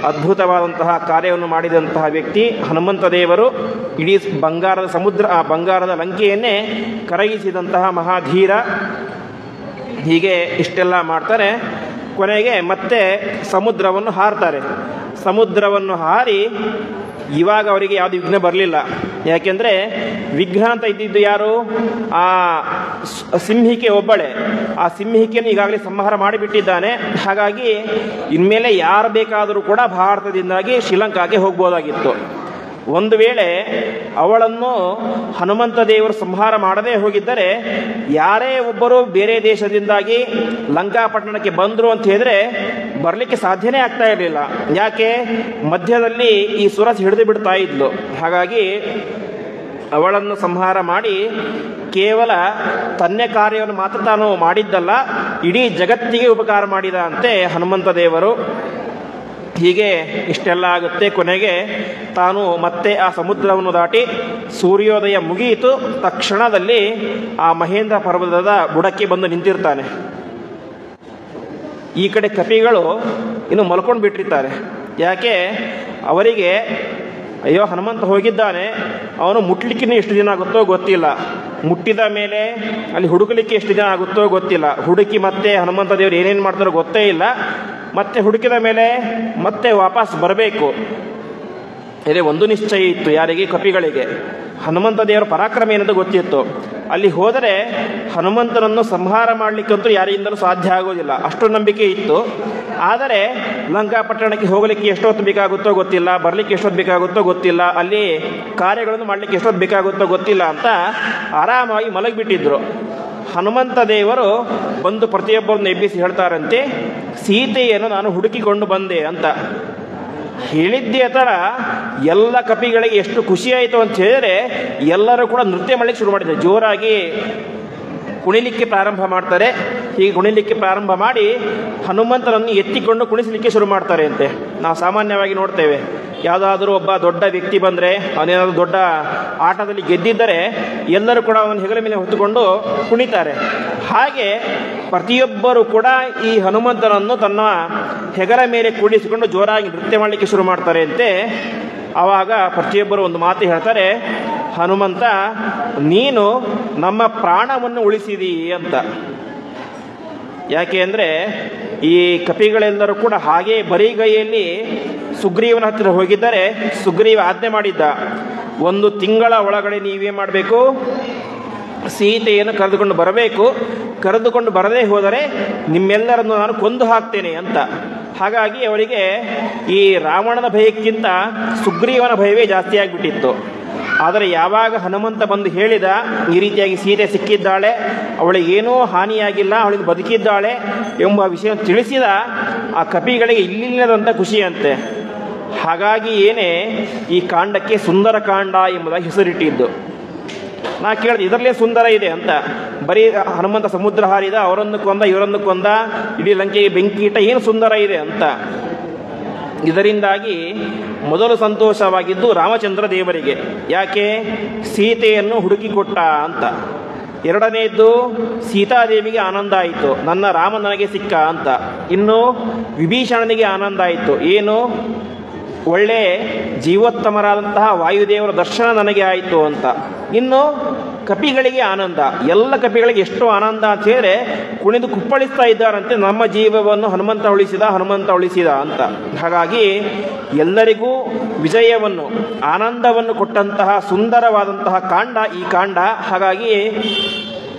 ಅದ್ಭುತವಾದಂತಹ ಕಾರ್ಯವನ್ನು ಮಾಡಿದಂತಹ ವ್ಯಕ್ತಿ ಹನುಮಂತ ದೇವರು. ಇಡೀ ಬಂಗಾರದ ಸಮುದ್ರ, ಆ ಬಂಗಾರದ ಲಂಕೆಯನ್ನೇ ಕರಗಿಸಿದಂತಹ ಮಹಾಧೀರ. ಹೀಗೆ ಇಷ್ಟೆಲ್ಲ ಮಾಡ್ತಾರೆ. ಕೊನೆಗೆ ಮತ್ತೆ ಸಮುದ್ರವನ್ನು ಹಾರ್ತಾರೆ. ಸಮುದ್ರವನ್ನು ಹಾರಿ ಇವಾಗ ಅವರಿಗೆ ಯಾವುದು ವಿಘ್ನ ಬರಲಿಲ್ಲ. ಯಾಕೆಂದರೆ ವಿಘ್ನ ಅಂತ ಇದ್ದಿದ್ದು ಯಾರು, ಆ ಸಿಂಹಿಕೆ ಒಬ್ಬಳೆ. ಆ ಸಿಂಹಿಕೆಯನ್ನು ಈಗಾಗಲೇ ಸಂಹಾರ ಮಾಡಿಬಿಟ್ಟಿದ್ದಾನೆ. ಹಾಗಾಗಿ ಇನ್ಮೇಲೆ ಯಾರು ಬೇಕಾದರೂ ಕೂಡ ಭಾರತದಿಂದಾಗಿ ಶ್ರೀಲಂಕಾಗೆ ಹೋಗ್ಬೋದಾಗಿತ್ತು. ಒಂದು ವೇಳೆ ಅವಳನ್ನು ಹನುಮಂತ ದೇವರು ಸಂಹಾರ ಮಾಡದೇ ಹೋಗಿದ್ದರೆ, ಯಾರೇ ಒಬ್ಬರು ಬೇರೆ ದೇಶದಿಂದಾಗಿ ಲಂಕಾಪಟ್ಟಣಕ್ಕೆ ಬಂದರು ಅಂತ ಹೇಳಿದ್ರೆ ಬರಲಿಕ್ಕೆ ಸಾಧ್ಯನೇ ಆಗ್ತಾ ಇರಲಿಲ್ಲ. ಯಾಕೆ, ಮಧ್ಯದಲ್ಲಿ ಈ ಸುರಸ್ ಹಿಡಿದು ಬಿಡ್ತಾ ಇದ್ಲು. ಹಾಗಾಗಿ ಅವಳನ್ನು ಸಂಹಾರ ಮಾಡಿ ಕೇವಲ ತನ್ನ ಕಾರ್ಯವನ್ನು ಮಾತ್ರ ತಾನು ಮಾಡಿದ್ದಲ್ಲ, ಇಡೀ ಜಗತ್ತಿಗೆ ಉಪಕಾರ ಮಾಡಿದ ಅಂತೆ ಹನುಮಂತ ದೇವರು. ಹೀಗೆ ಇಷ್ಟೆಲ್ಲ ಆಗುತ್ತೆ. ಕೊನೆಗೆ ತಾನು ಮತ್ತೆ ಆ ಸಮುದ್ರವನ್ನು ದಾಟಿ ಸೂರ್ಯೋದಯ ಮುಗಿಯಿತು. ತಕ್ಷಣದಲ್ಲಿ ಆ ಮಹೇಂದ್ರ ಪರ್ವತದ ಬುಡಕ್ಕೆ ಬಂದು ನಿಂತಿರ್ತಾನೆ. ಈ ಕಡೆ ಕಪಿಗಳು ಇನ್ನು ಮಲ್ಕೊಂಡು ಬಿಟ್ಟಿರ್ತಾರೆ. ಯಾಕೆ, ಅವರಿಗೆ ಅಯ್ಯೋ ಹನುಮಂತ ಹೋಗಿದ್ದಾನೆ, ಅವನು ಮುಟ್ಲಿಕ್ಕೆ ಎಷ್ಟು ದಿನ ಆಗುತ್ತೋ ಗೊತ್ತಿಲ್ಲ, ಮುಟ್ಟಿದ ಮೇಲೆ ಅಲ್ಲಿ ಹುಡುಕಲಿಕ್ಕೆ ಎಷ್ಟು ದಿನ ಆಗುತ್ತೋ ಗೊತ್ತಿಲ್ಲ, ಹುಡುಕಿ ಮತ್ತೆ ಹನುಮಂತ ದೇವರು ಏನೇನು ಮಾಡ್ತಾರೋ ಗೊತ್ತೇ ಇಲ್ಲ, ಮತ್ತೆ ಹುಡುಕಿದ ಮೇಲೆ ಮತ್ತೆ ವಾಪಸ್ ಬರಬೇಕು. ಇದೇ ಒಂದು ನಿಶ್ಚಯ ಇತ್ತು ಯಾರಿಗೆ, ಕಪಿಗಳಿಗೆ. ಹನುಮಂತ ದೇವರ ಪರಾಕ್ರಮ ಏನಂತ ಗೊತ್ತಿತ್ತು. ಅಲ್ಲಿ ಹೋದರೆ ಹನುಮಂತನನ್ನು ಸಂಹಾರ ಮಾಡಲಿಕ್ಕಂತೂ ಯಾರಿಂದಲೂ ಸಾಧ್ಯ ಆಗೋದಿಲ್ಲ, ಅಷ್ಟು ನಂಬಿಕೆ ಇತ್ತು. ಆದರೆ ಲಂಕಾಪಟ್ಟಣಕ್ಕೆ ಹೋಗಲಿಕ್ಕೆ ಎಷ್ಟೊತ್ತು ಬೇಕಾಗುತ್ತೋ ಗೊತ್ತಿಲ್ಲ, ಬರಲಿಕ್ಕೆ ಎಷ್ಟೊತ್ತು ಬೇಕಾಗುತ್ತೋ ಗೊತ್ತಿಲ್ಲ, ಅಲ್ಲಿ ಕಾರ್ಯಗಳನ್ನು ಮಾಡಲಿಕ್ಕೆ ಎಷ್ಟೊತ್ತು ಬೇಕಾಗುತ್ತೋ ಗೊತ್ತಿಲ್ಲ ಅಂತ ಆರಾಮಾಗಿ ಮಲಗಿಬಿಟ್ಟಿದ್ರು. ಹನುಮಂತ ದೇವರು ಬಂದು ಪ್ರತಿಯೊಬ್ಬರನ್ನು ಎಬ್ಬಿಸಿ ಹೇಳ್ತಾರಂತೆ, ಸೀತೆಯನ್ನು ನಾನು ಹುಡುಕಿಕೊಂಡು ಬಂದೆ ಅಂತ. ಹೇಳಿದ್ದೇ ಥರ ಎಲ್ಲ ಕಪಿಗಳಿಗೆ ಎಷ್ಟು ಖುಷಿಯಾಯಿತು ಅಂತ ಹೇಳಿದರೆ ಎಲ್ಲರೂ ಕೂಡ ನೃತ್ಯ ಮಾಡಲಿಕ್ಕೆ ಶುರು ಮಾಡಿದ್ದಾರೆ. ಜೋರಾಗಿ ಕುಣಿಲಿಕ್ಕೆ ಪ್ರಾರಂಭ ಮಾಡ್ತಾರೆ. ಹೀಗೆ ಕುಣಿಲಿಕ್ಕೆ ಪ್ರಾರಂಭ ಮಾಡಿ ಹನುಮಂತನನ್ನು ಎತ್ತಿಕೊಂಡು ಕುಣಿಸಲಿಕ್ಕೆ ಶುರು ಮಾಡ್ತಾರೆ ಅಂತೆ. ನಾವು ಸಾಮಾನ್ಯವಾಗಿ ನೋಡ್ತೇವೆ, ಯಾವುದಾದ್ರೂ ಒಬ್ಬ ದೊಡ್ಡ ವ್ಯಕ್ತಿ ಬಂದರೆ, ಅವನೇನಾದರೂ ದೊಡ್ಡ ಆಟದಲ್ಲಿ ಗೆದ್ದಿದ್ದರೆ ಎಲ್ಲರೂ ಕೂಡ ಅವನ ಹೆಗಲ ಮೇಲೆ ಹೊತ್ತುಕೊಂಡು ಕುಣಿತಾರೆ. ಹಾಗೆ ಪ್ರತಿಯೊಬ್ಬರು ಕೂಡ ಈ ಹನುಮಂತನನ್ನು ತನ್ನ ಹೆಗಲ ಮೇಲೆ ಕೂಡಿಸಿಕೊಂಡು ಜೋರಾಗಿ ನೃತ್ಯ ಮಾಡಲಿಕ್ಕೆ ಶುರು ಮಾಡ್ತಾರೆ ಅಂತೆ. ಆವಾಗ ಪ್ರತಿಯೊಬ್ಬರು ಒಂದು ಮಾತು ಹೇಳ್ತಾರೆ, ಹನುಮಂತ ನೀನು ನಮ್ಮ ಪ್ರಾಣವನ್ನು ಉಳಿಸಿದಿ ಅಂತ. ಯಾಕೆ ಅಂದರೆ ಈ ಕಪಿಗಳೆಲ್ಲರೂ ಕೂಡ ಹಾಗೆ ಬರಿಗೈಯಲ್ಲಿ ಸುಗ್ರೀವನ ಹತ್ತಿರ ಹೋಗಿದ್ದರೆ ಸುಗ್ರೀವ ಆಜ್ಞೆ ಮಾಡಿದ್ದ, 1 ತಿಂಗಳ ಒಳಗಡೆ ನೀವೇ ಮಾಡಬೇಕು, ಸೀತೆಯನ್ನು ಕರೆದುಕೊಂಡು ಬರಬೇಕು, ಕರೆದುಕೊಂಡು ಬರದೇ ಹೋದರೆ ನಿಮ್ಮೆಲ್ಲರನ್ನು ನಾನು ಕೊಂದು ಹಾಕ್ತೇನೆ ಅಂತ. ಹಾಗಾಗಿ ಅವರಿಗೆ ಈ ರಾವಣನ ಭಯಕ್ಕಿಂತ ಸುಗ್ರೀವನ ಭಯವೇ ಜಾಸ್ತಿ ಆಗಿಬಿಟ್ಟಿತ್ತು. ಆದರೆ ಯಾವಾಗ ಹನುಮಂತ ಬಂದು ಹೇಳಿದ, ಈ ರೀತಿಯಾಗಿ ಸೀತೆ ಸಿಕ್ಕಿದ್ದಾಳೆ, ಅವಳಿಗೇನೂ ಹಾನಿಯಾಗಿಲ್ಲ, ಅವಳಿಗೆ ಬದುಕಿದ್ದಾಳೆ ಎಂಬ ವಿಷಯ ತಿಳಿಸಿದ, ಆ ಕಪಿಗಳಿಗೆ ಇಲ್ಲಿಲ್ಲದಂಥ ಖುಷಿಯಂತೆ. ಹಾಗಾಗಿ ಏನೇ ಈ ಕಾಂಡಕ್ಕೆ ಸುಂದರಕಾಂಡ ಎಂಬುದಾಗಿ ಹೆಸರಿಟ್ಟಿದ್ದು. ನಾ ಕೇಳಿದೆ ಇದರಲ್ಲೇ ಸುಂದರ ಇದೆ ಅಂತ. ಬರೀ ಹನುಮಂತ ಸಮುದ್ರ ಹಾರಿದ, ಅವರನ್ನು ಕೊಂದ, ಇವರನ್ನು ಕೊಂದ, ಇಡೀ ಲಂಕೆಗೆ ಬೆಂಕಿ ಇಟ್ಟ, ಏನು ಸುಂದರ ಇದೆ ಅಂತ. ಇದರಿಂದಾಗಿ ಮೊದಲು ಸಂತೋಷವಾಗಿದ್ದು ರಾಮಚಂದ್ರ ದೇವರಿಗೆ. ಯಾಕೆ? ಸೀತೆಯನ್ನು ಹುಡುಕಿಕೊಟ್ಟ ಅಂತ. ಎರಡನೆಯದ್ದು ಸೀತಾದೇವಿಗೆ ಆನಂದ ಆಯಿತು, ನನ್ನ ರಾಮ ನನಗೆ ಸಿಕ್ಕ ಅಂತ. ಇನ್ನು ವಿಭೀಷಣನಿಗೆ ಆನಂದ ಆಯಿತು, ಏನು? ಒಳ್ಳೆ ಜೀವೋತ್ತಮರಾದಂತಹ ವಾಯುದೇವರ ದರ್ಶನ ನನಗೆ ಆಯಿತು ಅಂತ. ಇನ್ನು ಕಪಿಗಳಿಗೆ ಆನಂದ, ಎಲ್ಲ ಕಪಿಗಳಿಗೆ ಎಷ್ಟು ಆನಂದ ಅಂತ ಹೇಳಿದ್ರೆ ಕುಣಿದು ಕುಪ್ಪಳಿಸ್ತಾ ಇದ್ದಾರಂತೆ, ನಮ್ಮ ಜೀವವನ್ನು ಹನುಮಂತ ಉಳಿಸಿದ ಅಂತ. ಹಾಗಾಗಿ ಎಲ್ಲರಿಗೂ ವಿಜಯವನ್ನು, ಆನಂದವನ್ನು ಕೊಟ್ಟಂತಹ ಸುಂದರವಾದಂತಹ ಕಾಂಡ ಈ ಕಾಂಡ. ಹಾಗಾಗಿ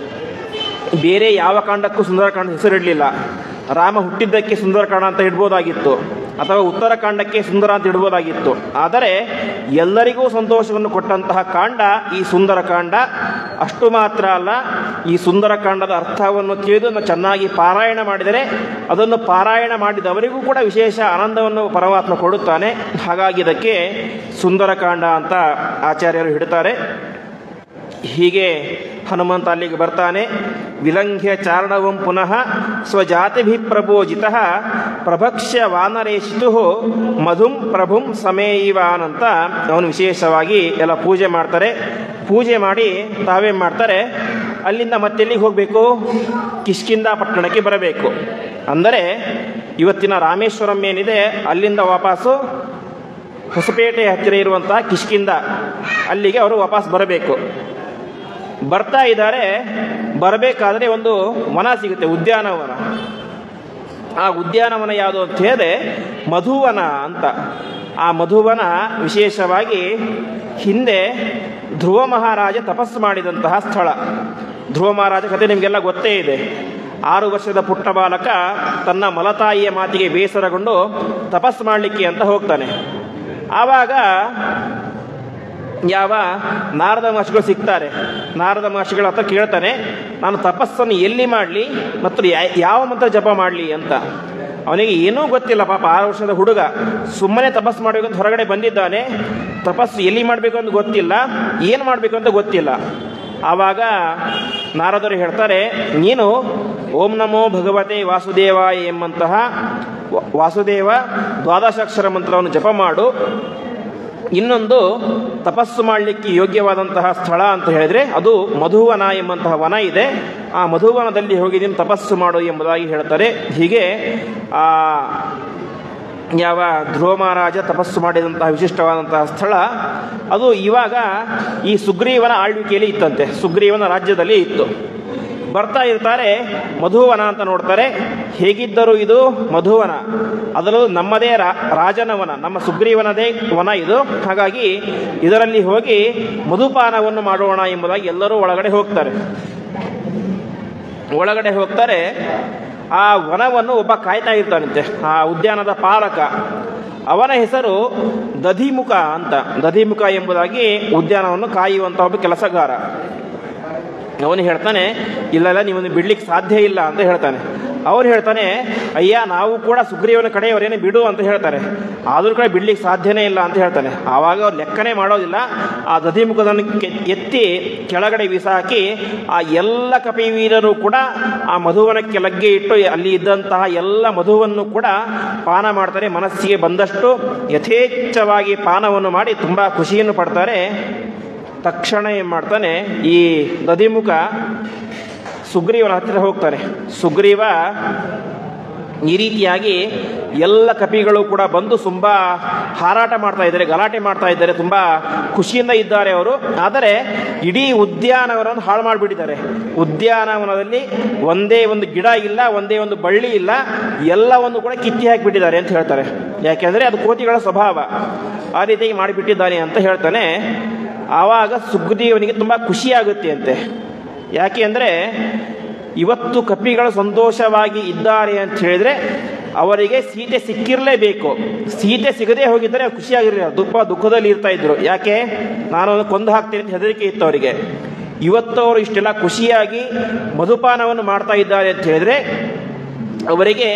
ಬೇರೆ ಯಾವ ಕಾಂಡಕ್ಕೂ ಸುಂದರಕಾಂಡ ಹೆಸರಿಡಲಿಲ್ಲ. ರಾಮ ಹುಟ್ಟಿದ್ದಕ್ಕೆ ಸುಂದರಕಾಂಡ ಅಂತ ಇಡ್ಬೋದಾಗಿತ್ತು, ಅಥವಾ ಉತ್ತರಕಾಂಡಕ್ಕೆ ಸುಂದರ ಅಂತ ಇಡ್ಬೋದಾಗಿತ್ತು. ಆದರೆ ಎಲ್ಲರಿಗೂ ಸಂತೋಷವನ್ನು ಕೊಟ್ಟಂತಹ ಕಾಂಡ ಈ ಸುಂದರಕಾಂಡ. ಅಷ್ಟು ಮಾತ್ರ ಅಲ್ಲ, ಈ ಸುಂದರಕಾಂಡದ ಅರ್ಥವನ್ನು ತಿಳಿದು ಚೆನ್ನಾಗಿ ಪಾರಾಯಣ ಮಾಡಿದರೆ ಅದನ್ನು ಪಾರಾಯಣ ಮಾಡಿದವರಿಗೂ ಕೂಡ ವಿಶೇಷ ಆನಂದವನ್ನು ಪರಮಾತ್ಮ ಕೊಡುತ್ತಾನೆ. ಹಾಗಾಗಿ ಇದಕ್ಕೆ ಸುಂದರಕಾಂಡ ಅಂತ ಆಚಾರ್ಯರು ಹಿಡ್ತಾರೆ. ಹೀಗೆ ಹನುಮಂತ ಅಲ್ಲಿಗೆ ಬರ್ತಾನೆ. ವಿಲಂಘ್ಯ ಚಾರಣವಂ ಪುನಃ ಸ್ವಜಾತಿಭಿ ಪ್ರಬೋಜಿತ ಪ್ರಭಕ್ಷ್ಯ ವಾನರೇಶಿತು ಮಧುಂ ಪ್ರಭುಂ ಸಮೇಯಿವಾನ್ ಅಂತ ಅವನು ವಿಶೇಷವಾಗಿ ಎಲ್ಲ ಪೂಜೆ ಮಾಡ್ತಾರೆ. ಪೂಜೆ ಮಾಡಿ ತಾವೇನು ಮಾಡ್ತಾರೆ, ಅಲ್ಲಿಂದ ಮತ್ತೆಲ್ಲಿಗೆ ಹೋಗಬೇಕು? ಕಿಷ್ಕಿಂಧ ಪಟ್ಟಣಕ್ಕೆ ಬರಬೇಕು. ಅಂದರೆ ಇವತ್ತಿನ ರಾಮೇಶ್ವರಂ ಏನಿದೆ, ಅಲ್ಲಿಂದ ವಾಪಸ್ಸು ಹೊಸಪೇಟೆ ಹತ್ತಿರ ಇರುವಂತಹ ಕಿಷ್ಕಿಂಧ, ಅಲ್ಲಿಗೆ ಅವರು ವಾಪಸ್ ಬರಬೇಕು. ಬರ್ತಾ ಇದ್ದಾರೆ. ಬರಬೇಕಾದ್ರೆ ಒಂದು ವನ ಸಿಗುತ್ತೆ, ಉದ್ಯಾನವನ. ಆ ಉದ್ಯಾನವನ ಯಾವುದು ಅಂತ ಹೇಳಿದ್ರೆ ಮಧುವನ ಅಂತ. ಆ ಮಧುವನ ವಿಶೇಷವಾಗಿ ಹಿಂದೆ ಧ್ರುವ ಮಹಾರಾಜ ತಪಸ್ಸು ಮಾಡಿದಂತಹ ಸ್ಥಳ. ಧ್ರುವ ಮಹಾರಾಜ ಕಥೆ ನಿಮಗೆಲ್ಲ ಗೊತ್ತೇ ಇದೆ. 6 ವರ್ಷದ ಪುಟ್ಟ ಬಾಲಕ ತನ್ನ ಮಲತಾಯಿಯ ಮಾತಿಗೆ ಬೇಸರಗೊಂಡು ತಪಸ್ಸು ಮಾಡಲಿಕ್ಕೆ ಅಂತ ಹೋಗ್ತಾನೆ. ಆವಾಗ ಯಾವ ನಾರದ ಮಹರ್ಷಿಗಳು ಸಿಗ್ತಾರೆ. ನಾರದ ಮಹರ್ಷಿಗಳ ಹತ್ರ ಕೇಳ್ತಾನೆ, ನಾನು ತಪಸ್ಸನ್ನು ಎಲ್ಲಿ ಮಾಡಲಿ ಮತ್ತು ಯಾವ ಮಂತ್ರ ಜಪ ಮಾಡಲಿ ಅಂತ. ಅವನಿಗೆ ಏನೂ ಗೊತ್ತಿಲ್ಲ ಪಾಪ. 6 ವರ್ಷದ ಹುಡುಗ ಸುಮ್ಮನೆ ತಪಸ್ಸು ಮಾಡಬೇಕಂತ ಹೊರಗಡೆ ಬಂದಿದ್ದಾನೆ. ತಪಸ್ಸು ಎಲ್ಲಿ ಮಾಡಬೇಕು ಅಂತ ಗೊತ್ತಿಲ್ಲ, ಏನು ಮಾಡಬೇಕು ಅಂತ ಗೊತ್ತಿಲ್ಲ. ಆವಾಗ ನಾರದರು ಹೇಳ್ತಾರೆ, ನೀನು ಓಂ ನಮೋ ಭಗವತೆ ವಾಸುದೇವಾಯ ಎಂಬಂತಹ ವಾಸುದೇವ ದ್ವಾದಶಾಕ್ಷರ ಮಂತ್ರವನ್ನು ಜಪ ಮಾಡು. ಇನ್ನೊಂದು ತಪಸ್ಸು ಮಾಡಲಿಕ್ಕೆ ಯೋಗ್ಯವಾದಂತಹ ಸ್ಥಳ ಅಂತ ಹೇಳಿದರೆ ಅದು ಮಧುವನ ಎಂಬಂತಹ ವನ ಇದೆ. ಆ ಮಧುವನದಲ್ಲಿ ಹೋಗಿ ನೀನು ತಪಸ್ಸು ಮಾಡು ಎಂಬುದಾಗಿ ಹೇಳ್ತಾರೆ. ಹೀಗೆ ಯಾವ ಧ್ರುವ ಮಹಾರಾಜ ತಪಸ್ಸು ಮಾಡಿದಂತಹ ವಿಶಿಷ್ಟವಾದಂತಹ ಸ್ಥಳ ಅದು ಇವಾಗ ಈ ಸುಗ್ರೀವನ ಆಳ್ವಿಕೆಯಲ್ಲಿ ಇತ್ತಂತೆ, ಸುಗ್ರೀವನ ರಾಜ್ಯದಲ್ಲಿ ಇತ್ತು. ಬರ್ತಾ ಇರ್ತಾರೆ, ಮಧುವನ ಅಂತ ನೋಡ್ತಾರೆ. ಹೇಗಿದ್ದರೂ ಇದು ಮಧುವನ, ಅದರಲ್ಲೂ ನಮ್ಮದೇ ರಾಜನ ವನ, ನಮ್ಮ ಸುಗ್ರೀವನದೇ ವನ ಇದು. ಹಾಗಾಗಿ ಇದರಲ್ಲಿ ಹೋಗಿ ಮಧುಪಾನವನ್ನು ಮಾಡೋಣ ಎಂಬುದಾಗಿ ಎಲ್ಲರೂ ಒಳಗಡೆ ಹೋಗ್ತಾರೆ. ಆ ವನವನ್ನು ಒಬ್ಬ ಕಾಯ್ತಾ ಇರ್ತಾನಂತೆ, ಆ ಉದ್ಯಾನದ ಪಾಲಕ. ಅವನ ಹೆಸರು ದಧಿಮುಖ ಅಂತ. ದಧಿಮುಖ ಎಂಬುದಾಗಿ ಉದ್ಯಾನವನ್ನು ಕಾಯುವಂಥ ಒಬ್ಬ ಕೆಲಸಗಾರ. ಅವನು ಹೇಳ್ತಾನೆ, ಇಲ್ಲ ನೀವನ್ನು ಬಿಡ್ಲಿಕ್ಕೆ ಸಾಧ್ಯ ಇಲ್ಲ ಅಂತ ಹೇಳ್ತಾನೆ. ಅವ್ರು ಹೇಳ್ತಾನೆ, ಅಯ್ಯ ನಾವು ಕೂಡ ಸುಗ್ರೀವನ ಕಡೆಯವರೇನೆ ಬಿಡು ಅಂತ ಹೇಳ್ತಾರೆ, ಆದರೂ ಕೂಡ ಬಿಡ್ಲಿಕ್ಕೆ ಸಾಧ್ಯನೇ ಇಲ್ಲ ಅಂತ ಹೇಳ್ತಾನೆ. ಆವಾಗ ಅವ್ರು ಲೆಕ್ಕನೇ ಮಾಡೋದಿಲ್ಲ. ಆ ದಧಿಮುಖದನ್ನು ಎತ್ತಿ ಕೆಳಗಡೆ ಬಿಸಾಕಿ ಆ ಎಲ್ಲ ಕಪಿವೀರರು ಕೂಡ ಆ ಮಧುವನಕ್ಕೆ ಲಗ್ಗೆ ಇಟ್ಟು ಅಲ್ಲಿ ಇದ್ದಂತಹ ಎಲ್ಲ ಮಧುವನ್ನು ಕೂಡ ಪಾನ ಮಾಡ್ತಾರೆ. ಮನಸ್ಸಿಗೆ ಬಂದಷ್ಟು ಯಥೇಚ್ಛವಾಗಿ ಪಾನವನ್ನು ಮಾಡಿ ತುಂಬ ಖುಷಿಯನ್ನು ಪಡ್ತಾರೆ. ತಕ್ಷಣ ಏನು ಮಾಡ್ತಾನೆ, ಈ ದಧಿಮುಖ ಸುಗ್ರೀವನ ಹತ್ತಿರ ಹೋಗ್ತಾನೆ. ಸುಗ್ರೀವ ಈ ರೀತಿಯಾಗಿ ಎಲ್ಲ ಕಪಿಗಳು ಕೂಡ ಬಂದು ತುಂಬ ಹಾರಾಟ ಮಾಡ್ತಾ ಇದ್ದಾರೆ, ಗಲಾಟೆ ಮಾಡ್ತಾ ಇದ್ದಾರೆ, ತುಂಬ ಖುಷಿಯಿಂದ ಇದ್ದಾರೆ ಅವರು. ಆದರೆ ಇಡೀ ಉದ್ಯಾನವನವನ್ನು ಹಾಳು ಮಾಡಿಬಿಟ್ಟಿದ್ದಾರೆ. ಉದ್ಯಾನವನದಲ್ಲಿ ಒಂದೇ ಒಂದು ಗಿಡ ಇಲ್ಲ, ಒಂದೇ ಒಂದು ಬಳ್ಳಿ ಇಲ್ಲ, ಎಲ್ಲವನ್ನು ಕೂಡ ಕಿತ್ತಿ ಹಾಕಿಬಿಟ್ಟಿದ್ದಾರೆ ಅಂತ ಹೇಳ್ತಾರೆ. ಯಾಕೆಂದರೆ ಅದು ಕೋತಿಗಳ ಸ್ವಭಾವ, ಆ ರೀತಿಯಾಗಿ ಮಾಡಿಬಿಟ್ಟಿದ್ದಾನೆ ಅಂತ ಹೇಳ್ತಾನೆ. ಆವಾಗ ಸುಗ್ರೀವನಿಗೆ ತುಂಬ ಖುಷಿಯಾಗುತ್ತೆ ಅಂತೆ. ಯಾಕೆ ಅಂದರೆ ಇವತ್ತು ಕಪಿಗಳು ಸಂತೋಷವಾಗಿ ಇದ್ದಾರೆ ಅಂತ ಹೇಳಿದರೆ ಅವರಿಗೆ ಸೀತೆ ಸಿಕ್ಕಿರಲೇಬೇಕು. ಸೀತೆ ಸಿಗದೆ ಹೋಗಿದ್ದರೆ ಖುಷಿಯಾಗಿರಲಿಲ್ಲ, ದುಃಖದಲ್ಲಿ ಇರ್ತಾ ಇದ್ರು. ಯಾಕೆ, ನಾನು ಕೊಂದು ಹಾಕ್ತೀನಿ ಅಂತ ಹೆದರಿಕೆ ಇತ್ತು ಅವರಿಗೆ. ಇವತ್ತು ಅವರು ಇಷ್ಟೆಲ್ಲ ಖುಷಿಯಾಗಿ ಮಧುಪಾನವನ್ನು ಮಾಡ್ತಾ ಇದ್ದಾರೆ ಅಂತ ಹೇಳಿದರೆ ಅವರಿಗೆ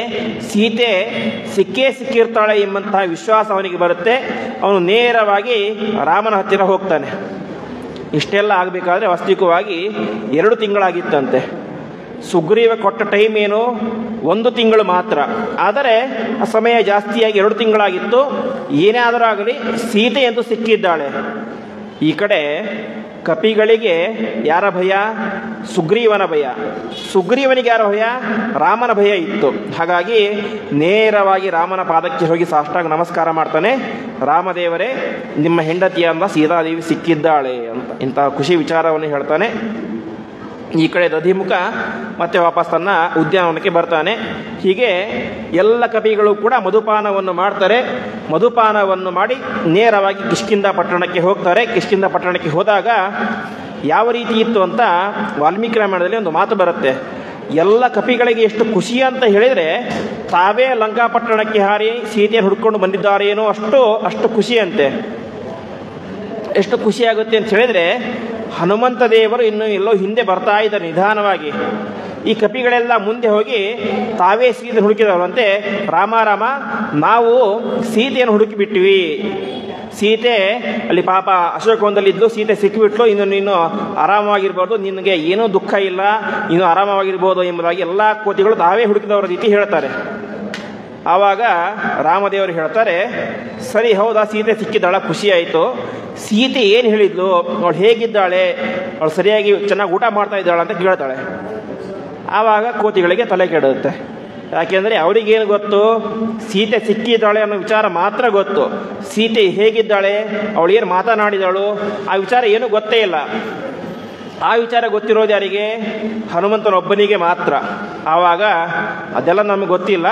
ಸೀತೆ ಸಿಕ್ಕಿರ್ತಾಳೆ ಎಂಬಂತಹ ವಿಶ್ವಾಸ ಅವನಿಗೆ ಬರುತ್ತೆ. ಅವನು ನೇರವಾಗಿ ರಾಮನ ಹತ್ತಿರ ಹೋಗ್ತಾನೆ. ಇಷ್ಟೆಲ್ಲ ಆಗಬೇಕಾದ್ರೆ ವಾಸ್ತವಿಕವಾಗಿ 2 ತಿಂಗಳಾಗಿತ್ತಂತೆ. ಸುಗ್ರೀವ ಕೊಟ್ಟ ಟೈಮ್ ಏನು, 1 ತಿಂಗಳು ಮಾತ್ರ. ಆದರೆ ಆ ಸಮಯ ಜಾಸ್ತಿಯಾಗಿ 2 ತಿಂಗಳಾಗಿತ್ತು. ಏನೇ ಆದರೂ ಆಗಲಿ ಸೀತೆ ಎಂದು ಸಿಕ್ಕಿದ್ದಾಳೆ. ಈ ಕಡೆ ಕಪಿಗಳಿಗೆ ಯಾರ ಭಯ? ಸುಗ್ರೀವನ ಭಯ. ಸುಗ್ರೀವನಿಗೆ ಯಾರ ಭಯ? ರಾಮನ ಭಯ ಇತ್ತು. ಹಾಗಾಗಿ ನೇರವಾಗಿ ರಾಮನ ಪಾದಕ್ಕೆ ಹೋಗಿ ಸಾಷ್ಟಾಂಗ ನಮಸ್ಕಾರ ಮಾಡ್ತಾನೆ. ರಾಮದೇವರೇ, ನಿಮ್ಮ ಹೆಂಡತಿಯನ್ನ ಸೀತಾದೇವಿ ಸಿಕ್ಕಿದ್ದಾಳೆ ಅಂತ ಇಂತಹ ಖುಷಿ ವಿಚಾರವನ್ನು ಹೇಳ್ತಾನೆ. ಈ ಕಡೆ ದಧಿಮುಖ ಮತ್ತೆ ವಾಪಸ್ ತನ್ನ ಉದ್ಯಾನವನಕ್ಕೆ ಬರ್ತಾನೆ. ಹೀಗೆ ಎಲ್ಲ ಕಪಿಗಳು ಕೂಡ ಮಧುಪಾನವನ್ನು ಮಾಡ್ತಾರೆ. ಮಧುಪಾನವನ್ನು ಮಾಡಿ ನೇರವಾಗಿ ಕಿಷ್ಕಿಂಧ ಪಟ್ಟಣಕ್ಕೆ ಹೋಗ್ತಾರೆ. ಕಿಷ್ಕಿಂಧ ಪಟ್ಟಣಕ್ಕೆ ಹೋದಾಗ ಯಾವ ರೀತಿ ಇತ್ತು ಅಂತ ವಾಲ್ಮೀಕಿ ರಾಮಾಯಣದಲ್ಲಿ ಒಂದು ಮಾತು ಬರುತ್ತೆ. ಎಲ್ಲ ಕಪಿಗಳಿಗೆ ಎಷ್ಟು ಖುಷಿ ಅಂತ ಹೇಳಿದರೆ ತಾವೇ ಲಂಕಾಪಟ್ಟಣಕ್ಕೆ ಹಾರಿ ಸೀತೆಯನ್ನು ಹುಡ್ಕೊಂಡು ಬಂದಿದ್ದಾರೇನೋ ಅಷ್ಟು ಖುಷಿಯಂತೆ. ಎಷ್ಟು ಖುಷಿಯಾಗುತ್ತೆ ಅಂತ ಹೇಳಿದರೆ ಹನುಮಂತ ದೇವರು ಇನ್ನು ಎಲ್ಲೋ ಹಿಂದೆ ಬರ್ತಾ ಇದ್ದಾರೆ ನಿಧಾನವಾಗಿ. ಈ ಕಪಿಗಳೆಲ್ಲ ಮುಂದೆ ಹೋಗಿ ತಾವೇ ಸೀತೆ ಹುಡುಕಿದವರಂತೆ. ರಾಮ ನಾವು ಸೀತೆಯನ್ನು ಹುಡುಕಿಬಿಟ್ಟಿವಿ. ಸೀತೆ ಅಲ್ಲಿ ಪಾಪ ಅಶೋಕವನದಲ್ಲಿದ್ದು ಸೀತೆ ಸಿಕ್ಕಿಬಿಟ್ಲು, ಇನ್ನು ನೀನು ಆರಾಮವಾಗಿರ್ಬೋದು, ನಿನಗೆ ಏನೂ ದುಃಖ ಇಲ್ಲ, ನೀನು ಆರಾಮವಾಗಿರ್ಬೋದು ಎಂಬುದಾಗಿ ಎಲ್ಲ ಕೋತಿಗಳು ತಾವೇ ಹುಡುಕಿದವರ ರೀತಿ ಹೇಳ್ತಾರೆ. ಆವಾಗ ರಾಮದೇವರು ಹೇಳ್ತಾರೆ, ಸರಿ ಹೌದಾ, ಸೀತೆ ಸಿಕ್ಕಿದ್ದಾಳ, ಖುಷಿ ಆಯಿತು. ಸೀತೆ ಏನು ಹೇಳಿದ್ಲು, ಅವಳು ಹೇಗಿದ್ದಾಳೆ, ಅವಳು ಸರಿಯಾಗಿ ಚೆನ್ನಾಗಿ ಊಟ ಮಾಡ್ತಾ ಇದ್ದಾಳೆ ಅಂತ ಕೇಳ್ತಾಳೆ. ಆವಾಗ ಕೋತಿಗಳಿಗೆ ತಲೆ ಕೆಡುತ್ತೆ. ಯಾಕೆಂದರೆ ಅವರಿಗೇನು ಗೊತ್ತು, ಸೀತೆ ಸಿಕ್ಕಿದ್ದಾಳೆ ಅನ್ನೋ ವಿಚಾರ ಮಾತ್ರ ಗೊತ್ತು. ಸೀತೆ ಹೇಗಿದ್ದಾಳೆ, ಅವಳು ಏನು ಮಾತನಾಡಿದಳು ಆ ವಿಚಾರ ಏನೂ ಗೊತ್ತೇ ಇಲ್ಲ. ಆ ವಿಚಾರ ಗೊತ್ತಿರೋದು ಯಾರಿಗೆ? ಹನುಮಂತನೊಬ್ಬನಿಗೆ ಮಾತ್ರ. ಆವಾಗ ಅದೆಲ್ಲ ನಮಗೆ ಗೊತ್ತಿಲ್ಲ,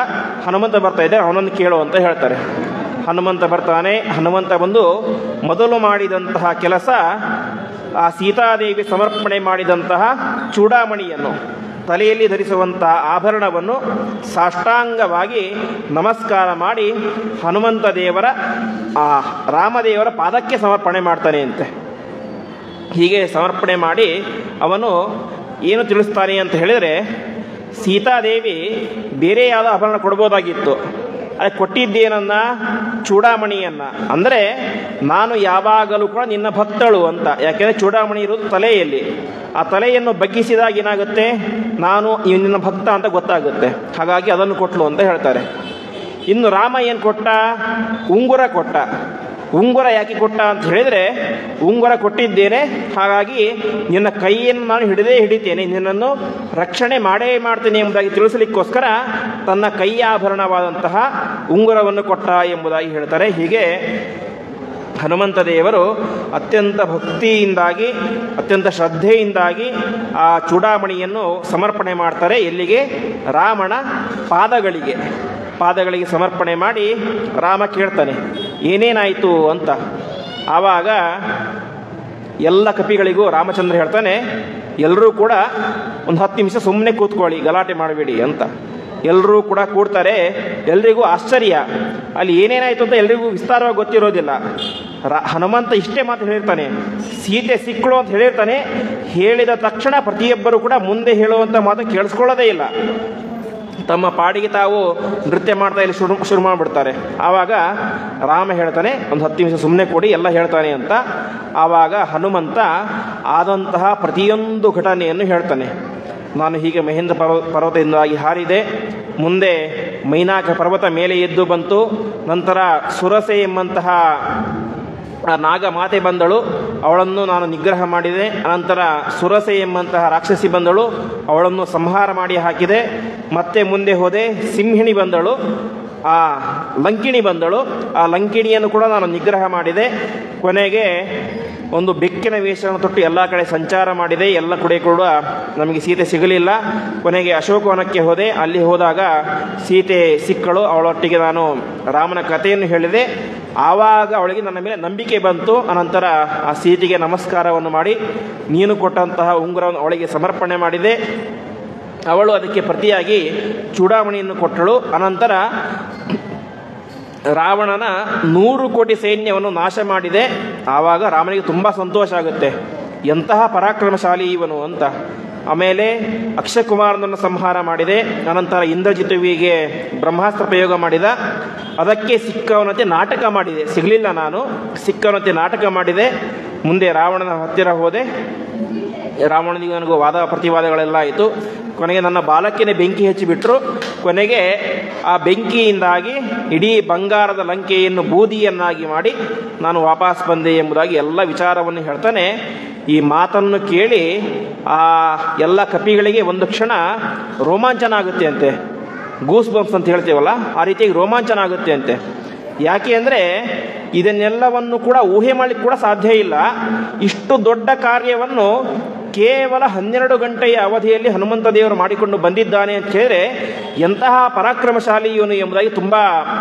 ಹನುಮಂತ ಬರ್ತಾ ಇದ್ದರೆ ಅವನನ್ನು ಕೇಳು ಅಂತ ಹೇಳ್ತಾರೆ. ಹನುಮಂತ ಬರ್ತಾನೆ. ಹನುಮಂತ ಬಂದು ಮೊದಲು ಮಾಡಿದಂತಹ ಕೆಲಸ, ಆ ಸೀತಾದೇವಿ ಸಮರ್ಪಣೆ ಮಾಡಿದಂತಹ ಚೂಡಾಮಣಿಯನ್ನು, ತಲೆಯಲ್ಲಿ ಧರಿಸುವಂತಹ ಆಭರಣವನ್ನು ಸಾಷ್ಟಾಂಗವಾಗಿ ನಮಸ್ಕಾರ ಮಾಡಿ ಹನುಮಂತ ದೇವರ ರಾಮದೇವರ ಪಾದಕ್ಕೆ ಸಮರ್ಪಣೆ ಮಾಡ್ತಾನೆ ಅಂತೆ. ಹೀಗೆ ಸಮರ್ಪಣೆ ಮಾಡಿ ಅವನು ಏನು ತಿಳಿಸ್ತಾನೆ ಅಂತ ಹೇಳಿದರೆ, ಸೀತಾದೇವಿ ಬೇರೆ ಯಾವುದೋ ಆಭರಣ ಕೊಡ್ಬೋದಾಗಿತ್ತು, ಅದಕ್ಕೆ ಕೊಟ್ಟಿದ್ದೇನನ್ನ, ಚೂಡಾಮಣಿಯನ್ನು. ಅಂದರೆ ನಾನು ಯಾವಾಗಲೂ ಕೂಡ ನಿನ್ನ ಭಕ್ತಳು ಅಂತ. ಯಾಕೆಂದರೆ ಚೂಡಾಮಣಿ ಇರೋದು ತಲೆಯಲ್ಲಿ. ಆ ತಲೆಯನ್ನು ಬಗ್ಗಿಸಿದಾಗ ಏನಾಗುತ್ತೆ, ನಾನು ನಿನ್ನ ಭಕ್ತ ಅಂತ ಗೊತ್ತಾಗುತ್ತೆ. ಹಾಗಾಗಿ ಅದನ್ನು ಕೊಟ್ಟಳು ಅಂತ ಹೇಳ್ತಾರೆ. ಇನ್ನು ರಾಮ ಏನು ಕೊಟ್ಟ? ಉಂಗುರ ಕೊಟ್ಟ. ಉಂಗುರ ಯಾಕೆ ಕೊಟ್ಟ ಅಂತ ಹೇಳಿದರೆ, ಉಂಗುರ ಕೊಟ್ಟಿದ್ದೇನೆ, ಹಾಗಾಗಿ ನಿನ್ನ ಕೈಯನ್ನು ನಾನು ಹಿಡಿತೇನೆ, ನಿನ್ನನ್ನು ರಕ್ಷಣೆ ಮಾಡೇ ಮಾಡ್ತೇನೆ ಎಂಬುದಾಗಿ ತಿಳಿಸಲಿಕ್ಕೋಸ್ಕರ ತನ್ನ ಕೈಯ ಆಭರಣವಾದಂತಹ ಉಂಗುರವನ್ನು ಕೊಟ್ಟ ಎಂಬುದಾಗಿ ಹೇಳ್ತಾರೆ. ಹೀಗೆ ಹನುಮಂತ ದೇವರು ಅತ್ಯಂತ ಭಕ್ತಿಯಿಂದಾಗಿ, ಅತ್ಯಂತ ಶ್ರದ್ಧೆಯಿಂದಾಗಿ ಆ ಚೂಡಾಮಣಿಯನ್ನು ಸಮರ್ಪಣೆ ಮಾಡ್ತಾರೆ. ಎಲ್ಲಿಗೆ? ರಾಮನ ಪಾದಗಳಿಗೆ ಸಮರ್ಪಣೆ ಮಾಡಿ ರಾಮ ಕೇಳ್ತಾನೆ, ಏನೇನಾಯಿತು ಅಂತ. ಆವಾಗ ಎಲ್ಲ ಕಪಿಗಳಿಗೂ ರಾಮಚಂದ್ರ ಹೇಳ್ತಾನೆ, ಎಲ್ಲರೂ ಕೂಡ ಒಂದು 10 ನಿಮಿಷ ಸುಮ್ಮನೆ ಕೂತ್ಕೊಳ್ಳಿ, ಗಲಾಟೆ ಮಾಡಬೇಡಿ ಅಂತ. ಎಲ್ಲರೂ ಕೂಡ ಕೂಡ್ತಾರೆ. ಎಲ್ರಿಗೂ ಆಶ್ಚರ್ಯ, ಅಲ್ಲಿ ಏನೇನಾಯಿತು ಅಂತ ಎಲ್ರಿಗೂ ವಿಸ್ತಾರವಾಗಿ ಗೊತ್ತಿರೋದಿಲ್ಲ. ಹನುಮಂತ ಇಷ್ಟೇ ಮಾತು ಹೇಳಿರ್ತಾನೆ, ಸೀತೆ ಸಿಕ್ಕಳು ಅಂತ ಹೇಳಿರ್ತಾನೆ. ಹೇಳಿದ ತಕ್ಷಣ ಪ್ರತಿಯೊಬ್ಬರು ಕೂಡ ಮುಂದೆ ಹೇಳುವಂಥ ಮಾತು ಕೇಳಿಸ್ಕೊಳ್ಳೋದೇ ಇಲ್ಲ. ತಮ್ಮ ಪಾಡಿಗೆ ತಾವು ನೃತ್ಯ ಮಾಡ್ತಾ ಇಲ್ಲಿ ಶುರು ಮಾಡಿಬಿಡ್ತಾರೆ. ಆವಾಗ ರಾಮ ಹೇಳ್ತಾನೆ, ಒಂದು 10 ನಿಮಿಷ ಸುಮ್ಮನೆ ಕೊಡಿ, ಎಲ್ಲ ಹೇಳ್ತಾನೆ ಅಂತ. ಆವಾಗ ಹನುಮಂತ ಆದಂತಹ ಪ್ರತಿಯೊಂದು ಘಟನೆಯನ್ನು ಹೇಳ್ತಾನೆ. ನಾನು ಹೀಗೆ ಮಹೇಂದ್ರ ಪರ್ವತದಿಂದಾಗಿ ಹಾರಿದೆ, ಮುಂದೆ ಮೈನಾಕ ಪರ್ವತ ಮೇಲೆ ಎದ್ದು ಬಂತು, ನಂತರ ಸುರಸೆ ಎಂಬಂತಹ ನಾಗ ಮಾತೆ ಬಂದಳು, ಅವಳನ್ನು ನಾನು ನಿಗ್ರಹ ಮಾಡಿದೆ. ಅನಂತರ ಸುರಸೆ ಎಂಬಂತಹ ರಾಕ್ಷಸಿ ಬಂದಳು, ಅವಳನ್ನು ಸಂಹಾರ ಮಾಡಿ ಹಾಕಿದೆ. ಮತ್ತೆ ಮುಂದೆ ಹೋದೆ, ಸಿಂಹಿಣಿ ಬಂದಳು, ಆ ಲಂಕಿಣಿ ಬಂದಳು, ಆ ಲಂಕಿಣಿಯನ್ನು ಕೂಡ ನಾನು ನಿಗ್ರಹ ಮಾಡಿದೆ. ಕೊನೆಗೆ ಒಂದು ಬೆಕ್ಕಿನ ವೇಷವನ್ನು ತೊಟ್ಟು ಎಲ್ಲ ಕಡೆ ಸಂಚಾರ ಮಾಡಿದೆ. ಎಲ್ಲ ಕಡೆ ಕೂಡ ನಮಗೆ ಸೀತೆ ಸಿಗಲಿಲ್ಲ. ಕೊನೆಗೆ ಅಶೋಕವನಕ್ಕೆ ಹೋದೆ. ಅಲ್ಲಿ ಹೋದಾಗ ಸೀತೆ ಸಿಕ್ಕಳು. ಅವಳೊಟ್ಟಿಗೆ ನಾನು ರಾಮನ ಕಥೆಯನ್ನು ಹೇಳಿದೆ. ಆವಾಗ ಅವಳಿಗೆ ನನ್ನ ಮೇಲೆ ನಂಬಿಕೆ ಬಂತು. ಅನಂತರ ಆ ಸೀತೆಗೆ ನಮಸ್ಕಾರವನ್ನು ಮಾಡಿ ನೀನು ಕೊಟ್ಟಂತಹ ಉಂಗುರವನ್ನು ಅವಳಿಗೆ ಸಮರ್ಪಣೆ ಮಾಡಿದೆ. ಅವಳು ಅದಕ್ಕೆ ಪ್ರತಿಯಾಗಿ ಚೂಡಾಮಣಿಯನ್ನು ಕೊಟ್ಟಳು. ಅನಂತರ ರಾವಣನ 100 ಕೋಟಿ ಸೈನ್ಯವನ್ನು ನಾಶ ಮಾಡಿದೆ. ಆವಾಗ ರಾಮನಿಗೆ ತುಂಬ ಸಂತೋಷ ಆಗುತ್ತೆ, ಎಂತಹ ಪರಾಕ್ರಮಶಾಲಿ ಇವನು ಅಂತ. ಆಮೇಲೆ ಅಕ್ಷಯಕುಮಾರನನ್ನು ಸಂಹಾರ ಮಾಡಿದೆ. ಅನಂತರ ಇಂದ್ರಜಿತುವಿಗೆ ಬ್ರಹ್ಮಾಸ್ತ್ರ ಪ್ರಯೋಗ ಮಾಡಿದ. ಅದಕ್ಕೆ ಸಿಕ್ಕವನಂತೆ ನಾಟಕ ಮಾಡಿದೆ, ಸಿಗಲಿಲ್ಲ ನಾನು, ಸಿಕ್ಕವನಂತೆ ನಾಟಕ ಮಾಡಿದೆ. ಮುಂದೆ ರಾವಣನ ಹತ್ತಿರ ಹೋದೆ. ರಾವಣನಿಗೆ ನನಗೂ ವಾದ ಪ್ರತಿವಾದಗಳೆಲ್ಲ ಆಯಿತು. ಕೊನೆಗೆ ನನ್ನ ಬಾಲಕ್ಕಿನೇ ಬೆಂಕಿ ಹಚ್ಚಿಬಿಟ್ರು. ಕೊನೆಗೆ ಆ ಬೆಂಕಿಯಿಂದಾಗಿ ಇಡೀ ಬಂಗಾರದ ಲಂಕೆಯನ್ನು ಬೂದಿಯನ್ನಾಗಿ ಮಾಡಿ ನಾನು ವಾಪಸ್ ಬಂದೆ ಎಂಬುದಾಗಿ ಎಲ್ಲ ವಿಚಾರವನ್ನು ಹೇಳ್ತಾನೆ. ಈ ಮಾತನ್ನು ಕೇಳಿ ಆ ಎಲ್ಲ ಕಪಿಗಳಿಗೆ ಒಂದು ಕ್ಷಣ ರೋಮಾಂಚನ ಆಗುತ್ತೆ ಅಂತೆ, ಗೂಸ್ ಬಂಪ್ಸ್ ಅಂತ ಹೇಳ್ತೇವಲ್ಲ, ಆ ರೀತಿಯಾಗಿ ರೋಮಾಂಚನ ಆಗುತ್ತೆ ಅಂತೆ. ಯಾಕೆ ಅಂದರೆ ಇದನ್ನೆಲ್ಲವನ್ನು ಕೂಡ ಊಹೆ ಮಾಡಲಿಕ್ಕೆ ಕೂಡ ಸಾಧ್ಯ ಇಲ್ಲ. ಇಷ್ಟು ದೊಡ್ಡ ಕಾರ್ಯವನ್ನು ಕೇವಲ 12 ಗಂಟೆಯ ಅವಧಿಯಲ್ಲಿ ಹನುಮಂತ ದೇವರು ಮಾಡಿಕೊಂಡು ಬಂದಿದ್ದಾನೆ ಅಂತ ಹೇಳಿದ್ರೆ ಎಂತಹ ಪರಾಕ್ರಮಶಾಲಿ ಇವನು ಎಂಬುದಾಗಿ ತುಂಬ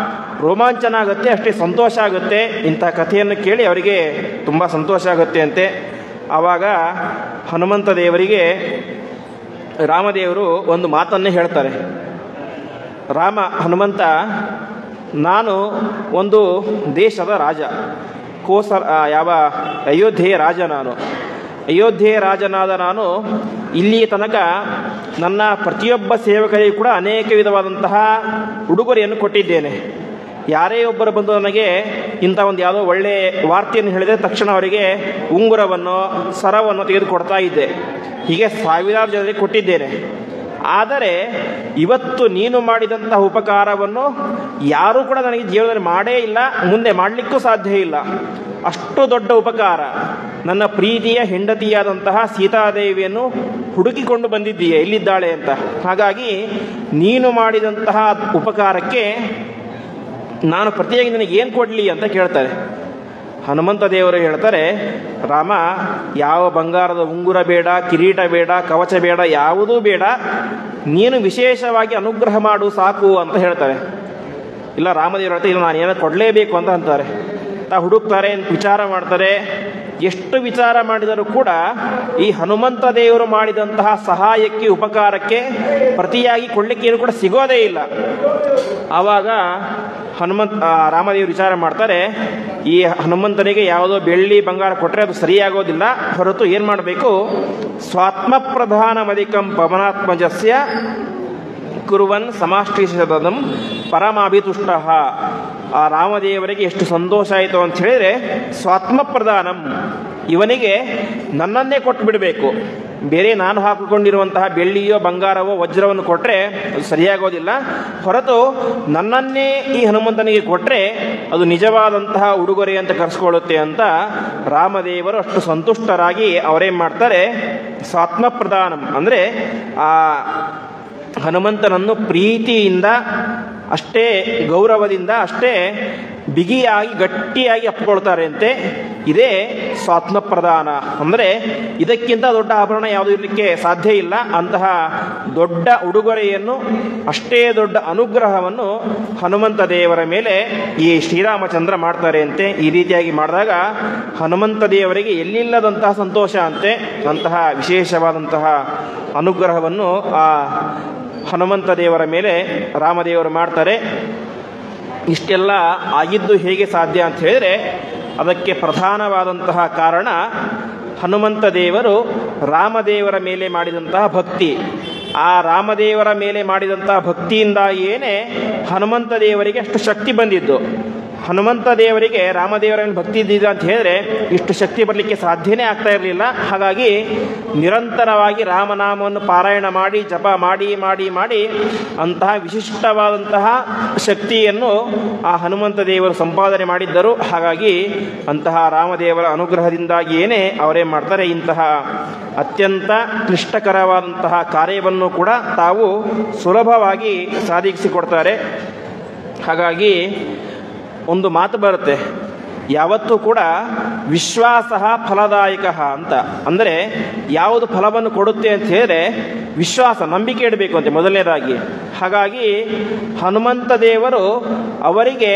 ರೋಮಾಂಚನ ಆಗುತ್ತೆ, ಅಷ್ಟೇ ಸಂತೋಷ ಆಗುತ್ತೆ. ಇಂತಹ ಕಥೆಯನ್ನು ಕೇಳಿ ಅವರಿಗೆ ತುಂಬ ಸಂತೋಷ ಆಗುತ್ತೆ ಅಂತೆ. ಆವಾಗ ಹನುಮಂತ ದೇವರಿಗೆ ರಾಮದೇವರು ಒಂದು ಮಾತನ್ನೇ ಹೇಳ್ತಾರೆ. ಹನುಮಂತ, ನಾನು ಒಂದು ದೇಶದ ರಾಜ, ಅಯೋಧ್ಯೆಯ ರಾಜ. ಅಯೋಧ್ಯೆಯ ರಾಜನಾದ ನಾನು ಇಲ್ಲಿಯ ತನಕ ನನ್ನ ಪ್ರತಿಯೊಬ್ಬ ಸೇವಕರಿಗೂ ಕೂಡ ಅನೇಕ ವಿಧವಾದಂತಹ ಉಡುಗೊರೆಯನ್ನು ಕೊಟ್ಟಿದ್ದೇನೆ. ಯಾರೇ ಒಬ್ಬರು ಬಂದು ನನಗೆ ಇಂಥ ಒಂದು ಯಾವುದೋ ಒಳ್ಳೆಯ ವಾರ್ತೆಯನ್ನು ಹೇಳಿದರೆ ತಕ್ಷಣ ಅವರಿಗೆ ಉಂಗುರವನ್ನು ಸರವನ್ನು ತೆಗೆದುಕೊಡ್ತಾ ಇದ್ದೆ. ಹೀಗೆ ಸಾವಿರಾರು ಜನರಿಗೆ ಕೊಟ್ಟಿದ್ದೇನೆ. ಆದರೆ ಇವತ್ತು ನೀನು ಮಾಡಿದಂತಹ ಉಪಕಾರವನ್ನು ಯಾರೂ ಕೂಡ ನನಗೆ ಜೀವನದಲ್ಲಿ ಮಾಡೇ ಇಲ್ಲ, ಮುಂದೆ ಮಾಡಲಿಕ್ಕೂ ಸಾಧ್ಯ ಇಲ್ಲ. ಅಷ್ಟು ದೊಡ್ಡ ಉಪಕಾರ. ನನ್ನ ಪ್ರೀತಿಯ ಹೆಂಡತಿಯಾದಂತಹ ಸೀತಾದೇವಿಯನ್ನು ಹುಡುಕಿಕೊಂಡು ಬಂದಿದ್ದೀಯೆ ಎಲ್ಲಿದ್ದಾಳೆ ಅಂತ. ಹಾಗಾಗಿ ನೀನು ಮಾಡಿದಂತಹ ಉಪಕಾರಕ್ಕೆ ನಾನು ಪ್ರತಿಯಾಗಿ ನಿನಗೆ ಏನು ಕೊಡಲಿ ಅಂತ ಕೇಳ್ತಾರೆ. ಹನುಮಂತ ದೇವರು ಹೇಳ್ತಾರೆ, ರಾಮ, ಯಾವ ಬಂಗಾರದ ಉಂಗುರ ಬೇಡ, ಕಿರೀಟ ಬೇಡ, ಕವಚ ಬೇಡ, ಯಾವುದೂ ಬೇಡ, ನೀನು ವಿಶೇಷವಾಗಿ ಅನುಗ್ರಹ ಮಾಡು ಸಾಕು ಅಂತ ಹೇಳ್ತಾರೆ. ಇಲ್ಲ, ರಾಮದೇವರು ಹೇಳ್ತಾರೆ, ಇಲ್ಲ, ನಾನು ಏನೋ ಕೊಡಲೇಬೇಕು ಅಂತ ಅಂತಾರೆ. ಹುಡುಕ್ತಾರೆ, ವಿಚಾರ ಮಾಡ್ತಾರೆ. ಎಷ್ಟು ವಿಚಾರ ಮಾಡಿದರೂ ಕೂಡ ಈ ಹನುಮಂತ ದೇವರು ಮಾಡಿದಂತಹ ಸಹಾಯಕ್ಕೆ, ಉಪಕಾರಕ್ಕೆ ಪ್ರತಿಯಾಗಿ ಕೊಡಲಿಕ್ಕೆ ಏನು ಕೂಡ ಸಿಗೋದೇ ಇಲ್ಲ. ಆವಾಗ ರಾಮದೇವರು ವಿಚಾರ ಮಾಡ್ತಾರೆ, ಈ ಹನುಮಂತನಿಗೆ ಯಾವುದೋ ಬೆಳ್ಳಿ ಬಂಗಾರ ಕೊಟ್ಟರೆ ಅದು ಸರಿಯಾಗೋದಿಲ್ಲ, ಹೊರತು ಏನು ಮಾಡಬೇಕು, ಸ್ವಾತ್ಮ ಪ್ರಧಾನಮಧಿಕಂ ಪವನಾತ್ಮಜಸ್ಯ ಕುರುವನ್ ಸಮಾಷ್ಟಿಷದಂ ಪರಮಾಭಿತುಷ್ಟ. ಆ ರಾಮದೇವರಿಗೆ ಎಷ್ಟು ಸಂತೋಷ ಆಯಿತು ಅಂತ ಹೇಳಿದರೆ, ಸ್ವಾತ್ಮ ಪ್ರಧಾನಂ, ಇವನಿಗೆ ನನ್ನನ್ನೇ ಕೊಟ್ಟು ಬಿಡಬೇಕು. ಬೇರೆ ನಾನು ಹಾಕಿಕೊಂಡಿರುವಂತಹ ಬೆಳ್ಳಿಯೋ ಬಂಗಾರವೋ ವಜ್ರವನ್ನು ಕೊಟ್ಟರೆ ಅದು ಸರಿಯಾಗೋದಿಲ್ಲ, ಹೊರತು ನನ್ನನ್ನೇ ಈ ಹನುಮಂತನಿಗೆ ಕೊಟ್ಟರೆ ಅದು ನಿಜವಾದಂತಹ ಉಡುಗೊರೆ ಅಂತ ಕರೆಸ್ಕೊಳ್ಳುತ್ತೆ ಅಂತ ರಾಮದೇವರು ಅಷ್ಟು ಸಂತುಷ್ಟರಾಗಿ ಅವರೇನು ಮಾಡ್ತಾರೆ, ಸ್ವಾತ್ಮ ಪ್ರಧಾನಂ ಅಂದರೆ ಆ ಹನುಮಂತನನ್ನು ಪ್ರೀತಿಯಿಂದ, ಅಷ್ಟೇ ಗೌರವದಿಂದ, ಅಷ್ಟೇ ಬಿಗಿಯಾಗಿ ಗಟ್ಟಿಯಾಗಿ ಅಪ್ಪಿಕೊಳ್ತಾರೆ ಅಂತೆ. ಇದೇ ಸ್ವಾತ್ಮ ಪ್ರಧಾನ ಅಂದರೆ ಇದಕ್ಕಿಂತ ದೊಡ್ಡ ಆಭರಣ ಯಾವುದೂ ಇರಲಿಕ್ಕೆ ಸಾಧ್ಯ ಇಲ್ಲ. ಅಂತಹ ದೊಡ್ಡ ಉಡುಗೊರೆಯನ್ನು, ಅಷ್ಟೇ ದೊಡ್ಡ ಅನುಗ್ರಹವನ್ನು ಹನುಮಂತ ದೇವರ ಮೇಲೆ ಈ ಶ್ರೀರಾಮಚಂದ್ರ ಮಾಡ್ತಾರೆ ಅಂತೆ. ಈ ರೀತಿಯಾಗಿ ಮಾಡಿದಾಗ ಹನುಮಂತ ದೇವರಿಗೆ ಎಲ್ಲಿಲ್ಲದಂತಹ ಸಂತೋಷ ಅಂತೆ. ಅಂತಹ ವಿಶೇಷವಾದಂತಹ ಅನುಗ್ರಹವನ್ನು ಆ ಹನುಮಂತ ದೇವರ ಮೇಲೆ ರಾಮದೇವರು ಮಾಡ್ತಾರೆ. ಇಷ್ಟೆಲ್ಲ ಆಗಿದ್ದು ಹೇಗೆ ಸಾಧ್ಯ ಅಂತ ಹೇಳಿದರೆ ಅದಕ್ಕೆ ಪ್ರಧಾನವಾದಂತಹ ಕಾರಣ ಹನುಮಂತ ದೇವರು ರಾಮದೇವರ ಮೇಲೆ ಮಾಡಿದಂತಹ ಭಕ್ತಿ. ಆ ರಾಮದೇವರ ಮೇಲೆ ಮಾಡಿದಂತಹ ಭಕ್ತಿಯಿಂದಾಗಿಯೇ ಹನುಮಂತ ದೇವರಿಗೆ ಅಷ್ಟು ಶಕ್ತಿ ಬಂದಿದ್ದು. ಹನುಮಂತ ದೇವರಿಗೆ ರಾಮದೇವರ ಭಕ್ತಿ ಇದ್ದಿದೆ ಅಂತ ಹೇಳಿದ್ರೆ ಇಷ್ಟು ಶಕ್ತಿ ಬರಲಿಕ್ಕೆ ಸಾಧ್ಯನೇ ಆಗ್ತಾ ಇರಲಿಲ್ಲ. ಹಾಗಾಗಿ ನಿರಂತರವಾಗಿ ರಾಮನಾಮವನ್ನು ಪಾರಾಯಣ ಮಾಡಿ ಜಪ ಮಾಡಿ ಮಾಡಿ ಮಾಡಿ ಅಂತಹ ವಿಶಿಷ್ಟವಾದಂತಹ ಶಕ್ತಿಯನ್ನು ಆ ಹನುಮಂತ ದೇವರು ಸಂಪಾದನೆ ಮಾಡಿದ್ದರು. ಹಾಗಾಗಿ ಅಂತಹ ರಾಮದೇವರ ಅನುಗ್ರಹದಿಂದಾಗಿಯೇ ಅವರೇನು ಮಾಡ್ತಾರೆ, ಇಂತಹ ಅತ್ಯಂತ ಕ್ಲಿಷ್ಟಕರವಾದಂತಹ ಕಾರ್ಯವನ್ನು ಕೂಡ ತಾವು ಸುಲಭವಾಗಿ ಸಾಧಿಸಿಕೊಡ್ತಾರೆ. ಹಾಗಾಗಿ ಒಂದು ಮಾತು ಬರುತ್ತೆ, ಯಾವತ್ತೂ ಕೂಡ ವಿಶ್ವಾಸ ಫಲದಾಯಕ ಅಂತ. ಅಂದರೆ ಯಾವುದು ಫಲವನ್ನು ಕೊಡುತ್ತೆ ಅಂತ ಹೇಳಿದ್ರೆ ವಿಶ್ವಾಸ, ನಂಬಿಕೆ ಇಡಬೇಕು ಅಂತೆ ಮೊದಲನೇದಾಗಿ. ಹಾಗಾಗಿ ಹನುಮಂತ ದೇವರು ಅವರಿಗೆ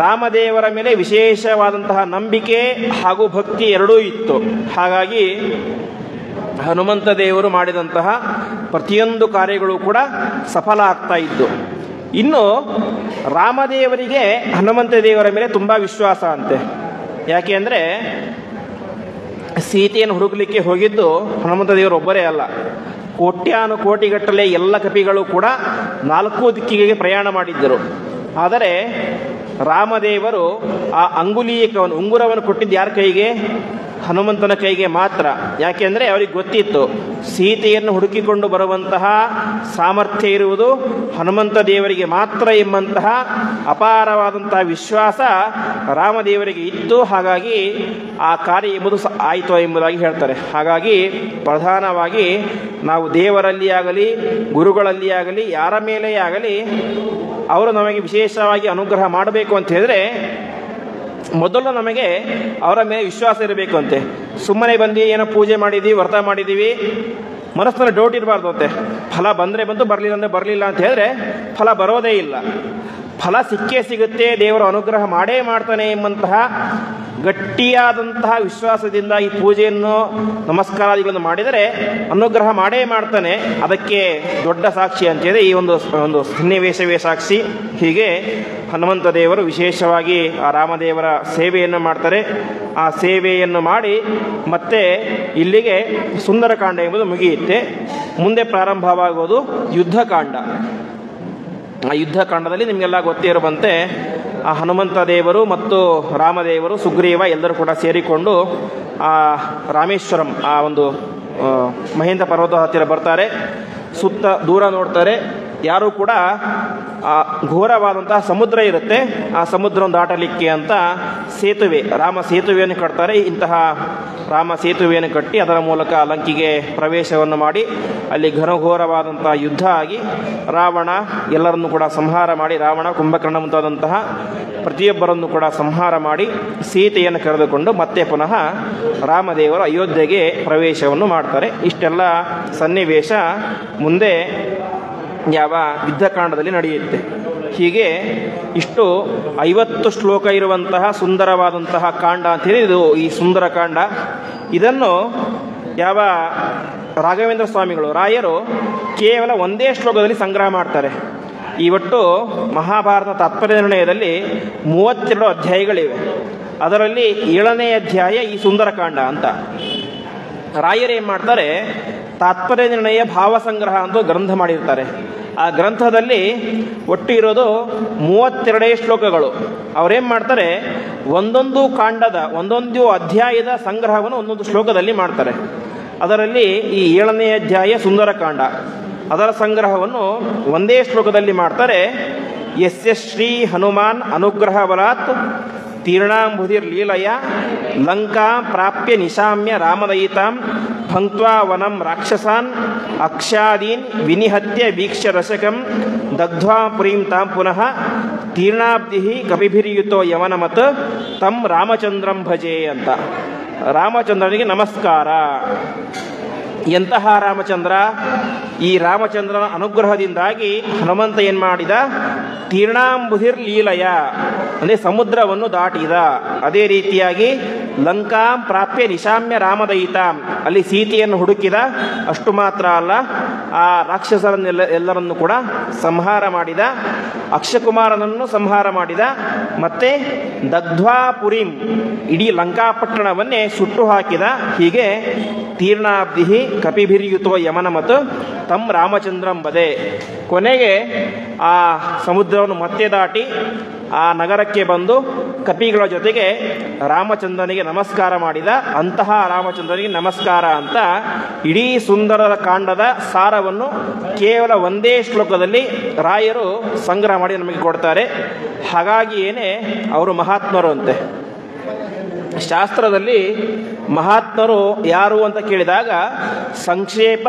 ರಾಮದೇವರ ಮೇಲೆ ವಿಶೇಷವಾದಂತಹ ನಂಬಿಕೆ ಹಾಗೂ ಭಕ್ತಿ ಎರಡೂ ಇತ್ತು. ಹಾಗಾಗಿ ಹನುಮಂತ ದೇವರು ಮಾಡಿದಂತಹ ಪ್ರತಿಯೊಂದು ಕಾರ್ಯಗಳು ಕೂಡ ಸಫಲ ಆಗ್ತಾ ಇದ್ದು. ಇನ್ನು ರಾಮದೇವರಿಗೆ ಹನುಮಂತ ದೇವರ ಮೇಲೆ ತುಂಬ ವಿಶ್ವಾಸ ಅಂತೆ. ಯಾಕೆ ಅಂದರೆ ಸೀತೆಯನ್ನು ಹುಡುಕಲಿಕ್ಕೆ ಹೋಗಿದ್ದು ಹನುಮಂತ ದೇವರು ಒಬ್ಬರೇ ಅಲ್ಲ, ಕೋಟ್ಯಾನು ಕೋಟಿಗಟ್ಟಲೆ ಎಲ್ಲ ಕಪಿಗಳು ಕೂಡ 4 ದಿಕ್ಕಿಗೆ ಪ್ರಯಾಣ ಮಾಡಿದ್ದರು. ಆದರೆ ರಾಮದೇವರು ಆ ಅಂಗುಲೀಯಕವನ್ನು, ಉಂಗುರವನ್ನು ಕೊಟ್ಟಿದ್ದು ಯಾರ ಕೈಗೆ? ಹನುಮಂತನ ಕೈಗೆ ಮಾತ್ರ. ಯಾಕೆಂದರೆ ಅವರಿಗೆ ಗೊತ್ತಿತ್ತು ಸೀತೆಯನ್ನು ಹುಡುಕಿಕೊಂಡು ಬರುವಂತಹ ಸಾಮರ್ಥ್ಯ ಇರುವುದು ಹನುಮಂತ ದೇವರಿಗೆ ಮಾತ್ರ ಎಂಬಂತಹ ಅಪಾರವಾದಂತಹ ವಿಶ್ವಾಸ ರಾಮದೇವರಿಗೆ ಇತ್ತು. ಹಾಗಾಗಿ ಆ ಕಾರ್ಯ ಎಂಬುದು ಆಯಿತು ಎಂಬುದಾಗಿ ಹೇಳ್ತಾರೆ. ಹಾಗಾಗಿ ಪ್ರಧಾನವಾಗಿ ನಾವು ದೇವರಲ್ಲಿ ಆಗಲಿ ಗುರುಗಳಲ್ಲಿ ಆಗಲಿ ಯಾರ ಮೇಲೇ ಆಗಲಿ ಅವರು ನಮಗೆ ವಿಶೇಷವಾಗಿ ಅನುಗ್ರಹ ಮಾಡಬೇಕು ಅಂತ ಹೇಳಿದ್ರೆ ಮೊದಲು ನಮಗೆ ಅವರ ಮೇಲೆ ವಿಶ್ವಾಸ ಇರಬೇಕು ಅಂತೆ. ಸುಮ್ಮನೆ ಬಂದು ಏನೋ ಪೂಜೆ ಮಾಡಿದ್ದೀವಿ, ವ್ರತ ಮಾಡಿದ್ದೀವಿ, ಮನಸ್ಸಿನಲ್ಲಿ ಡೌಟ್ ಇರಬಾರ್ದು ಅಂತೆ. ಫಲ ಬಂದರೆ ಬಂತು, ಬರಲಿಲ್ಲ ಅಂದರೆ ಬರಲಿಲ್ಲ ಅಂತ ಹೇಳಿದ್ರೆ ಫಲ ಬರೋದೇ ಇಲ್ಲ. ಫಲ ಸಿಕ್ಕೇ ಸಿಗುತ್ತೆ, ದೇವರು ಅನುಗ್ರಹ ಮಾಡೇ ಮಾಡ್ತಾನೆ ಎಂಬಂತಹ ಗಟ್ಟಿಯಾದಂತಹ ವಿಶ್ವಾಸದಿಂದ ಈ ಪೂಜೆಯನ್ನು ನಮಸ್ಕಾರಾದಿಗಳನ್ನು ಮಾಡಿದರೆ ಅನುಗ್ರಹ ಮಾಡೇ ಮಾಡ್ತಾನೆ. ಅದಕ್ಕೆ ದೊಡ್ಡ ಸಾಕ್ಷಿ ಅಂತೇಳಿ ಈ ಒಂದು ಸನ್ನಿವೇಶವೇ ಸಾಕ್ಷಿ. ಹೀಗೆ ಹನುಮಂತ ದೇವರು ವಿಶೇಷವಾಗಿ ಆ ರಾಮದೇವರ ಸೇವೆಯನ್ನು ಮಾಡ್ತಾರೆ. ಆ ಸೇವೆಯನ್ನು ಮಾಡಿ ಮತ್ತೆ ಇಲ್ಲಿಗೆ ಸುಂದರಕಾಂಡ ಎಂಬುದು ಮುಗಿಯುತ್ತೆ. ಮುಂದೆ ಪ್ರಾರಂಭವಾಗುವುದು ಯುದ್ಧಕಾಂಡ. ಆ ಯುದ್ಧಕಾಂಡದಲ್ಲಿ ನಿಮಗೆಲ್ಲ ಗೊತ್ತೇ ಇರುವಂತೆ ಆ ಹನುಮಂತ ದೇವರು ಮತ್ತು ರಾಮದೇವರು, ಸುಗ್ರೀವ ಎಲ್ಲರೂ ಕೂಡ ಸೇರಿಕೊಂಡು ಆ ರಾಮೇಶ್ವರಂ, ಆ ಒಂದು ಮಹೇಂದ್ರ ಪರ್ವತ ಹತ್ತಿರ ಬರ್ತಾರೆ. ಸುತ್ತ ದೂರ ನೋಡ್ತಾರೆ, ಯಾರೂ ಕೂಡ ಘೋರವಾದಂತಹ ಸಮುದ್ರ ಇರುತ್ತೆ, ಆ ಸಮುದ್ರವನ್ನು ದಾಟಲಿಕ್ಕೆ ಅಂತ ಸೇತುವೆ, ರಾಮ ಸೇತುವೆಯನ್ನು ಕಟ್ತಾರೆ. ಇಂತಹ ರಾಮ ಸೇತುವೆಯನ್ನು ಕಟ್ಟಿ ಅದರ ಮೂಲಕ ಲಂಕೆಗೆ ಪ್ರವೇಶವನ್ನು ಮಾಡಿ ಅಲ್ಲಿ ಘನಘೋರವಾದಂತಹ ಯುದ್ಧ ಆಗಿ ರಾವಣ ಎಲ್ಲರನ್ನು ಕೂಡ ಸಂಹಾರ ಮಾಡಿ, ರಾವಣ ಕುಂಭಕರ್ಣ ಮುಂತಾದಂತಹ ಪ್ರತಿಯೊಬ್ಬರನ್ನು ಕೂಡ ಸಂಹಾರ ಮಾಡಿ ಸೀತೆಯನ್ನು ಕರೆದುಕೊಂಡು ಮತ್ತೆ ಪುನಃ ರಾಮದೇವರು ಅಯೋಧ್ಯೆಗೆ ಪ್ರವೇಶವನ್ನು ಮಾಡ್ತಾರೆ. ಇಷ್ಟೆಲ್ಲ ಸನ್ನಿವೇಶ ಮುಂದೆ ಯಾವ ಯುದ್ಧಕಾಂಡದಲ್ಲಿ ನಡೆಯುತ್ತೆ. ಹೀಗೆ ಇಷ್ಟು 50 ಶ್ಲೋಕ ಇರುವಂತಹ ಸುಂದರವಾದಂತಹ ಕಾಂಡ ಅಂತೇಳಿ ಇದು ಈ ಸುಂದರಕಾಂಡ. ಇದನ್ನು ಯಾವ ರಾಘವೇಂದ್ರ ಸ್ವಾಮಿಗಳು ರಾಯರು ಕೇವಲ ಒಂದೇ ಶ್ಲೋಕದಲ್ಲಿ ಸಂಗ್ರಹ ಮಾಡ್ತಾರೆ. ಈ ಒಟ್ಟು ಮಹಾಭಾರತ ತಾತ್ಪರ್ಯ ನಿರ್ಣಯದಲ್ಲಿ 32 ಅಧ್ಯಾಯಗಳಿವೆ. ಅದರಲ್ಲಿ 7ನೇ ಅಧ್ಯಾಯ ಈ ಸುಂದರಕಾಂಡ ಅಂತ. ರಾಯರು ಏನು ಮಾಡ್ತಾರೆ, ತಾತ್ಪರ್ಯ ನಿರ್ಣಯ ಭಾವಸಂಗ್ರಹ ಅಂತ ಗ್ರಂಥ ಮಾಡಿರ್ತಾರೆ. ಆ ಗ್ರಂಥದಲ್ಲಿ ಒಟ್ಟು ಇರೋದು 32 ಶ್ಲೋಕಗಳು. ಅವರೇನು ಮಾಡ್ತಾರೆ, ಒಂದೊಂದು ಕಾಂಡದ ಒಂದೊಂದು ಅಧ್ಯಾಯದ ಸಂಗ್ರಹವನ್ನು ಒಂದೊಂದು ಶ್ಲೋಕದಲ್ಲಿ ಮಾಡ್ತಾರೆ. ಅದರಲ್ಲಿ ಈ 7ನೇ ಅಧ್ಯಾಯ ಸುಂದರಕಾಂಡ, ಅದರ ಸಂಗ್ರಹವನ್ನು ಒಂದೇ ಶ್ಲೋಕದಲ್ಲಿ ಮಾಡ್ತಾರೆ. ಯಸ್ಯ ಶ್ರೀ ಹನುಮಾನ್ ಅನುಗ್ರಹ ಬಲಾತ್ ತೀರ್ಣಾಂಬುಧಿರ್ ಲೀಲಯ ಲಂಕಾ ಪ್ರಾಪ್ಯ ನಿಶಾಮ್ಯ ರಾಮದಯಿತಾಂ ಭಂಕ್ತ್ವಾ ವನಂ ರಾಕ್ಷಸಾನ್ ಅಕ್ಷಾದೀನ್ ವಿನಿಹತ್ಯ ವೀಕ್ಷ್ಯ ರಸಕಂ ದಗ್ಧ್ವಾ ಪುರೀಂ ತಾಂ ಪುನಃ ತೀರ್ಣಾಬ್ಧಿ ಕಪಿಭಿರ್ಯುತೋ ಯವನಮತ್ ತಂ ರಾಮಚಂದ್ರಂ ಭಜೆ ಅಂತ. ರಾಮಚಂದ್ರನಿಗೆ ನಮಸ್ಕಾರ. ಎಂತಹ ರಾಮಚಂದ್ರ? ಈ ರಾಮಚಂದ್ರನ ಅನುಗ್ರಹದಿಂದಾಗಿ ಹನುಮಂತ ಏನು ಮಾಡಿದ, ತೀರ್ಣಾಂಬುಧಿರ್ ಲೀಲಯ ಅಂದರೆ ಸಮುದ್ರವನ್ನು ದಾಟಿದ. ಅದೇ ರೀತಿಯಾಗಿ ಲಂಕಾಂ ಪ್ರಾಪ್ಯ ನಿಶಾಮ್ಯ ರಾಮದಯಿತಾಂ ಅಲ್ಲಿ ಸೀತೆಯನ್ನು ಹುಡುಕಿದ. ಅಷ್ಟು ಮಾತ್ರ ಅಲ್ಲ, ಆ ರಾಕ್ಷಸರನ್ನೆಲ್ಲರನ್ನು ಕೂಡ ಸಂಹಾರ ಮಾಡಿದ. ಅಕ್ಷಕುಮಾರನನ್ನು ಸಂಹಾರ ಮಾಡಿದ. ಮತ್ತೆ ದಗ್ಧ್ವಾಪುರಿಂ ಇಡೀ ಲಂಕಾಪಟ್ಟಣವನ್ನೇ ಸುಟ್ಟು ಹಾಕಿದ. ಹೀಗೆ ತೀರ್ಣಾಬ್ಧಿ ಕಪಿಭಿರ್ಯುತೋ ಯಮನಮತ್ ತಂ ರಾಮಚಂದ್ರಂ ಬದೆ. ಕೊನೆಗೆ ಆ ಸಮುದ್ರವನ್ನು ಮತ್ತೆ ದಾಟಿ ಆ ನಗರಕ್ಕೆ ಬಂದು ಕಪಿಗಳ ಜೊತೆಗೆ ರಾಮಚಂದ್ರನಿಗೆ ನಮಸ್ಕಾರ ಮಾಡಿದ. ಅಂತಹ ರಾಮಚಂದ್ರನಿಗೆ ನಮಸ್ಕಾರ ಅಂತ ಇಡೀ ಸುಂದರ ಕಾಂಡದ ಸಾರವನ್ನು ಕೇವಲ ಒಂದೇ ಶ್ಲೋಕದಲ್ಲಿ ರಾಯರು ಸಂಗ್ರಹ ಮಾಡಿ ನಮಗೆ ಕೊಡ್ತಾರೆ. ಹಾಗಾಗಿಯೇನೆ ಅವರು ಮಹಾತ್ಮರು ಅಂತೆ. ಶಾಸ್ತ್ರದಲ್ಲಿ ಮಹಾತ್ಮರು ಯಾರು ಅಂತ ಕೇಳಿದಾಗ ಸಂಕ್ಷೇಪ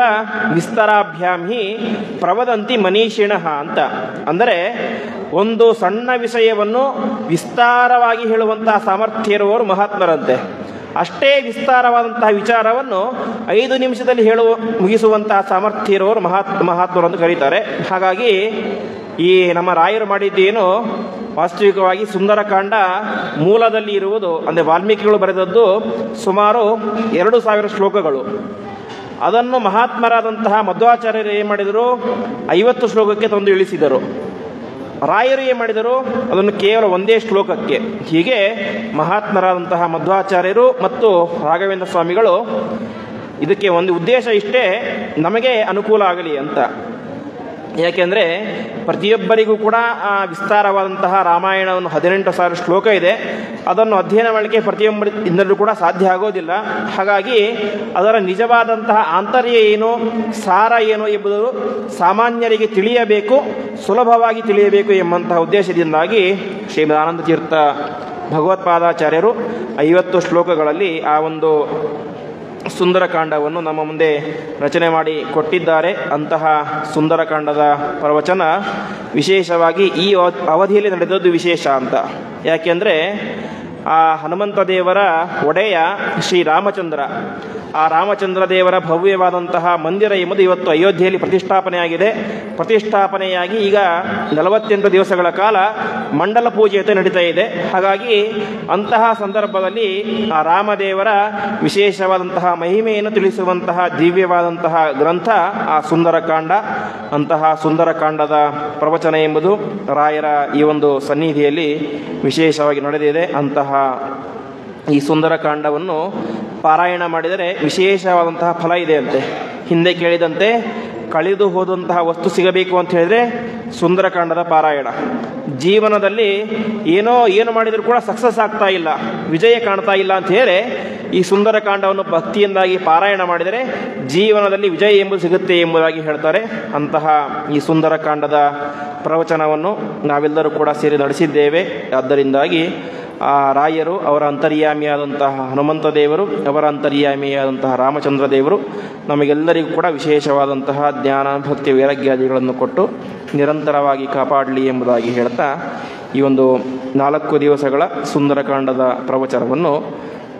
ವಿಸ್ತಾರಾಭ್ಯಾಂ ಹಿ ಪ್ರವದಂತಿ ಮನೀಷಿಣಃ ಅಂತ. ಅಂದರೆ ಒಂದು ಸಣ್ಣ ವಿಷಯವನ್ನು ವಿಸ್ತಾರವಾಗಿ ಹೇಳುವಂತಹ ಸಾಮರ್ಥ್ಯ ಇರುವವರು ಮಹಾತ್ಮರಂತೆ. ಅಷ್ಟೇ ವಿಸ್ತಾರವಾದಂತಹ ವಿಚಾರವನ್ನು 5 ನಿಮಿಷದಲ್ಲಿ ಮುಗಿಸುವಂತಹ ಸಾಮರ್ಥ್ಯ ಇರುವವರು ಮಹಾತ್ಮರು ಅಂತ ಕರೀತಾರೆ. ಹಾಗಾಗಿ ಈ ನಮ್ಮ ರಾಯರು ಮಾಡಿದ್ದೇನು, ವಾಸ್ತವಿಕವಾಗಿ ಸುಂದರಕಾಂಡ ಮೂಲದಲ್ಲಿ ಇರುವುದು ಅಂದರೆ ವಾಲ್ಮೀಕಿಗಳು ಬರೆದದ್ದು ಸುಮಾರು 2000 ಶ್ಲೋಕಗಳು. ಅದನ್ನು ಮಹಾತ್ಮರಾದಂತಹ ಮಧ್ವಾಚಾರ್ಯರು ಏನು ಮಾಡಿದರು, 50 ಶ್ಲೋಕಕ್ಕೆ ತಂದು ಇಳಿಸಿದರು. ರಾಯರು ಏನು ಮಾಡಿದರು, ಅದನ್ನು ಕೇವಲ ಒಂದೇ ಶ್ಲೋಕಕ್ಕೆ. ಹೀಗೆ ಮಹಾತ್ಮರಾದಂತಹ ಮಧ್ವಾಚಾರ್ಯರು ಮತ್ತು ರಾಘವೇಂದ್ರ ಸ್ವಾಮಿಗಳು ಇದಕ್ಕೆ ಒಂದು ಉದ್ದೇಶ ಇಷ್ಟೇ, ನಮಗೆ ಅನುಕೂಲ ಆಗಲಿ ಅಂತ. ಯಾಕೆಂದರೆ ಪ್ರತಿಯೊಬ್ಬರಿಗೂ ಕೂಡ ವಿಸ್ತಾರವಾದಂತಹ ರಾಮಾಯಣವನ್ನು 18,000 ಶ್ಲೋಕ ಇದೆ. ಅದನ್ನು ಅಧ್ಯಯನ ಮಾಡಲಿಕ್ಕೆ ಪ್ರತಿಯೊಬ್ಬರಿಂದಲೂ ಕೂಡ ಸಾಧ್ಯ ಆಗೋದಿಲ್ಲ. ಹಾಗಾಗಿ ಅದರ ನಿಜವಾದಂತಹ ಆಂತರ್ಯ ಏನು, ಸಾರ ಏನು ಎಂಬುದು ಸಾಮಾನ್ಯರಿಗೆ ತಿಳಿಯಬೇಕು, ಸುಲಭವಾಗಿ ತಿಳಿಯಬೇಕು ಎಂಬಂತಹ ಉದ್ದೇಶದಿಂದಾಗಿ ಶ್ರೀಮದ್ ಆನಂದ ತೀರ್ಥ ಭಗವತ್ಪಾದಾಚಾರ್ಯರು 50 ಶ್ಲೋಕಗಳಲ್ಲಿ ಆ ಒಂದು ಸುಂದರಕಾಂಡವನ್ನು ನಮ್ಮ ಮುಂದೆ ರಚನೆ ಮಾಡಿ ಕೊಟ್ಟಿದ್ದಾರೆ. ಅಂತಹ ಸುಂದರಕಾಂಡದ ಪ್ರವಚನ ವಿಶೇಷವಾಗಿ ಈ ಅವಧಿಯಲ್ಲಿ ನಡೆದದ್ದು ವಿಶೇಷ ಅಂತ. ಯಾಕೆಂದರೆ ಆ ಹನುಮಂತ ದೇವರ ಒಡೆಯ ಶ್ರೀರಾಮಚಂದ್ರ, ಆ ರಾಮಚಂದ್ರ ದೇವರ ಭವ್ಯವಾದಂತಹ ಮಂದಿರ ಎಂಬುದು ಇವತ್ತು ಅಯೋಧ್ಯೆಯಲ್ಲಿ ಪ್ರತಿಷ್ಠಾಪನೆಯಾಗಿದೆ. ಪ್ರತಿಷ್ಠಾಪನೆಯಾಗಿ ಈಗ 48 ದಿವಸಗಳ ಕಾಲ ಮಂಡಲ ಪೂಜೆಯತೆ ನಡೀತಾ ಇದೆ. ಹಾಗಾಗಿ ಅಂತಹ ಸಂದರ್ಭದಲ್ಲಿ ಆ ರಾಮದೇವರ ವಿಶೇಷವಾದಂತಹ ಮಹಿಮೆಯನ್ನು ತಿಳಿಸುವಂತಹ ದಿವ್ಯವಾದಂತಹ ಗ್ರಂಥ ಆ ಸುಂದರಕಾಂಡ. ಅಂತಹ ಸುಂದರಕಾಂಡದ ಪ್ರವಚನ ಎಂಬುದು ರಾಯರ ಈ ಒಂದು ಸನ್ನಿಧಿಯಲ್ಲಿ ವಿಶೇಷವಾಗಿ ನಡೆದಿದೆ. ಅಂತಹ ಈ ಸುಂದರಕಾಂಡವನ್ನು ಪಾರಾಯಣ ಮಾಡಿದರೆ ವಿಶೇಷವಾದಂತಹ ಫಲ ಇದೆ ಅಂತೆ. ಹಿಂದೆ ಕೇಳಿದಂತೆ ಕಳೆದು ಹೋದಂತಹ ವಸ್ತು ಸಿಗಬೇಕು ಅಂತ ಹೇಳಿದರೆ ಸುಂದರಕಾಂಡದ ಪಾರಾಯಣ. ಜೀವನದಲ್ಲಿ ಏನು ಮಾಡಿದರೂ ಕೂಡ ಸಕ್ಸಸ್ ಆಗ್ತಾ ಇಲ್ಲ, ವಿಜಯ ಕಾಣ್ತಾ ಇಲ್ಲ ಅಂತ ಹೇಳಿ ಈ ಸುಂದರಕಾಂಡವನ್ನು ಭಕ್ತಿಯಿಂದಾಗಿ ಪಾರಾಯಣ ಮಾಡಿದರೆ ಜೀವನದಲ್ಲಿ ವಿಜಯ ಎಂಬುದು ಸಿಗುತ್ತೆ ಎಂಬುದಾಗಿ ಹೇಳ್ತಾರೆ. ಅಂತಹ ಈ ಸುಂದರಕಾಂಡದ ಪ್ರವಚನವನ್ನು ನಾವೆಲ್ಲರೂ ಕೂಡ ಸೇರಿ ನಡೆಸಿದ್ದೇವೆ. ಆದ್ದರಿಂದಾಗಿ ಆ ರಾಯರು, ಅವರ ಅಂತರ್ಯಾಮಿಯಾದಂತಹ ಹನುಮಂತ ದೇವರು, ಅವರ ಅಂತರ್ಯಾಮಿಯಾದಂತಹ ರಾಮಚಂದ್ರ ದೇವರು ನಮಗೆಲ್ಲರಿಗೂ ಕೂಡ ವಿಶೇಷವಾದಂತಹ ಜ್ಞಾನ, ಭಕ್ತಿ, ವೈರಾಗ್ಯಾದಿಗಳನ್ನು ಕೊಟ್ಟು ನಿರಂತರವಾಗಿ ಕಾಪಾಡಲಿ ಎಂಬುದಾಗಿ ಹೇಳ್ತಾ ಈ ಒಂದು 4 ದಿವಸಗಳ ಸುಂದರಕಾಂಡದ ಪ್ರವಚನವನ್ನು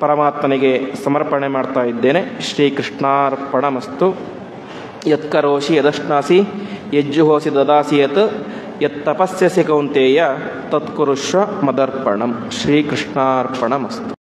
ಪರಮಾತ್ಮನಿಗೆ ಸಮರ್ಪಣೆ ಮಾಡ್ತಾ ಇದ್ದೇನೆ. ಶ್ರೀಕೃಷ್ಣಾರ್ಪಣಮಸ್ತು. ಯತ್ಕರೋಷಿ ಯದಶ್ನಾಸಿ ಯಜ್ಜುಹೋಸಿ ದದಾಸಿ ಯತ್ ಯತ್ತಪಸ್ಯಸಿ ಕೌಂತೇಯ ತತ್ಕುರುಷ್ವ ಮದರ್ಪಣಂ. ಶ್ರೀಕೃಷ್ಣಾರ್ಪಣಮಸ್ತು.